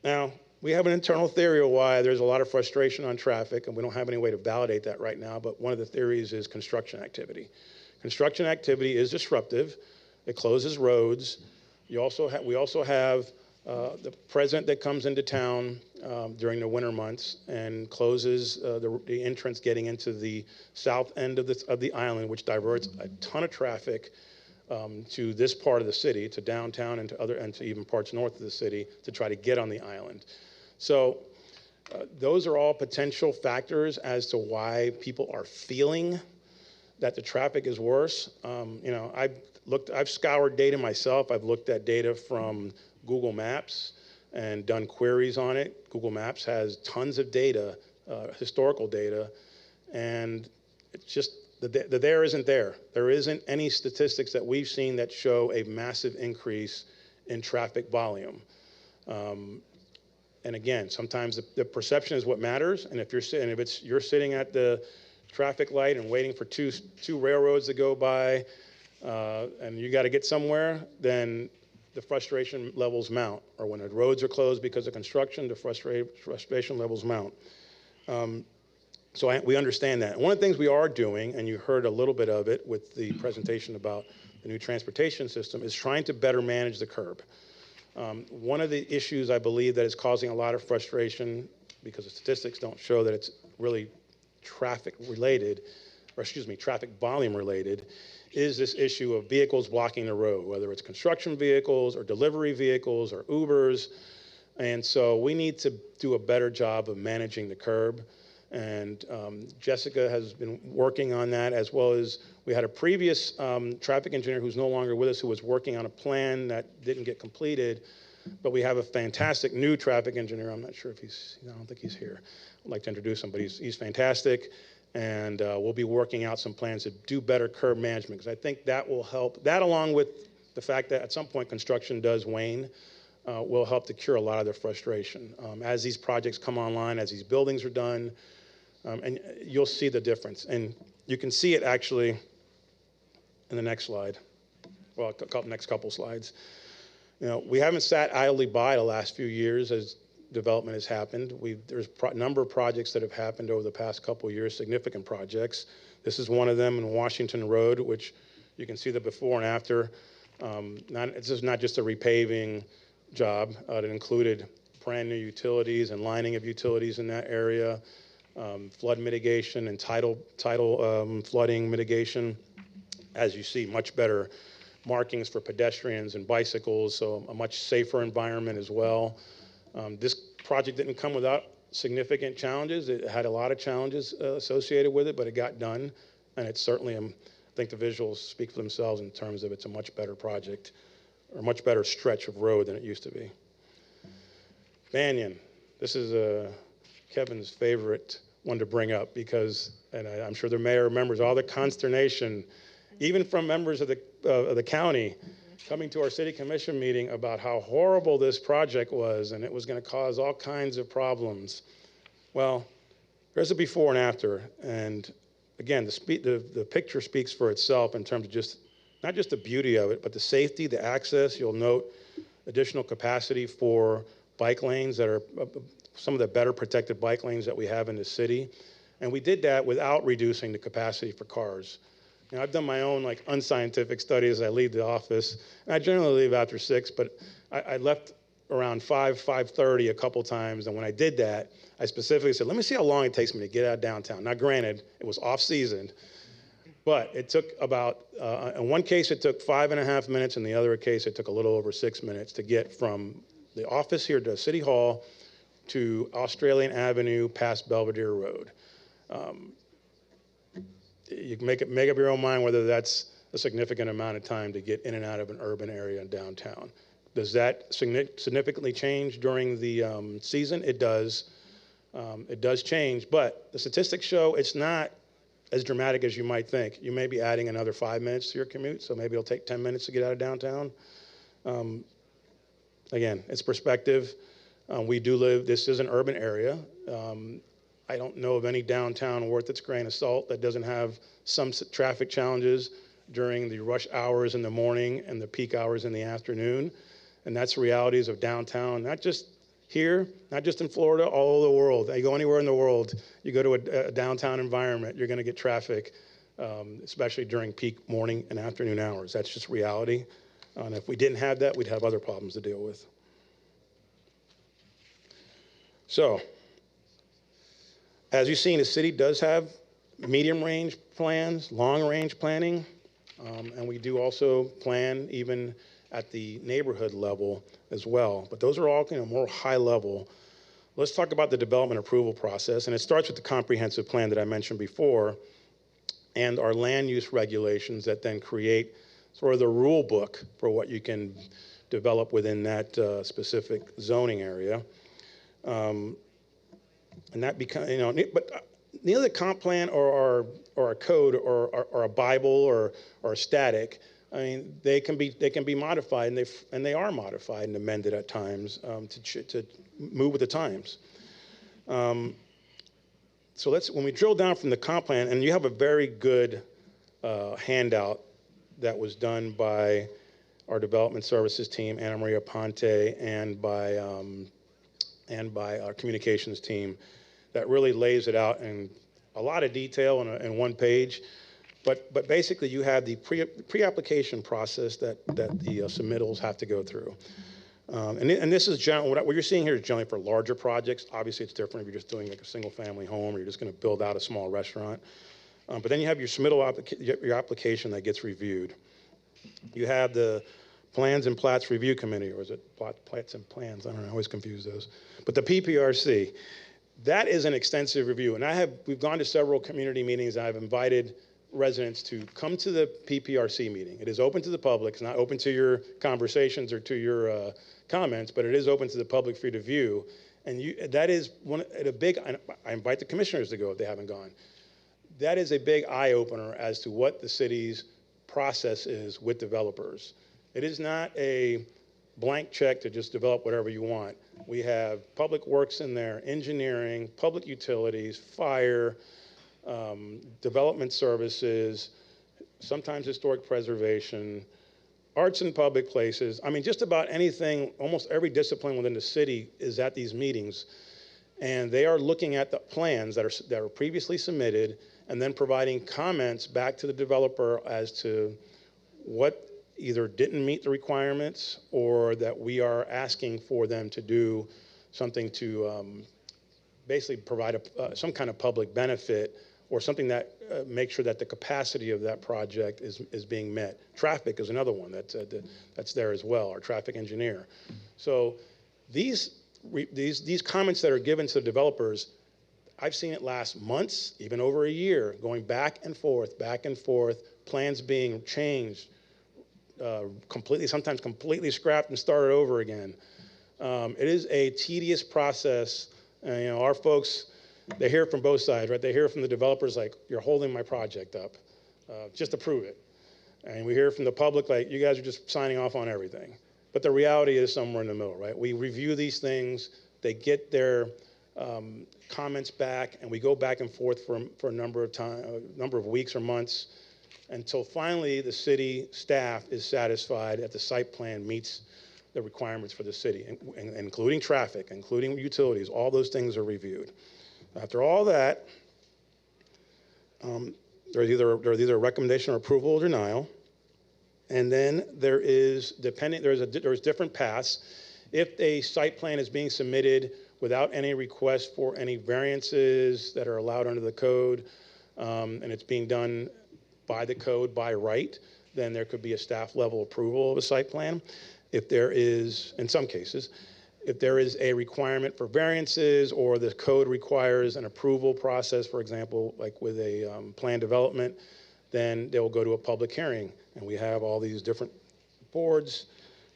Now, we have an internal theory of why there's a lot of frustration on traffic, and we don't have any way to validate that right now, but one of the theories is construction activity. Construction activity is disruptive. It closes roads. We also have the president that comes into town during the winter months and closes the entrance getting into the south end of the island, which diverts a ton of traffic to this part of the city, to downtown and to even parts north of the city to try to get on the island. So those are all potential factors as to why people are feeling that the traffic is worse. I've scoured data myself. I've looked at data from Google Maps and done queries on it. Google Maps has tons of data, historical data, and it's just the there isn't there. There isn't any statistics that we've seen that show a massive increase in traffic volume. And again, sometimes the perception is what matters. And if you're sitting at the traffic light and waiting for two railroads to go by, and you got to get somewhere, then the frustration levels mount. Or when the roads are closed because of construction, the frustration levels mount. So we understand that. One of the things we are doing, and you heard a little bit of it with the presentation about the new transportation system, is trying to better manage the curb. One of the issues I believe that is causing a lot of frustration, because the statistics don't show that it's really traffic volume related, is this issue of vehicles blocking the road, whether it's construction vehicles or delivery vehicles or Ubers. And so we need to do a better job of managing the curb. And Jessica has been working on that, as well as we had a previous traffic engineer who's no longer with us, who was working on a plan that didn't get completed. But we have a fantastic new traffic engineer. I'm not sure if I don't think he's here. I'd like to introduce him, but he's fantastic. And we'll be working out some plans to do better curb management, because I think that will help. That, along with the fact that at some point construction does wane, will help to cure a lot of their frustration. As these projects come online, as these buildings are done, and you'll see the difference. And you can see it actually in the next slide. Well, next couple slides. We haven't sat idly by the last few years as development has happened. There's a number of projects that have happened over the past couple of years, significant projects. This is one of them in Washington Road, which you can see the before and after. This is not just a repaving job. It included brand new utilities and lining of utilities in that area, flood mitigation and tidal flooding mitigation. As you see, much better markings for pedestrians and bicycles, so a much safer environment as well. This project didn't come without significant challenges. It had a lot of challenges associated with it, but it got done, and it's certainly, I think the visuals speak for themselves in terms of it's a much better project, or a much better stretch of road than it used to be. Banyan, this is Kevin's favorite one to bring up because, and I'm sure the mayor remembers all the consternation, even from members of the county, coming to our city commission meeting about how horrible this project was and it was going to cause all kinds of problems. Well, there's a before and after, and again, the picture speaks for itself in terms of just, not just the beauty of it, but the safety, the access. You'll note additional capacity for bike lanes that are some of the better protected bike lanes that we have in the city. And we did that without reducing the capacity for cars. You know, I've done my own like unscientific studies as I leave the office. And I generally leave after 6, but I left around 5:30 a couple times. And when I did that, I specifically said, let me see how long it takes me to get out of downtown. Now, granted, it was off-season, but it took about, in one case, it took 5.5 minutes. In the other case, it took a little over 6 minutes to get from the office here to City Hall to Australian Avenue past Belvedere Road. You can make up your own mind whether that's a significant amount of time to get in and out of an urban area in downtown. Does that significantly change during the season? It does. It does change, but the statistics show it's not as dramatic as you might think. You may be adding another 5 minutes to your commute, so maybe it'll take 10 minutes to get out of downtown. Again, it's perspective. We do live, this is an urban area. I don't know of any downtown worth its grain of salt that doesn't have some traffic challenges during the rush hours in the morning and the peak hours in the afternoon. And that's the realities of downtown, not just here, not just in Florida, all over the world. You go anywhere in the world, you go to a downtown environment, you're gonna get traffic, especially during peak morning and afternoon hours. That's just reality. And if we didn't have that, we'd have other problems to deal with. So, as you've seen, the city does have medium-range plans, long-range planning, and we do also plan even at the neighborhood level as well. But those are all more high level. Let's talk about the development approval process, and it starts with the comprehensive plan that I mentioned before, and our land use regulations that then create sort of the rule book for what you can develop within that specific zoning area. And that becomes, but neither the comp plan or a code or a Bible or a static. I mean, they can be modified, and they are modified and amended at times to move with the times. So when we drill down from the comp plan, and you have a very good handout that was done by our development services team, Anna Maria Ponte, and by our communications team, that really lays it out in a lot of detail in one page. But basically, you have the pre-application process that the submittals have to go through. And this is general, what you're seeing here is generally for larger projects. Obviously, it's different if you're just doing like a single-family home or you're just going to build out a small restaurant. But then you have your submittal your application that gets reviewed. You have the Plans and Plats Review Committee, or is it Plats and Plans? I don't know, I always confuse those. But the PPRC, that is an extensive review. And we've gone to several community meetings. I've invited residents to come to the PPRC meeting. It is open to the public. It's not open to your conversations or to your comments, but it is open to the public for you to view. And that is I invite the commissioners to go if they haven't gone. That is a big eye opener as to what the city's process is with developers. It is not a blank check to just develop whatever you want. We have public works in there, engineering, public utilities, fire, development services, sometimes historic preservation, arts in public places. I mean, just about anything, almost every discipline within the city is at these meetings. And they are looking at the plans that were previously submitted and then providing comments back to the developer as to what either didn't meet the requirements or that we are asking for them to do something to basically provide some kind of public benefit or something that makes sure that the capacity of that project is being met. Traffic is another one that's there as well, our traffic engineer. So these comments that are given to the developers, I've seen it last months, even over a year, going back and forth, plans being changed, completely, sometimes completely scrapped and started over again. It is a tedious process. And, our folks, they hear from both sides, right? They hear from the developers like, you're holding my project up, just approve it. And we hear from the public like, you guys are just signing off on everything. But the reality is somewhere in the middle, right? We review these things, they get their comments back, and we go back and forth for a number of weeks or months until finally the city staff is satisfied that the site plan meets the requirements for the city, including traffic, including utilities. All those things are reviewed. After all that, there's either a recommendation or approval or denial. And then there's different paths. If a site plan is being submitted without any request for any variances that are allowed under the code, and it's being done by the code by right, then there could be a staff level approval of a site plan. If there is, in some cases, if there is a requirement for variances or the code requires an approval process, for example, like with a plan development, then they'll go to a public hearing. And we have all these different boards,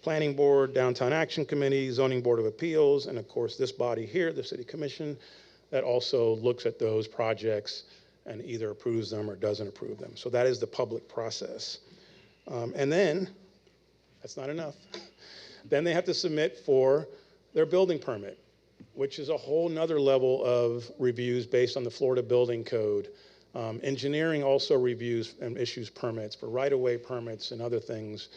Planning Board, Downtown Action Committee, Zoning Board of Appeals, and of course this body here, the City Commission, that also looks at those projects and either approves them or doesn't approve them. So that is the public process. And then, that's not enough. Then they have to submit for their building permit, which is a whole nother level of reviews based on the Florida Building Code. Engineering also reviews and issues permits for right-of-way permits and other things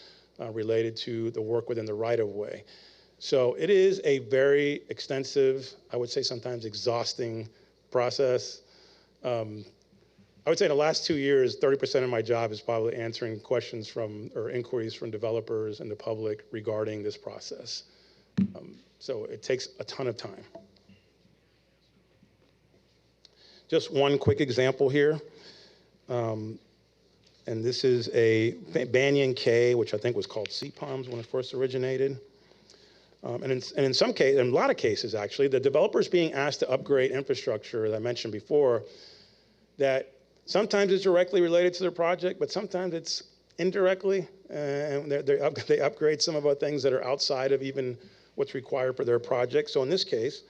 related to the work within the right-of-way. So it is a very extensive, I would say sometimes exhausting process. I would say in the last 2 years, 30% of my job is probably answering questions or inquiries from developers and the public regarding this process. So it takes a ton of time. Just one quick example here. And this is a Banyan K, which I think was called Sea Palms when it first originated. And in some cases, in a lot of cases actually, the developer's being asked to upgrade infrastructure, as I mentioned before, that sometimes it's directly related to their project, but sometimes it's indirectly. And they upgrade some of our things that are outside of even what's required for their project. So in this case,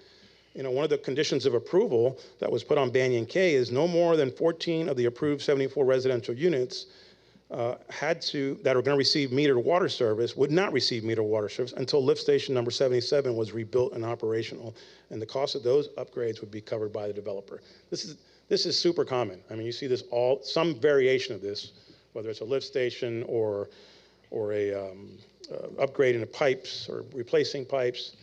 one of the conditions of approval that was put on Banyan K is no more than 14 of the approved 74 residential units that are going to receive metered water service would not receive metered water service until lift station number 77 was rebuilt and operational. And the cost of those upgrades would be covered by the developer. This is super common. I mean, you see this some variation of this, whether it's a lift station or a upgrading of pipes or replacing pipes,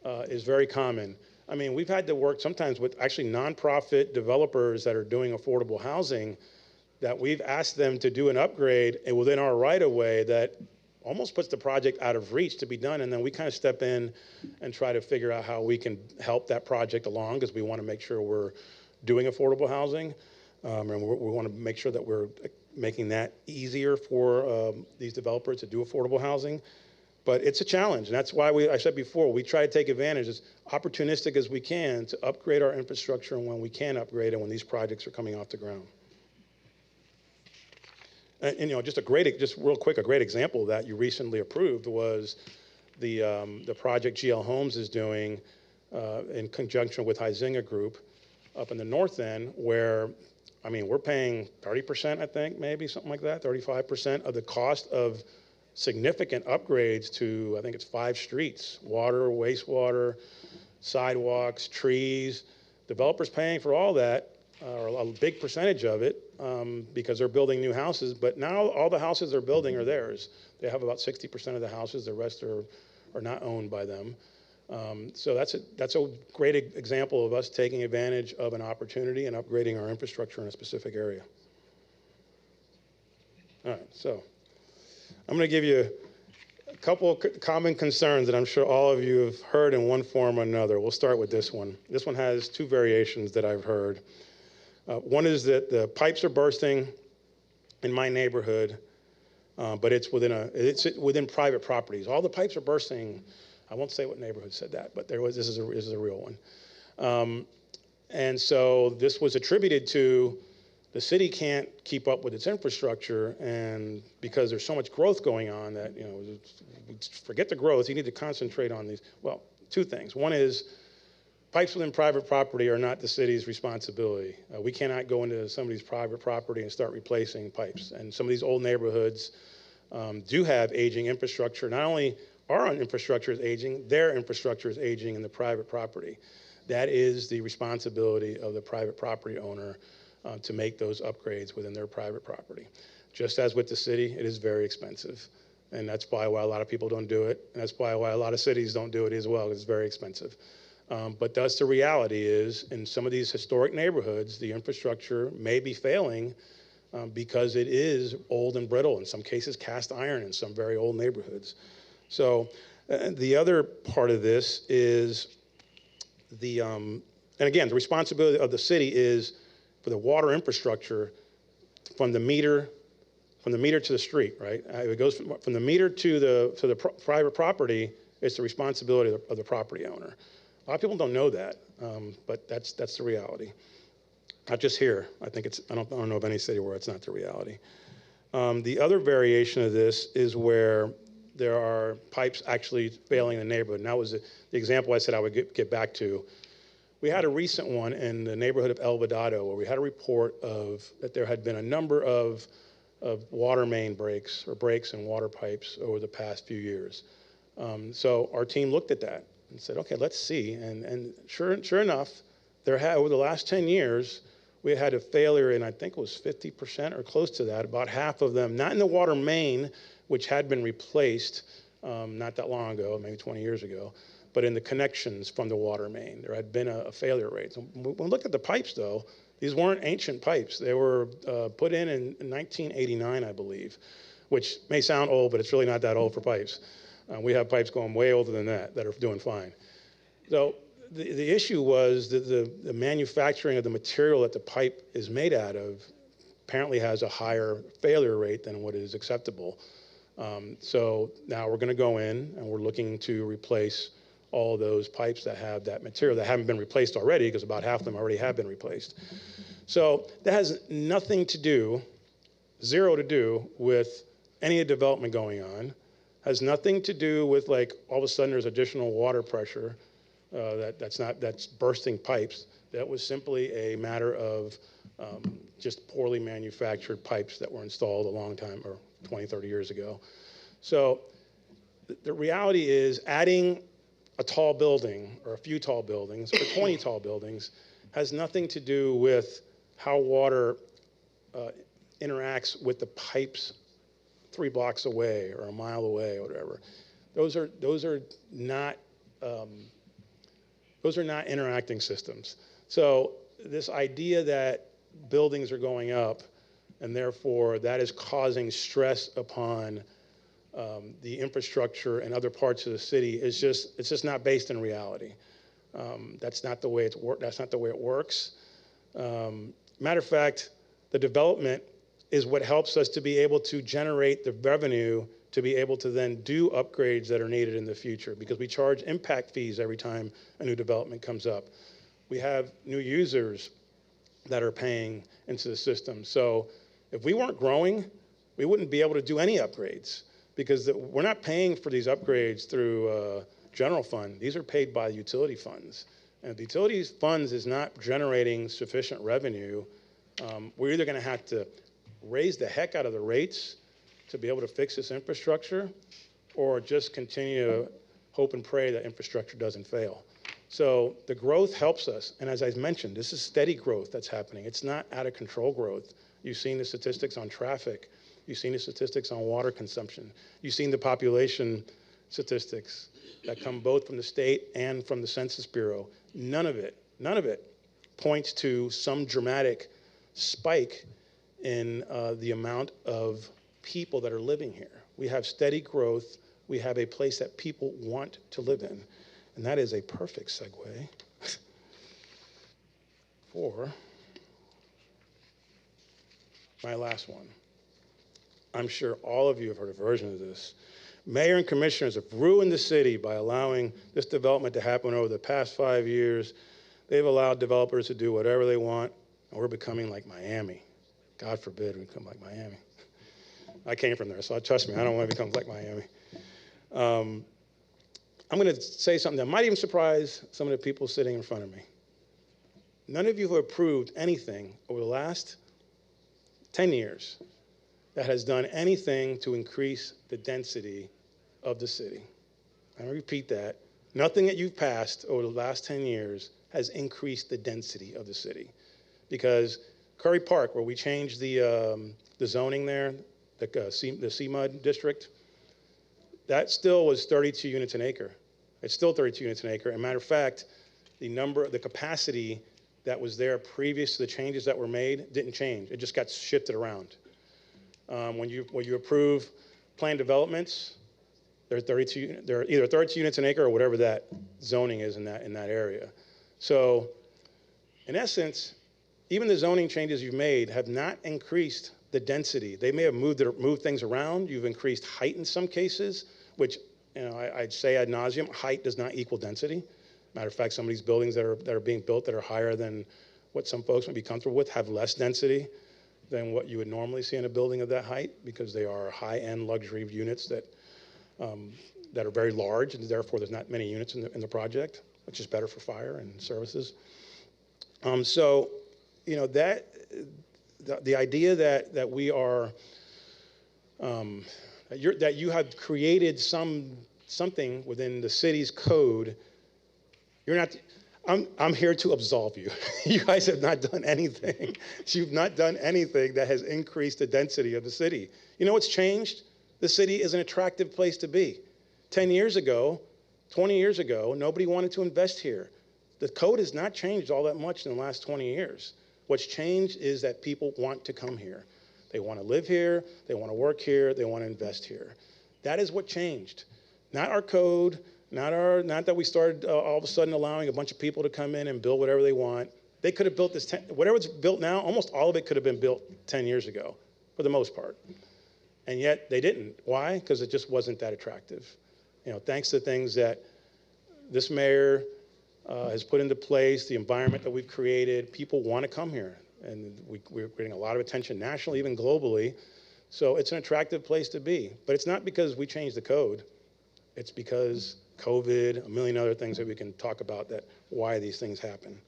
is very common. I mean, we've had to work sometimes with actually nonprofit developers that are doing affordable housing that we've asked them to do an upgrade within our right-of-way that almost puts the project out of reach to be done, and then we kind of step in and try to figure out how we can help that project along because we want to make sure we're doing affordable housing, and we want to make sure that we're making that easier for these developers to do affordable housing. But it's a challenge, and that's why I said before, we try to take advantage, as opportunistic as we can, to upgrade our infrastructure and when we can upgrade it when these projects are coming off the ground. And just real quick, a great example of that you recently approved was the project GL Homes is doing in conjunction with Huizinga Group up in the north end, where, I mean, we're paying 30%, I think, maybe something like that, 35% of the cost of significant upgrades to, I think it's 5 streets, water, wastewater, sidewalks, trees. Developers paying for all that, or a big percentage of it, because they're building new houses. But now all the houses they're building are theirs. They have about 60% of the houses. The rest are not owned by them. So that's a great example of us taking advantage of an opportunity and upgrading our infrastructure in a specific area. All right, so I'm going to give you a couple of common concerns that I'm sure all of you have heard in one form or another. We'll start with this one. This one has two variations that I've heard. One is that the pipes are bursting in my neighborhood, but it's within private properties. All the pipes are bursting. I won't say what neighborhood said that, but this is a real one. And so this was attributed to the city can't keep up with its infrastructure, and because there's so much growth going on that, forget the growth, you need to concentrate on these. Well, two things. One is pipes within private property are not the city's responsibility. We cannot go into somebody's private property and start replacing pipes. And some of these old neighborhoods do have aging infrastructure. Not only our own infrastructure is aging, their infrastructure is aging in the private property. That is the responsibility of the private property owner to make those upgrades within their private property. Just as with the city, it is very expensive. And that's probably why a lot of people don't do it. And that's probably why a lot of cities don't do it as well. It's very expensive. But thus the reality is, in some of these historic neighborhoods, the infrastructure may be failing because it is old and brittle, in some cases cast iron in some very old neighborhoods. So the other part of this is and again, the responsibility of the city is for the water infrastructure from the meter to the street, right? If it goes from the meter to the private property, it's the responsibility of the property owner. A lot of people don't know that, but that's the reality. Not just here. I think I don't know of any city where it's not the reality. The other variation of this is where there are pipes actually failing in the neighborhood. And that was the example I said I would get back to. We had a recent one in the neighborhood of El Vedado where we had a report that there had been a number of water main breaks or breaks in water pipes over the past few years. So our team looked at that and said, okay, let's see. And sure enough, over the last 10 years, we had a failure in, I think it was 50% or close to that, about half of them, not in the water main, which had been replaced not that long ago, maybe 20 years ago, but in the connections from the water main. There had been a failure rate. So when we look at the pipes, though, these weren't ancient pipes. They were put in 1989, I believe, which may sound old, but it's really not that old for pipes. We have pipes going way older than that are doing fine. So the issue was that the manufacturing of the material that the pipe is made out of apparently has a higher failure rate than what is acceptable. So now we're going to go in and we're looking to replace all those pipes that have that material that haven't been replaced already, because about half of them already have been replaced. So that has nothing to do, zero to do with any development going on. Has nothing to do with like all of a sudden there's additional water pressure that's bursting pipes. That was simply a matter of just poorly manufactured pipes that were installed a long time, or 20, 30 years ago. So the reality is adding a tall building or a few tall buildings or 20 tall buildings has nothing to do with how water interacts with the pipes 3 blocks away or a mile away or whatever. Those are not interacting systems. So this idea that buildings are going up and therefore that is causing stress upon the infrastructure and other parts of the city it's just not based in reality. That's not the way it works. Matter of fact, the development is what helps us to be able to generate the revenue to be able to then do upgrades that are needed in the future, because we charge impact fees every time a new development comes up. We have new users that are paying into the system. So if we weren't growing, we wouldn't be able to do any upgrades, because we're not paying for these upgrades through general fund. These are paid by utility funds. And if the utilities funds is not generating sufficient revenue, we're either going to have to raise the heck out of the rates to be able to fix this infrastructure, or just continue to hope and pray that infrastructure doesn't fail. So the growth helps us. And as I mentioned, this is steady growth that's happening. It's not out of control growth. You've seen the statistics on traffic. You've seen the statistics on water consumption. You've seen the population statistics that come both from the state and from the Census Bureau. None of it points to some dramatic spike in the amount of people that are living here. We have steady growth. We have a place that people want to live in. And that is a perfect segue for my last one. I'm sure all of you have heard a version of this. Mayor and commissioners have ruined the city by allowing this development to happen over the past 5 years. They've allowed developers to do whatever they want, and we're becoming like Miami. God forbid we become like Miami. I came from there, so trust me, I don't want to become like Miami. I'm going to say something that might even surprise some of the people sitting in front of me. None of you have approved anything over the last 10 years that has done anything to increase the density of the city. I repeat that. Nothing that you've passed over the last 10 years has increased the density of the city. Because Curry Park, where we changed the zoning there, the CMUD district, that still was 32 units an acre. It's still 32 units an acre. And matter of fact, the capacity that was there previous to the changes that were made didn't change. It just got shifted around. When you approve planned developments, they're either 32 units an acre or whatever that zoning is in that area. So, in essence, even the zoning changes you've made have not increased the density. They may have moved things around. You've increased height in some cases, which I'd say ad nauseum, height does not equal density. Matter of fact, some of these buildings that are being built that are higher than what some folks might be comfortable with have less density than what you would normally see in a building of that height, because they are high-end luxury units that are very large, and therefore there's not many units in the project, which is better for fire and services. So, the idea that we are that you have created something within the city's code. You're not. I'm here to absolve you. You guys have not done anything. You've not done anything that has increased the density of the city. You know what's changed? The city is an attractive place to be. 10 years ago, 20 years ago, nobody wanted to invest here. The code has not changed all that much in the last 20 years. What's changed is that people want to come here. They want to live here, they want to work here, they want to invest here. That is what changed. Not our code, not that we started all of a sudden allowing a bunch of people to come in and build whatever they want. They could have built this, whatever's built now, almost all of it could have been built 10 years ago, for the most part. And yet they didn't. Why? Because it just wasn't that attractive. Thanks to things that this mayor has put into place, the environment that we've created, people want to come here. And we're getting a lot of attention nationally, even globally. So it's an attractive place to be. But it's not because we changed the code. It's because COVID, a million other things that we can talk about why these things happen.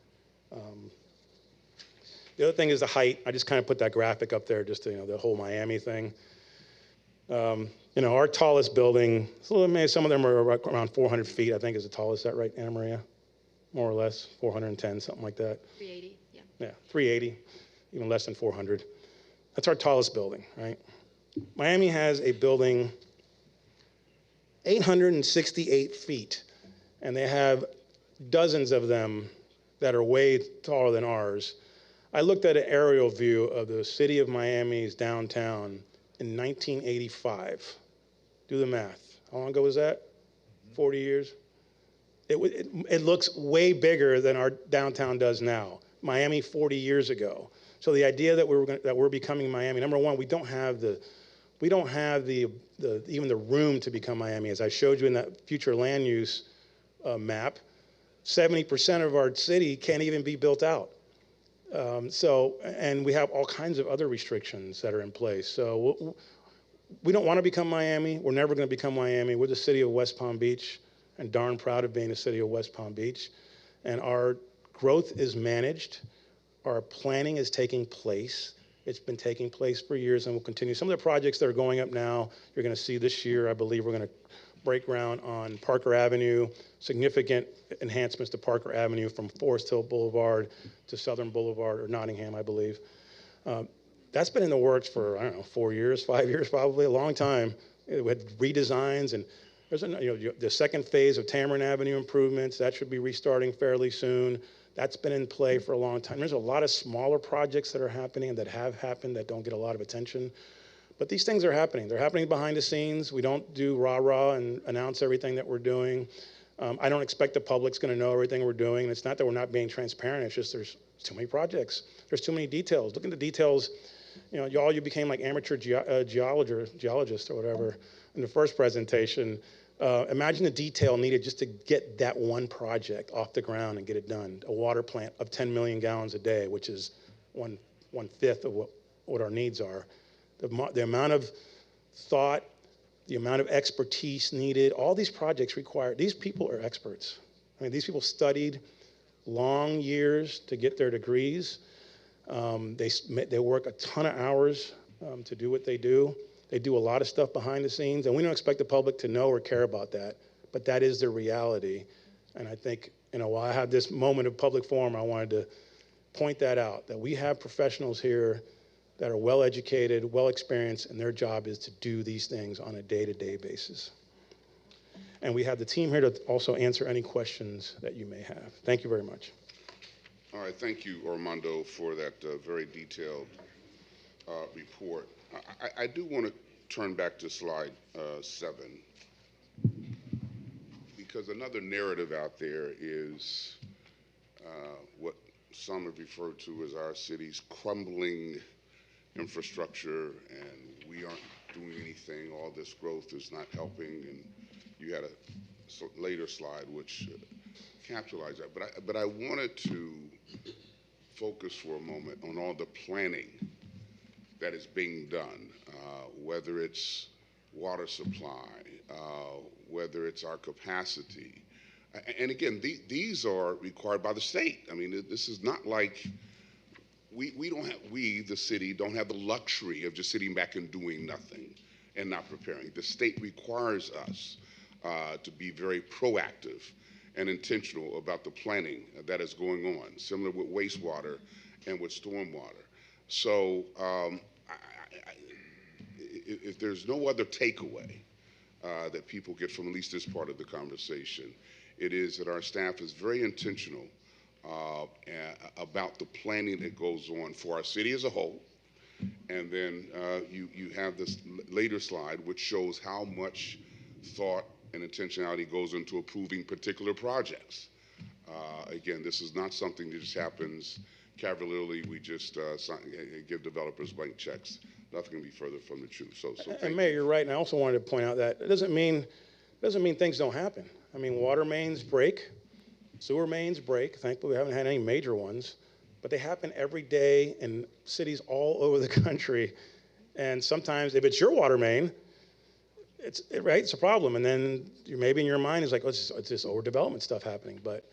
The other thing is the height. I just kind of put that graphic up there, just to, the whole Miami thing. Our tallest building, maybe some of them are around 400 feet, I think is the tallest. Is that right, Anna Maria? More or less, 410, something like that. 380, yeah. Yeah, 380, even less than 400. That's our tallest building, right? Miami has a building 868 feet, and they have dozens of them that are way taller than ours. I looked at an aerial view of the city of Miami's downtown in 1985. Do the math. How long ago was that? 40 years? It looks way bigger than our downtown does now. Miami 40 years ago. So the idea that we're becoming Miami, number one, we don't have even the room to become Miami. As I showed you in that future land use map, 70% of our city can't even be built out. And we have all kinds of other restrictions that are in place. So we don't want to become Miami. We're never going to become Miami. We're the city of West Palm Beach, and darn proud of being the city of West Palm Beach. And our growth is managed. Our planning is taking place. It's been taking place for years and will continue. Some of the projects that are going up now, you're going to see this year, I believe we're going to break ground on Parker Avenue, significant enhancements to Parker Avenue from Forest Hill Boulevard to Southern Boulevard, or Nottingham, I believe. That's been in the works for, I don't know, 4 years, 5 years probably, a long time. We had redesigns, and there's the second phase of Tamarind Avenue improvements. That should be restarting fairly soon. That's been in play for a long time. There's a lot of smaller projects that are happening and that have happened that don't get a lot of attention. But these things are happening. They're happening behind the scenes. We don't do rah-rah and announce everything that we're doing. I don't expect the public's going to know everything we're doing. It's not that we're not being transparent. It's just there's too many projects. There's too many details. Look at the details. You became like amateur geologists or whatever in the first presentation. Imagine the detail needed just to get that one project off the ground and get it done. A water plant of 10 million gallons a day, which is one-fifth of what our needs are. The amount of thought, the amount of expertise needed, all these projects require, these people are experts. I mean, these people studied long years to get their degrees. They work a ton of hours to do what they do. They do a lot of stuff behind the scenes, and we don't expect the public to know or care about that, but that is the reality. And I think, while I have this moment of public forum, I wanted to point that out, that we have professionals here that are well-educated, well-experienced, and their job is to do these things on a day-to-day basis. And we have the team here to also answer any questions that you may have. Thank you very much. All right, thank you, Armando, for that very detailed report. I do want to turn back to slide 7, because another narrative out there is what some have referred to as our city's crumbling infrastructure, and we aren't doing anything. All this growth is not helping, and you had a later slide which capitalized that. But I wanted to focus for a moment on all the planning that is being done, whether it's water supply, whether it's our capacity. And again, these are required by the state. I mean, this is not like we, the city, don't have the luxury of just sitting back and doing nothing and not preparing. The state requires us to be very proactive and intentional about the planning that is going on, similar with wastewater and with stormwater. So if there's no other takeaway that people get from at least this part of the conversation, it is that our staff is very intentional about the planning that goes on for our city as a whole. And then you have this later slide which shows how much thought and intentionality goes into approving particular projects. Again, this is not something that just happens cavalierly. We just give developers blank checks. Nothing can be further from the truth. So and Mayor, you're right. And I also wanted to point out that it doesn't mean things don't happen. I mean, water mains break, sewer mains break. Thankfully, we haven't had any major ones, but they happen every day in cities all over the country. And sometimes, if it's your water main, it's a problem. And then maybe in your mind is like, oh, it's this overdevelopment stuff happening. But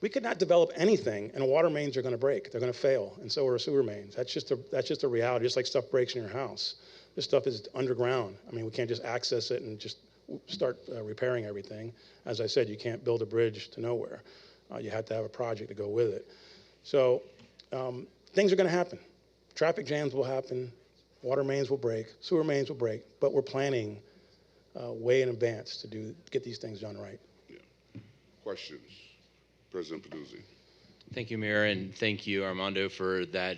we could not develop anything, and water mains are going to break. They're going to fail, and so are sewer mains. That's just a reality. Just like stuff breaks in your house, this stuff is underground. I mean, we can't just access it and just start repairing everything. As I said, you can't build a bridge to nowhere. You have to have a project to go with it. So things are going to happen. Traffic jams will happen. Water mains will break. Sewer mains will break. But we're planning way in advance to get these things done right. Yeah. Questions? President Peduzzi. Thank you, Mayor, and thank you, Armando, for that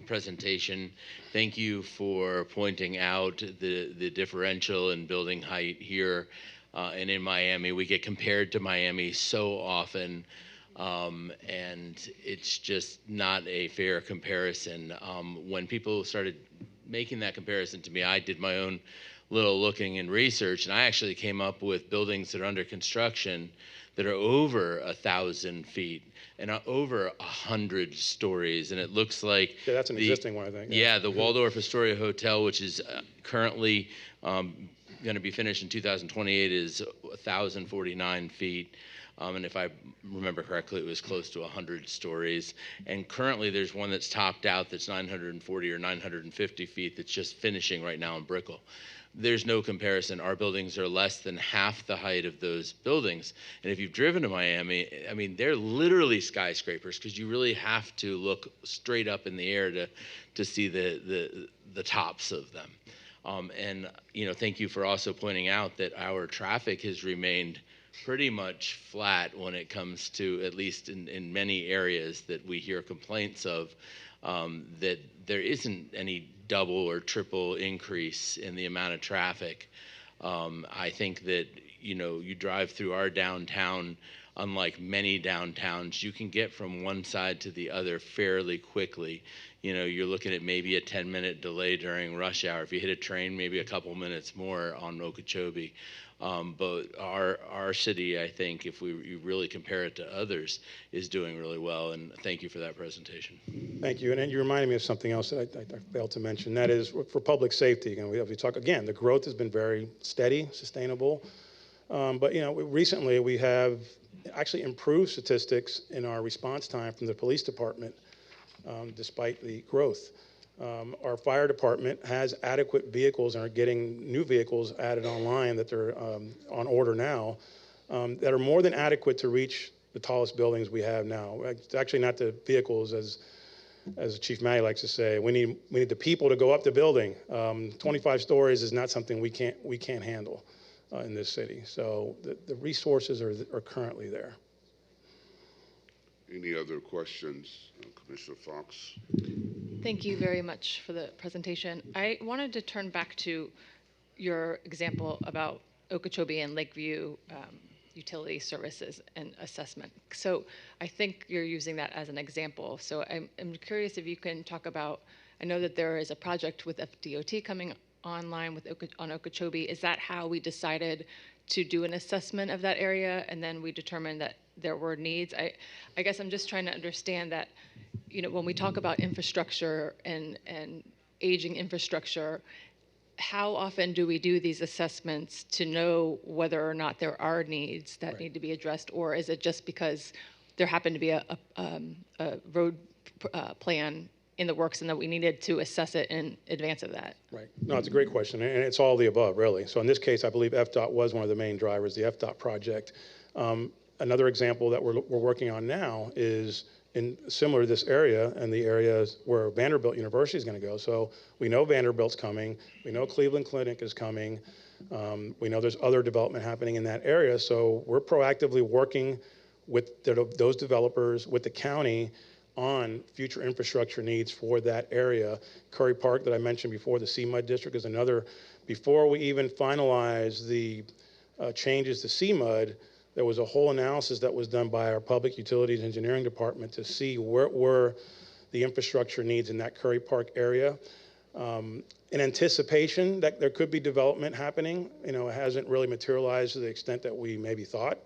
presentation. Thank you for pointing out the differential in building height here and in Miami. We get compared to Miami so often, and it's just not a fair comparison. When people started making that comparison to me, I did my own little looking and research, and I actually came up with buildings that are under construction that are over 1,000 feet and are over 100 stories. And it looks like that's an existing one, I think. Yeah, the Waldorf Astoria Hotel, which is currently going to be finished in 2028, is 1,049 feet. And if I remember correctly, it was close to 100 stories. And currently, there's one that's topped out that's 940 or 950 feet that's just finishing right now in Brickell. There's no comparison. Our buildings are less than half the height of those buildings. And if you've driven to Miami, I mean, they're literally skyscrapers because you really have to look straight up in the air to see the tops of them. And thank you for also pointing out that our traffic has remained pretty much flat when it comes to, at least in many areas that we hear complaints of, that there isn't any double or triple increase in the amount of traffic. I think that, you drive through our downtown, unlike many downtowns, you can get from one side to the other fairly quickly. You're looking at maybe a 10-minute delay during rush hour. If you hit a train, maybe a couple minutes more on Okeechobee. But our city, I think, if we really compare it to others, is doing really well. And thank you for that presentation. Thank you. And you reminded me of something else that I failed to mention. That is for public safety. We talk again. The growth has been very steady, sustainable. But recently we have actually improved statistics in our response time from the police department, despite the growth. Our fire department has adequate vehicles and are getting new vehicles added online that they're on order now that are more than adequate to reach the tallest buildings we have now. It's actually not the vehicles, as Chief Matty likes to say. We need the people to go up the building. 25 stories is not something we can't handle in this city. So the resources are currently there. Any other questions? Commissioner Fox? Thank you very much for the presentation. I wanted to turn back to your example about Okeechobee and Lakeview utility services and assessment. So I think you're using that as an example. So I'm curious if you can talk about, I know that there is a project with FDOT coming online on Okeechobee. Is that how we decided to do an assessment of that area and then we determined that there were needs? I guess I'm just trying to understand that, when we talk about infrastructure and aging infrastructure, how often do we do these assessments to know whether or not there are needs that need to be addressed, or is it just because there happened to be a road plan in the works and that we needed to assess it in advance of that? Right. No, it's a great question, and it's all the above, really. So in this case, I believe FDOT was one of the main drivers, the FDOT project. Another example that we're working on now is similar to this area and the areas where Vanderbilt University is going to go. So we know Vanderbilt's coming. We know Cleveland Clinic is coming. We know there's other development happening in that area. So we're proactively working with those developers, with the county, on future infrastructure needs for that area. Curry Park that I mentioned before, the CMUD district, is another. Before we even finalize the changes to CMUD, there was a whole analysis that was done by our Public Utilities Engineering Department to see where were the infrastructure needs in that Curry Park area. In anticipation that there could be development happening, it hasn't really materialized to the extent that we maybe thought,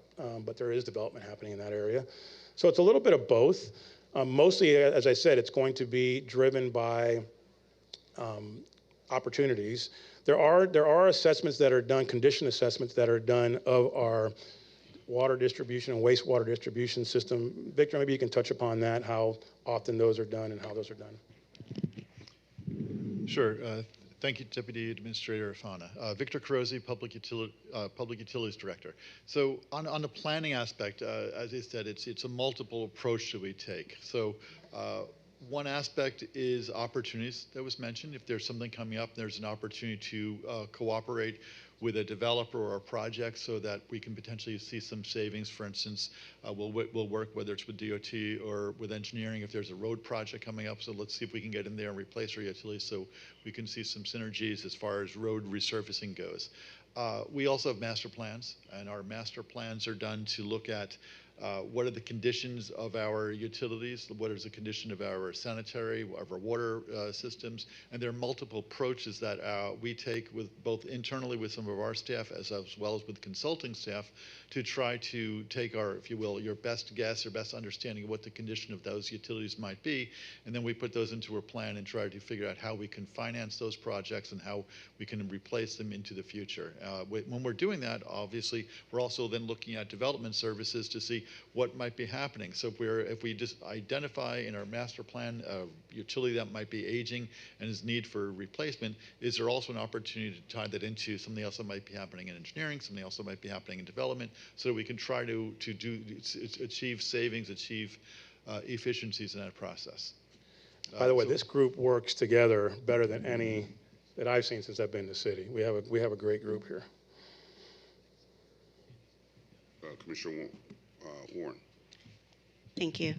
but there is development happening in that area. So it's a little bit of both. Mostly, as I said, it's going to be driven by opportunities. There are assessments that are done, condition assessments that are done of our water distribution and wastewater distribution system. Victor, maybe you can touch upon that, how often those are done and how those are done. Sure. Thank you, Deputy Administrator Afana. Victor Carozzi, Public Utilities Director. So on the planning aspect, as I said, it's a multiple approach that we take. So one aspect is opportunities that was mentioned. If there's something coming up, there's an opportunity to cooperate with a developer or a project so that we can potentially see some savings. For instance, we'll work whether it's with DOT or with engineering if there's a road project coming up. So let's see if we can get in there and replace our utilities so we can see some synergies as far as road resurfacing goes. We also have master plans, and our master plans are done to look at what are the conditions of our utilities, what is the condition of our sanitary, of our water systems, and there are multiple approaches that we take with both internally with some of our staff as well as with consulting staff to try to take our, if you will, your best guess or best understanding of what the condition of those utilities might be, and then we put those into a plan and try to figure out how we can finance those projects and how we can replace them into the future. When we're doing that, obviously, we're also then looking at development services to see what might be happening. So if we just identify in our master plan a utility that might be aging and is need for replacement, is there also an opportunity to tie that into something else that might be happening in engineering, something else that might be happening in development, so that we can try to achieve savings, achieve efficiencies in that process. By the way, this group works together better than any that I've seen since I've been in the city. We have a great group here. Commissioner Warren. Thank you.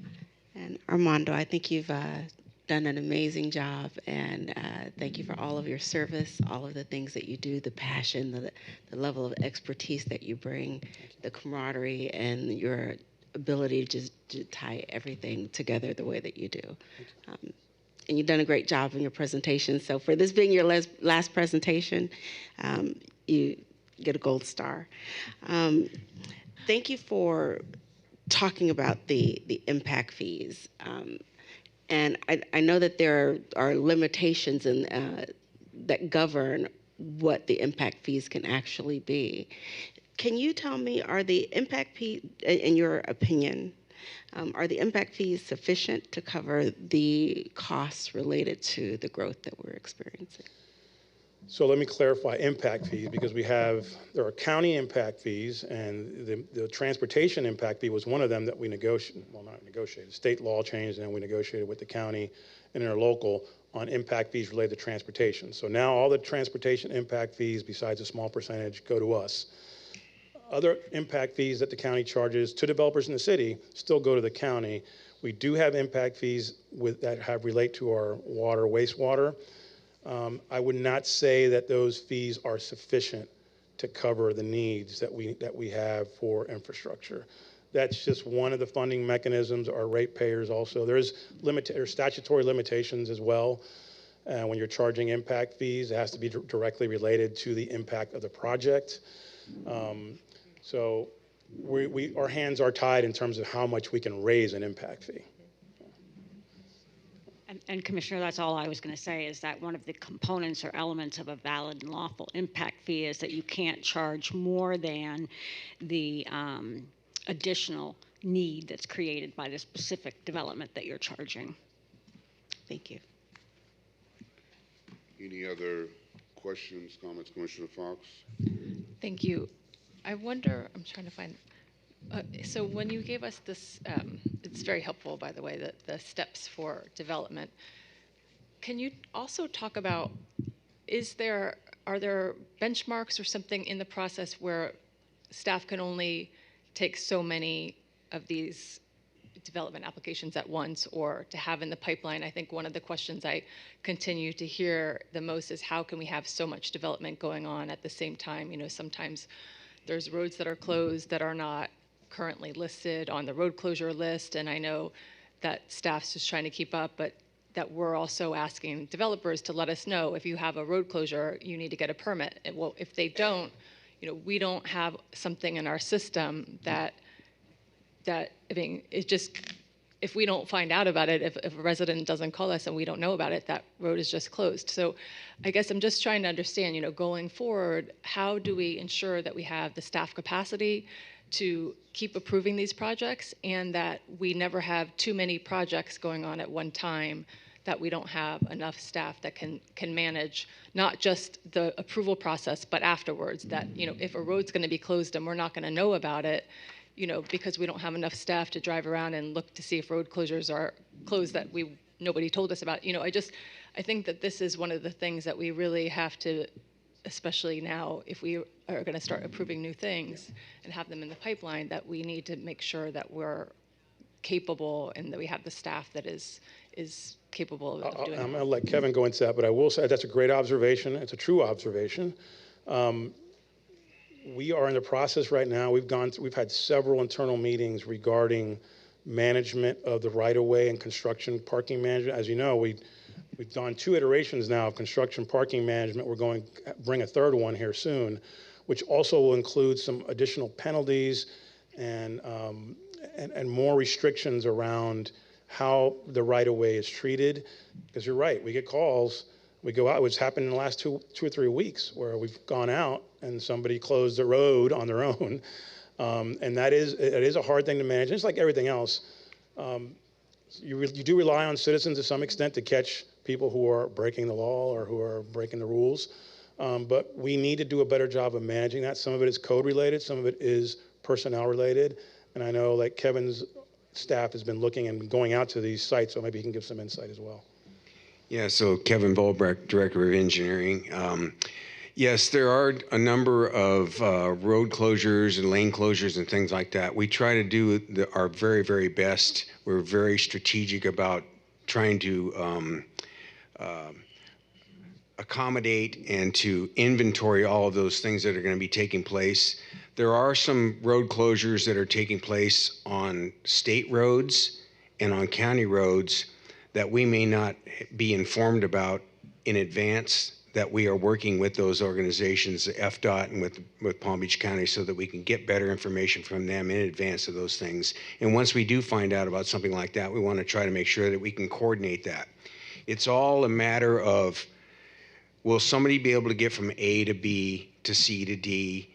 And Armando, I think you've done an amazing job, and thank you for all of your service, all of the things that you do, the passion, the level of expertise that you bring, the camaraderie, and your ability just to tie everything together the way that you do. And you've done a great job in your presentation. So for this being your last presentation, you get a gold star. Thank you for talking about the impact fees. And I know that there are limitations that govern what the impact fees can actually be. Can you tell me, are the impact fees, in your opinion, are the impact fees sufficient to cover the costs related to the growth that we're experiencing? So let me clarify impact fees, because there are county impact fees, and the transportation impact fee was one of them that we negotiated, well, not negotiated, state law changed, and then we negotiated with the county and interlocal on impact fees related to transportation. So now all the transportation impact fees, besides a small percentage, go to us. Other impact fees that the county charges to developers in the city still go to the county. We do have impact fees that relate to our water, wastewater. I would not say that those fees are sufficient to cover the needs that we have for infrastructure. That's just one of the funding mechanisms. Our ratepayers also. There's statutory limitations as well. When you're charging impact fees, it has to be directly related to the impact of the project. So our hands are tied in terms of how much we can raise an impact fee. And Commissioner, that's all I was going to say, is that one of the components or elements of a valid and lawful impact fee is that you can't charge more than the additional need that's created by the specific development that you're charging. Thank you. Any other questions, comments, Commissioner Fox? Thank you. I wonder, I'm trying to find, so when you gave us this, it's very helpful, by the way, the steps for development. Can you also talk about, are there benchmarks or something in the process where staff can only take so many of these development applications at once, or to have in the pipeline? I think one of the questions I continue to hear the most is, how can we have so much development going on at the same time? You know, sometimes there's roads that are closed that are not currently listed on the road closure list, and I know that staff's just trying to keep up, but that we're also asking developers to let us know, if you have a road closure, you need to get a permit. And well, if they don't, you know, we don't have something in our system that I mean, it just, if we don't find out about it, if a resident doesn't call us and we don't know about it, that road is just closed. So I guess I'm just trying to understand, you know, going forward, how do we ensure that we have the staff capacity to keep approving these projects, and that we never have too many projects going on at one time, that we don't have enough staff that can manage not just the approval process, but afterwards, that, you know, if a road's going to be closed and we're not going to know about it, you know, because we don't have enough staff to drive around and look to see if road closures are closed that nobody told us about. You know, I think that this is one of the things that we really have to, especially now, if we are going to start approving new things and have them in the pipeline, that we need to make sure that we're capable and that we have the staff that is capable of doing it. I'm going to let Kevin go into that, but I will say that's a great observation. It's a true observation. We are in the process right now. We've had several internal meetings regarding management of the right-of-way and construction parking management. As you know, we've done 2 iterations now of construction parking management. We're going to bring a 3rd one here soon, which also will include some additional penalties and more restrictions around how the right-of-way is treated. Because you're right, we get calls, we go out, it's happened in the last two or 3 weeks where we've gone out and somebody closed the road on their own. And it is a hard thing to manage. It's like everything else. You do rely on citizens to some extent to catch people who are breaking the law or who are breaking the rules. But we need to do a better job of managing that. Some of it is code related, some of it is personnel related. And I know like Kevin's staff has been looking and going out to these sites, so maybe he can give some insight as well. Yeah, so Kevin Volbrecht, Director of Engineering. Yes, there are a number of road closures and lane closures and things like that. We try to do our very, very best. We're very strategic about trying to accommodate and to inventory all of those things that are going to be taking place. There are some road closures that are taking place on state roads and on county roads that we may not be informed about in advance, that we are working with those organizations, the FDOT and with Palm Beach County, so that we can get better information from them in advance of those things. And once we do find out about something like that, we want to try to make sure that we can coordinate that. It's all a matter of, will somebody be able to get from A to B to C to D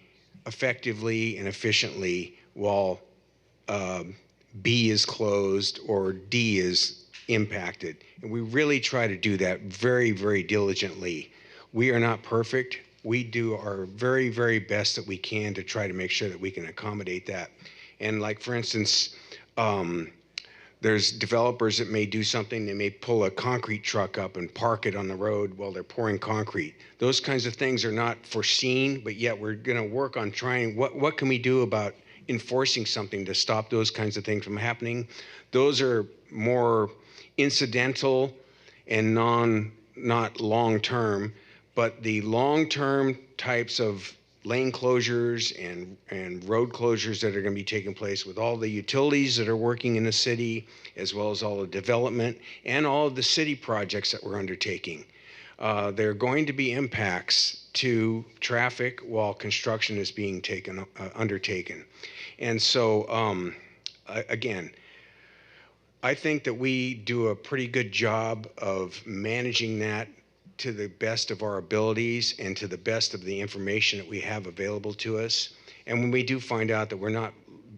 effectively and efficiently while B is closed or D is impacted? And we really try to do that very, very diligently. We are not perfect. We do our very, very best that we can to try to make sure that we can accommodate that. And like, for instance, there's developers that may do something. They may pull a concrete truck up and park it on the road while they're pouring concrete. Those kinds of things are not foreseen, but yet we're going to work on trying, what can we do about enforcing something to stop those kinds of things from happening? Those are more incidental and not long-term, but the long-term types of lane closures and road closures that are going to be taking place with all the utilities that are working in the city, as well as all the development and all of the city projects that we're undertaking. There are going to be impacts to traffic while construction is being undertaken. And so, again, I think that we do a pretty good job of managing that to the best of our abilities and to the best of the information that we have available to us. And when we do find out that we're not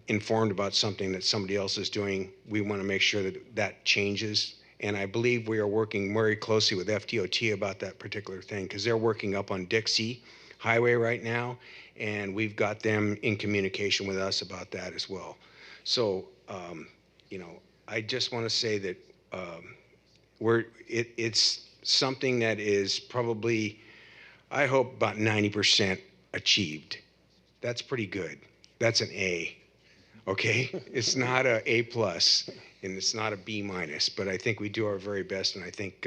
informed about something that somebody else is doing, we want to make sure that that changes. And I believe we are working very closely with FDOT about that particular thing, because they're working up on Dixie Highway right now, and we've got them in communication with us about that as well. So, you know, I just want to say that it's something that is probably, I hope, about 90% achieved. That's pretty good. That's an A, okay? It's not a A+, and it's not a B-, but I think we do our very best, and I think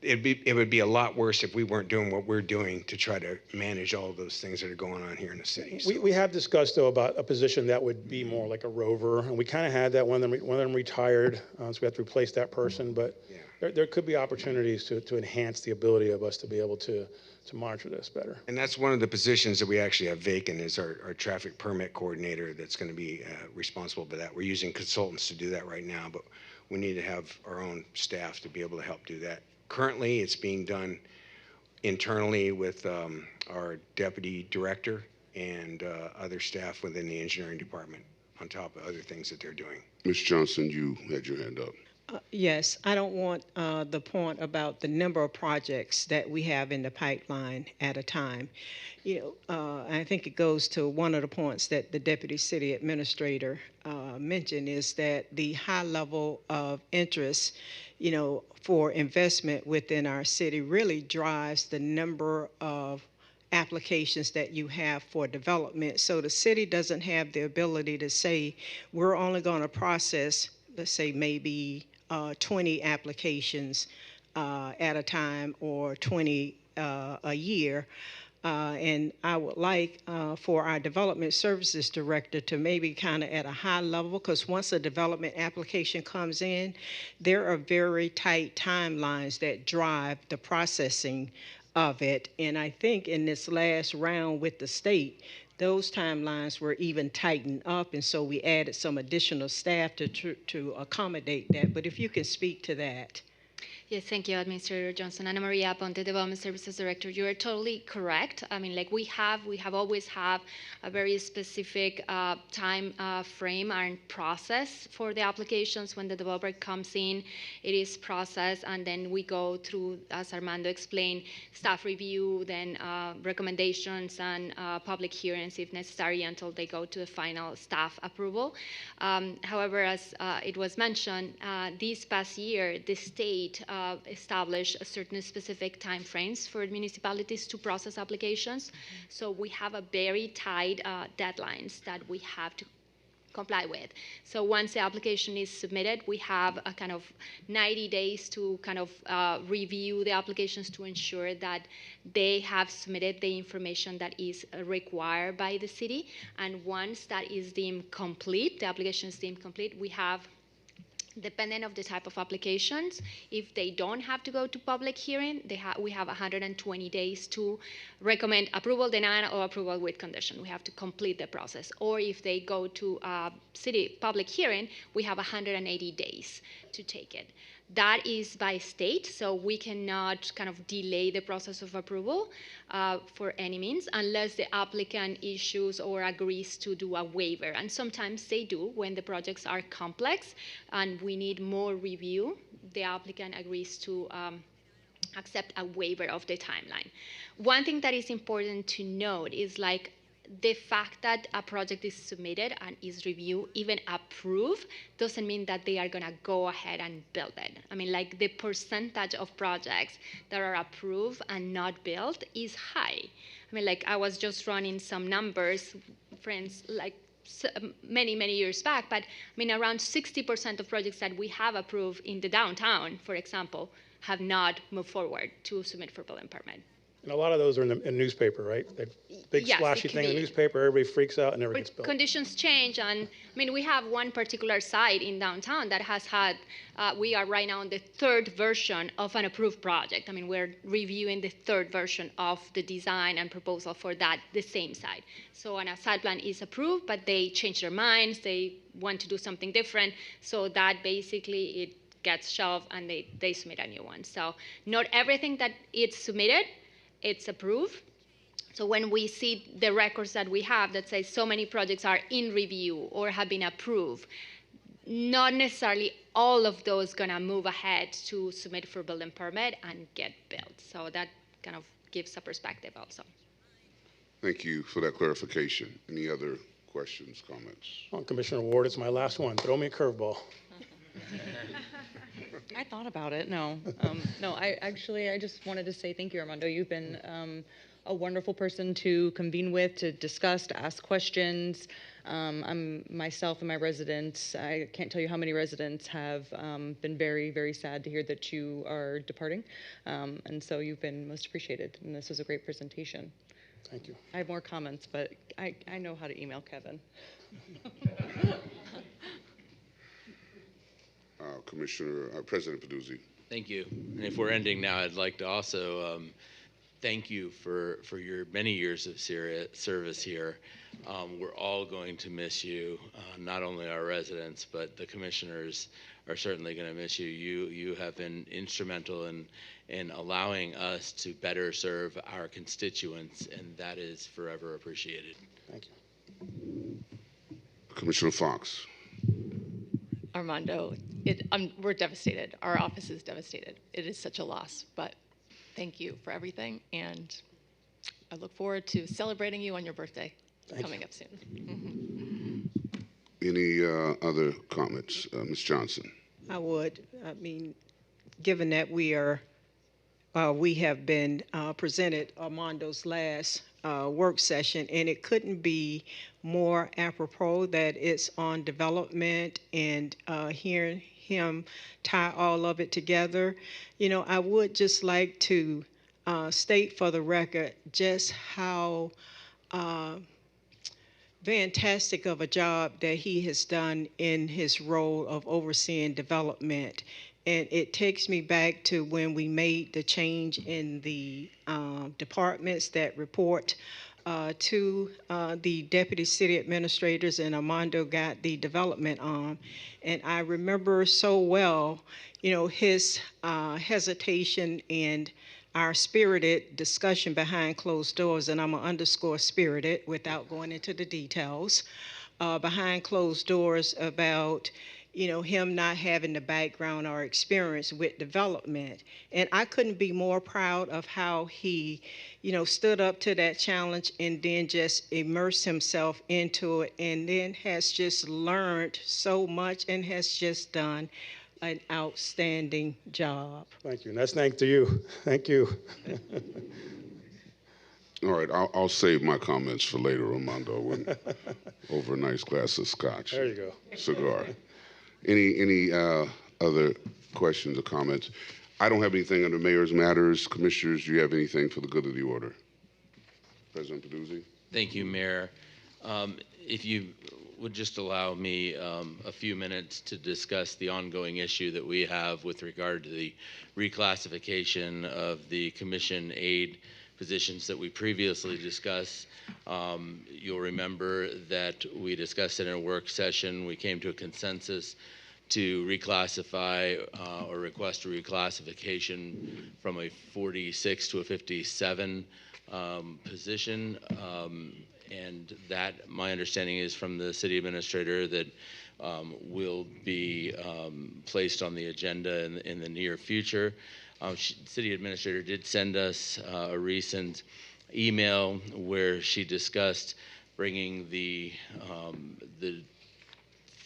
it would be a lot worse if we weren't doing what we're doing to try to manage all of those things that are going on here in the city. So. We have discussed, though, about a position that would be more like a rover, and we kind of had that. One of them retired, so we have to replace that person, but there could be opportunities to enhance the ability of us to be able to monitor this better. And that's one of the positions that we actually have vacant, is our traffic permit coordinator that's going to be responsible for that. We're using consultants to do that right now, but we need to have our own staff to be able to help do that. Currently, it's being done internally with our deputy director and other staff within the engineering department, on top of other things that they're doing. Ms. Johnson, you had your hand up. Yes, I don't want the point about the number of projects that we have in the pipeline at a time. You know, I think it goes to one of the points that the Deputy City Administrator mentioned, is that the high level of interest, you know, for investment within our city really drives the number of applications that you have for development. So the city doesn't have the ability to say, we're only going to process, let's say, maybe 20 applications at a time, or 20 a year. And I would like for our Development Services Director to maybe kind of at a high level, because once a development application comes in, there are very tight timelines that drive the processing of it. And I think in this last round with the state, those timelines were even tightened up, and so we added some additional staff to accommodate that. But if you can speak to that. Yes, thank you, Administrator Johnson. Anna Maria Ponte, Development Services Director. You are totally correct. I mean, like we have always have a very specific time frame and process for the applications. When the developer comes in, it is processed, and then we go through, as Armando explained, staff review, then recommendations and public hearings if necessary until they go to the final staff approval. However, as it was mentioned, this past year, the state establish a certain specific time frames for municipalities to process applications. So we have a very tight deadlines that we have to comply with. So once the application is submitted, we have a kind of 90 days to kind of review the applications to ensure that they have submitted the information that is required by the city. And once that is deemed complete, the application is deemed complete, we have, depending of the type of applications, if they don't have to go to public hearing, we have 120 days to recommend approval, denial, or approval with condition. We have to complete the process. Or if they go to city public hearing, we have 180 days to take it. That is by state, so we cannot kind of delay the process of approval for any means unless the applicant issues or agrees to do a waiver. And sometimes they do when the projects are complex and we need more review. The applicant agrees to accept a waiver of the timeline. One thing that is important to note is like the fact that a project is submitted and is reviewed, even approved, doesn't mean that they are gonna go ahead and build it. I mean, like the percentage of projects that are approved and not built is high. I mean, like I was just running some numbers, friends, like many years back, but I mean, around 60% of projects that we have approved in the downtown, for example, have not moved forward to submit for building permit. And a lot of those are in the newspaper, right? That big Yes, splashy it thing in can the be. newspaper, everybody freaks out and never gets But built. conditions change, and I mean, we have one particular site in downtown that has had, we are right now in the third version of an approved project. I mean, we're reviewing the third version of the design and proposal for that, the same site. So a site plan is approved, but they change their minds, they want to do something different, so that basically it gets shelved and they submit a new one. So not everything that it's submitted, it's approved. So when we see the records that we have that say so many projects are in review or have been approved, not necessarily all of those gonna move ahead to submit for building permit and get built. So that kind of gives a perspective also. Thank you for that clarification. Any other questions, comments? Well, Commissioner Ward, it's my last one. Throw me a curveball. I thought about it. No, I just wanted to say thank you, Armando. You've been a wonderful person to convene with, to discuss, to ask questions. I'm myself and my residents, I can't tell you how many residents have been very sad to hear that you are departing. And so you've been most appreciated, and this was a great presentation. Thank you. I have more comments, but I know how to email Kevin. President Peduzzi. Thank you. And if we're ending now, I'd like to also thank you for your many years of service here. We're all going to miss you, not only our residents, but the commissioners are certainly going to miss you. You have been instrumental in allowing us to better serve our constituents, and that is forever appreciated. Thank you. Commissioner Fox. Armando, we're devastated. Our office is devastated. It is such a loss, but thank you for everything, and I look forward to celebrating you on your birthday coming up soon. Any other comments? Ms. Johnson. I would. I mean, given that we have been presented Armando's last work session, and it couldn't be more apropos that it's on development and hearing him tie all of it together. You know, I would just like to state for the record just how fantastic of a job that he has done in his role of overseeing development. And it takes me back to when we made the change in the departments that report to the deputy city administrators, and Armando got the development arm. And I remember so well, his hesitation and our spirited discussion behind closed doors, and I'm gonna underscore spirited without going into the details, behind closed doors about him not having the background or experience with development. And I couldn't be more proud of how he, stood up to that challenge and then just immersed himself into it, and then has just learned so much and has just done an outstanding job. Thank you, and that's thanks to you. Thank you. All right, I'll save my comments for later, Armando, over a nice glass of scotch. There you go. Cigar. Any other questions or comments? I don't have anything under Mayor's Matters. Commissioners, do you have anything for the good of the order? President Peduzzi? Thank you, Mayor. If you would just allow me a few minutes to discuss the ongoing issue that we have with regard to the reclassification of the commission aide positions that we previously discussed. You'll remember that we discussed it in a work session. We came to a consensus to reclassify or request a reclassification from a 46 to a 57 position. And that, my understanding is from the city administrator, that will be placed on the agenda in the near future. City administrator did send us a recent email where she discussed bringing the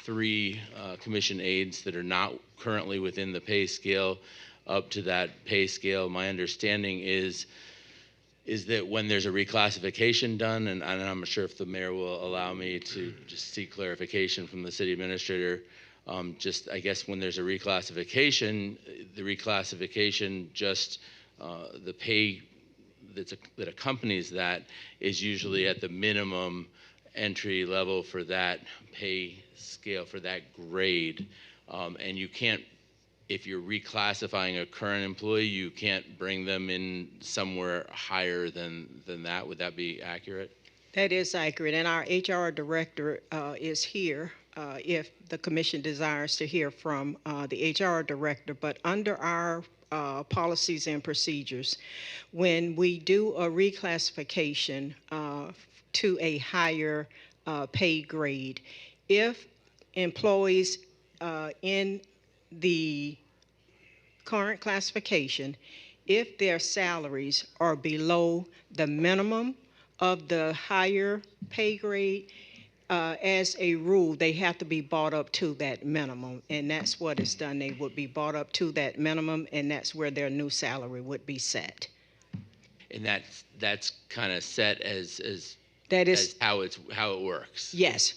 three commission aides that are not currently within the pay scale up to that pay scale. My understanding is that when there's a reclassification done, and I'm not sure if the mayor will allow me to just seek clarification from the city administrator, I guess when there's a reclassification, the reclassification just the pay that accompanies that is usually at the minimum entry level for that pay scale, for that grade. And you can't, if you're reclassifying a current employee, you can't bring them in somewhere higher than that. Would that be accurate? That is accurate, and our HR director is here if the commission desires to hear from the HR director. But under our policies and procedures, when we do a reclassification to a higher pay grade, if employees in the current classification, if their salaries are below the minimum of the higher pay grade, as a rule, they have to be brought up to that minimum, and that's what is done. They would be brought up to that minimum, and that's where their new salary would be set. And that's kind of set as that is how it works. Yes.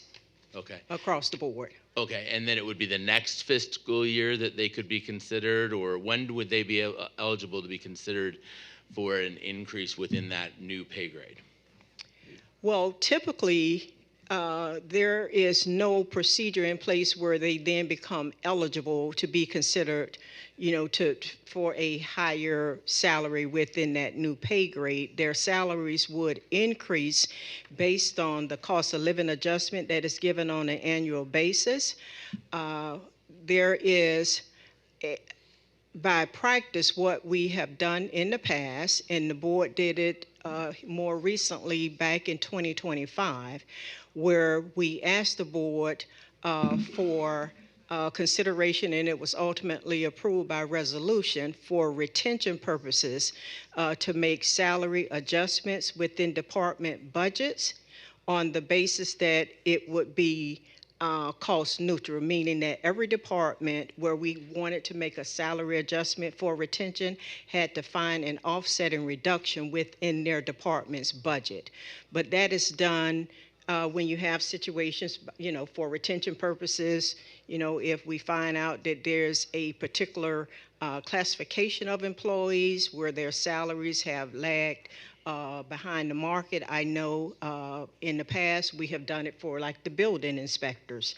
Okay. Across the board. Okay, and then it would be the next fiscal year that they could be considered, or when would they be eligible to be considered for an increase within that new pay grade? Well, typically, there is no procedure in place where they then become eligible to be considered, for a higher salary within that new pay grade. Their salaries would increase based on the cost of living adjustment that is given on an annual basis. There is, by practice, what we have done in the past, and the board did it more recently back in 2025, where we asked the board for consideration, and it was ultimately approved by resolution for retention purposes to make salary adjustments within department budgets on the basis that it would be cost neutral, meaning that every department where we wanted to make a salary adjustment for retention had to find an offsetting reduction within their department's budget. But that is done when you have situations, for retention purposes, if we find out that there's a particular classification of employees where their salaries have lagged behind the market. I know in the past we have done it for like the building inspectors.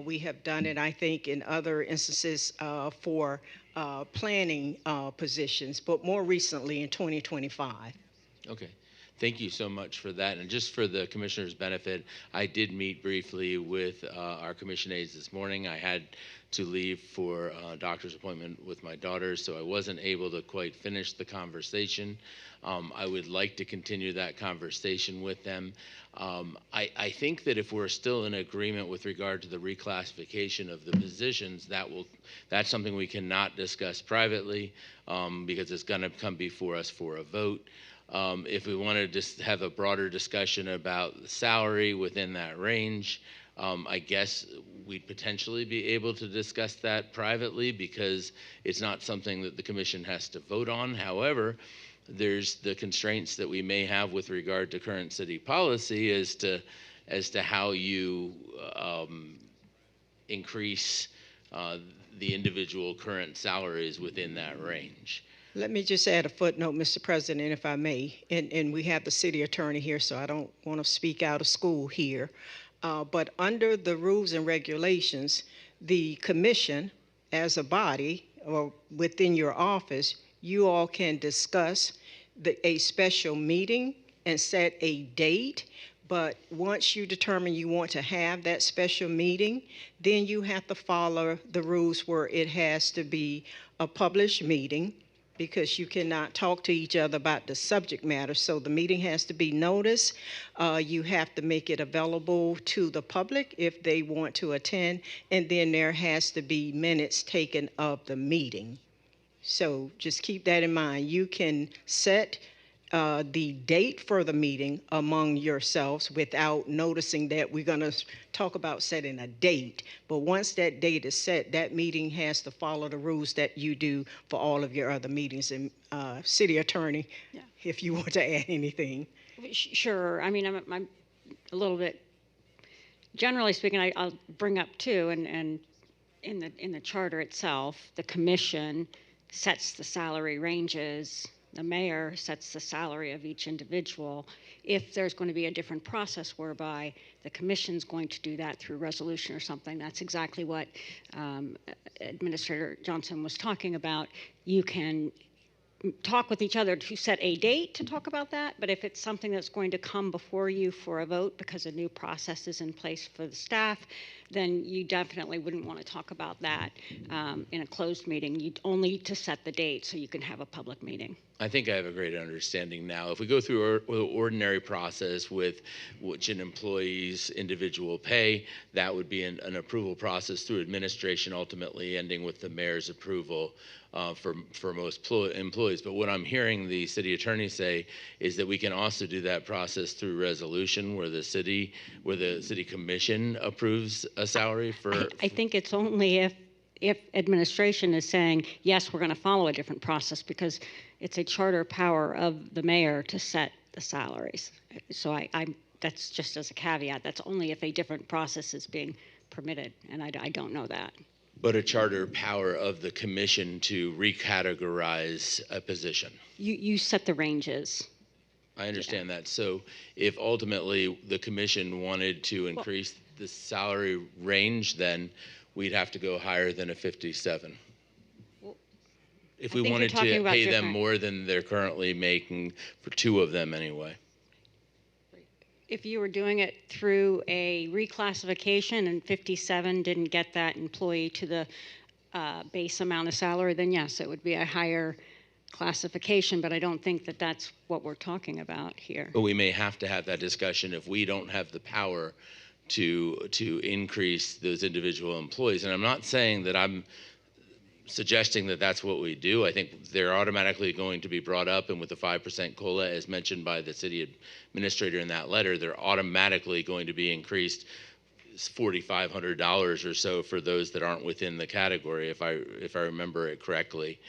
We have done it, I think, in other instances for planning positions, but more recently in 2025. Okay. Thank you so much for that. And just for the commissioner's benefit, I did meet briefly with our commission aides this morning. I had to leave for a doctor's appointment with my daughter, so I wasn't able to quite finish the conversation. I would like to continue that conversation with them. I think that if we're still in agreement with regard to the reclassification of the positions, that's something we cannot discuss privately because it's going to come before us for a vote. If we want to just have a broader discussion about the salary within that range, I guess we'd potentially be able to discuss that privately because it's not something that the commission has to vote on. However, there's the constraints that we may have with regard to current city policy as to how you increase the individual current salaries within that range. Let me just add a footnote, Mr. President, if I may. And we have the city attorney here, so I don't want to speak out of school here. But under the rules and regulations, the commission as a body or within your office, you all can discuss a special meeting and set a date. But once you determine you want to have that special meeting, then you have to follow the rules where it has to be a published meeting, because you cannot talk to each other about the subject matter. So the meeting has to be noticed. You have to make it available to the public if they want to attend. And then there has to be minutes taken of the meeting. So just keep that in mind. You can set the date for the meeting among yourselves without noticing that we're going to talk about setting a date. But once that date is set, that meeting has to follow the rules that you do for all of your other meetings. And City Attorney, if you want to add anything. Sure. I mean, I'm a little bit, generally speaking, I'll bring up too, and in the charter itself, the commission sets the salary ranges. The mayor sets the salary of each individual. If there's going to be a different process whereby the commission's going to do that through resolution or something, that's exactly what Administrator Johnson was talking about. You can talk with each other to set a date to talk about that, but if it's something that's going to come before you for a vote because a new process is in place for the staff, then you definitely wouldn't want to talk about that in a closed meeting. You'd only to set the date so you can have a public meeting. I think I have a great understanding now. If we go through the ordinary process with which an employee's individual pay, that would be an approval process through administration, ultimately ending with the mayor's approval for most employees. But what I'm hearing the city attorney say is that we can also do that process through resolution where the city commission approves a salary for. I think it's only if administration is saying, yes, we're going to follow a different process, because it's a charter power of the mayor to set the salaries. So that's just as a caveat. That's only if a different process is being permitted, and I don't know that. But a charter power of the commission to recategorize a position. You set the ranges. I understand that. So if ultimately the commission wanted to increase the salary range, then we'd have to go higher than a 57. If we wanted to pay them more than they're currently making for two of them anyway. If you were doing it through a reclassification and 57 didn't get that employee to the base amount of salary, then yes, it would be a higher classification, but I don't think that that's what we're talking about here. But we may have to have that discussion if we don't have the power to increase those individual employees. And I'm not saying that I'm suggesting that that's what we do. I think they're automatically going to be brought up, and with the 5% COLA, as mentioned by the city administrator in that letter, they're automatically going to be increased $4,500 or so for those that aren't within the category, if I remember it correctly.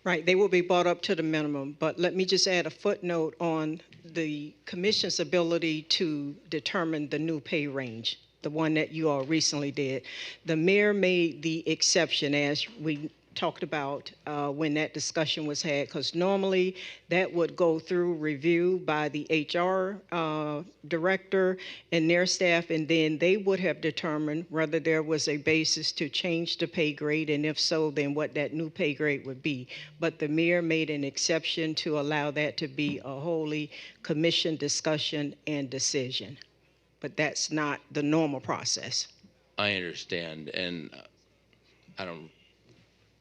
Right, they will be brought up to the minimum, but let me just add a footnote on the commission's ability to determine the new pay range, the one that you all recently did. The mayor made the exception, as we talked about when that discussion was had, because normally that would go through review by the HR director and their staff, and then they would have determined whether there was a basis to change the pay grade, and if so, then what that new pay grade would be. But the mayor made an exception to allow that to be a wholly commission discussion and decision. But that's not the normal process. I understand, and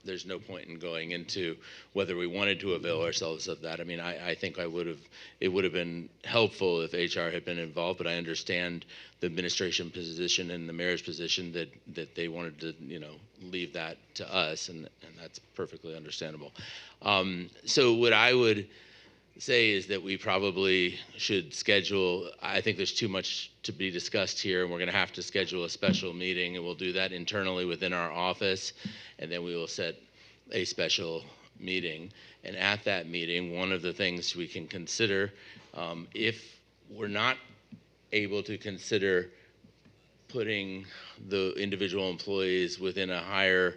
there's no point in going into whether we wanted to avail ourselves of that. I mean, I think it would have been helpful if HR had been involved, but I understand the administration position and the mayor's position that they wanted to, leave that to us, and that's perfectly understandable. So what I would say is that we probably should schedule, I think there's too much to be discussed here, and we're going to have to schedule a special meeting, and we'll do that internally within our office, and then we will set a special meeting. And at that meeting, one of the things we can consider, if we're not able to consider putting the individual employees within a higher,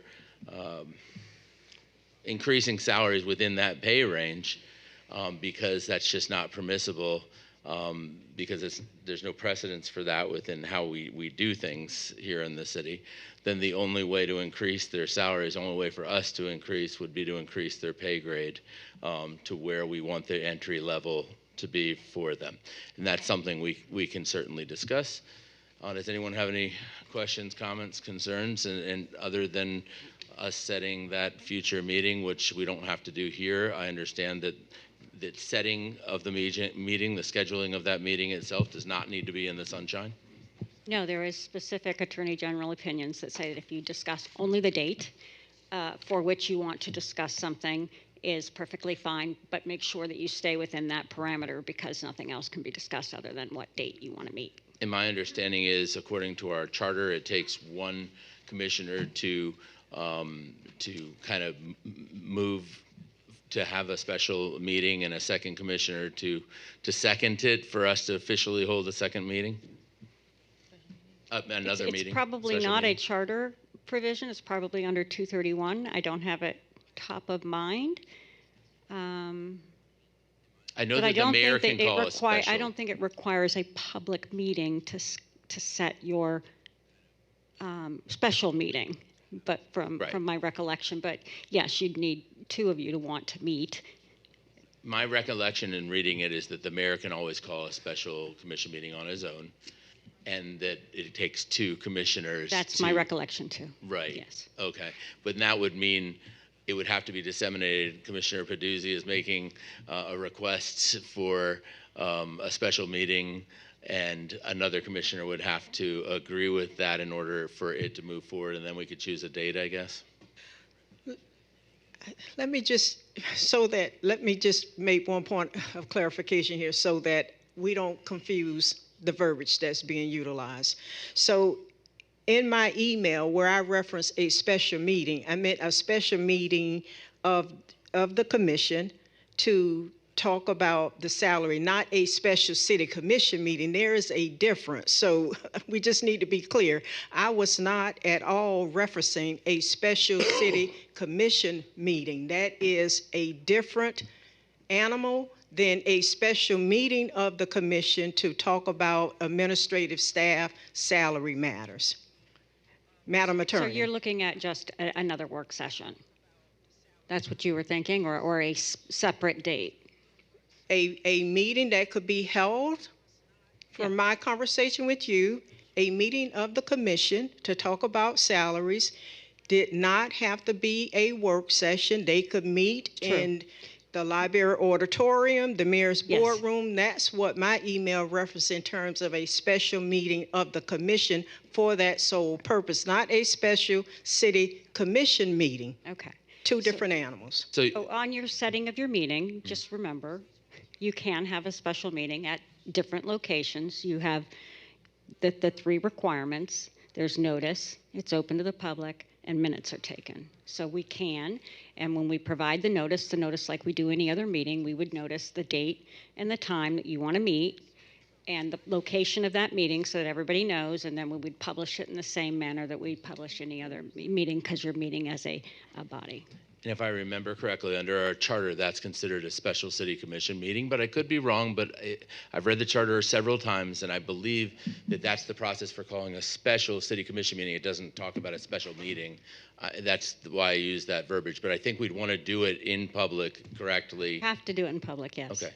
increasing salaries within that pay range, because that's just not permissible, because there's no precedence for that within how we do things here in the city, then the only way to increase their salaries, the only way for us to increase would be to increase their pay grade to where we want the entry level to be for them. And that's something we can certainly discuss. Does anyone have any questions, comments, concerns? And other than us setting that future meeting, which we don't have to do here, I understand that the setting of the meeting, the scheduling of that meeting itself does not need to be in the sunshine? No, there is specific Attorney General opinions that say that if you discuss only the date for which you want to discuss something is perfectly fine, but make sure that you stay within that parameter because nothing else can be discussed other than what date you want to meet. And my understanding is, according to our charter, it takes one commissioner to kind of move to have a special meeting and a second commissioner to second it for us to officially hold a second meeting? Another meeting? It's probably not a charter provision. It's probably under 231. I don't have it top of mind. I know that the mayor can call a special. I don't think it requires a public meeting to set your special meeting, but from my recollection. But yes, you'd need two of you to want to meet. My recollection in reading it is that the mayor can always call a special commission meeting on his own, and that it takes two commissioners. That's my recollection too. Right. Yes. Okay. But that would mean it would have to be disseminated. Commissioner Peduzzi is making a request for a special meeting, and another commissioner would have to agree with that in order for it to move forward, and then we could choose a date, I guess. Let me just make one point of clarification here so that we don't confuse the verbiage that's being utilized. So in my email where I referenced a special meeting, I meant a special meeting of the commission to talk about the salary, not a special city commission meeting. There is a difference. So we just need to be clear. I was not at all referencing a special city commission meeting. That is a different animal than a special meeting of the commission to talk about administrative staff salary matters. Madam Attorney. So you're looking at just another work session. That's what you were thinking, or a separate date? A meeting that could be held from my conversation with you, a meeting of the commission to talk about salaries, did not have to be a work session. They could meet in the library auditorium, the mayor's boardroom. That's what my email referenced in terms of a special meeting of the commission for that sole purpose, not a special city commission meeting. Okay. Two different animals. So on your setting of your meeting, just remember, you can have a special meeting at different locations. You have the three requirements. There's notice, it's open to the public, and minutes are taken. So we can, and when we provide the notice like we do any other meeting, we would notice the date and the time that you want to meet and the location of that meeting so that everybody knows, and then we would publish it in the same manner that we publish any other meeting because you're meeting as a body. And if I remember correctly, under our charter, that's considered a special city commission meeting, but I could be wrong, but I've read the charter several times, and I believe that that's the process for calling a special city commission meeting. It doesn't talk about a special meeting. That's why I use that verbiage, but I think we'd want to do it in public correctly. Have to do it in public, yes. Okay.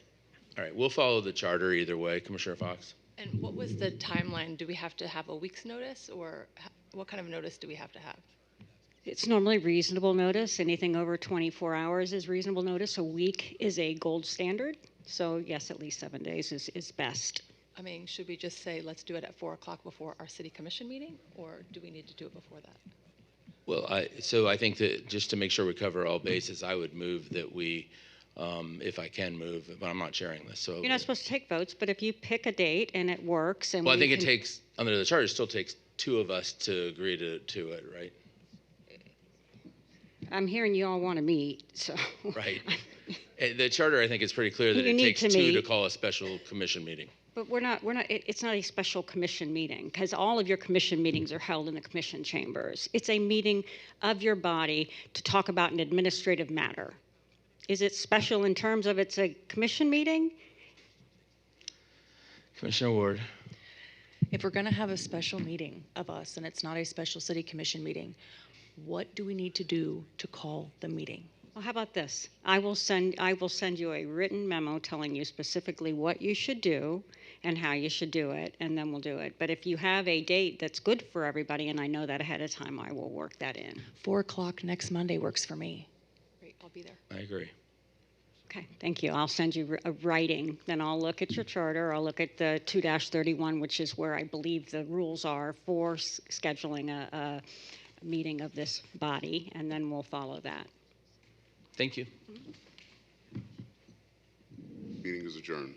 All right, we'll follow the charter either way. Commissioner Fox? And what was the timeline? Do we have to have a week's notice, or what kind of notice do we have to have? It's normally reasonable notice. Anything over 24 hours is reasonable notice. A week is a gold standard. So yes, at least 7 days is best. I mean, should we just say, let's do it at 4 o'clock before our city commission meeting, or do we need to do it before that? Well, I think that just to make sure we cover all bases, I would move that we, if I can move, but I'm not sharing this. So you're not supposed to take votes, but if you pick a date and it works, and well, I think it takes under the charter, it still takes 2 of us to agree to it, right? I'm hearing you all want to meet, so. Right. The charter, I think, is pretty clear that You it need takes to 2 to meet. call a special commission meeting. But it's not a special commission meeting because all of your commission meetings are held in the commission chambers. It's a meeting of your body to talk about an administrative matter. Is it special in terms of it's a commission meeting? Commissioner Ward. If we're going to have a special meeting of us and it's not a special city commission meeting, what do we need to do to call the meeting? Well, how about this? I will send you a written memo telling you specifically what you should do and how you should do it, and then we'll do it. But if you have a date that's good for everybody, and I know that ahead of time, I will work that in. 4 o'clock next Monday works for me. Great, I'll be there. I agree. Okay, thank you. I'll send you a writing. Then I'll look at your charter. I'll look at the 2-31, which is where I believe the rules are for scheduling a meeting of this body, and then we'll follow that. Thank you. Meeting is adjourned.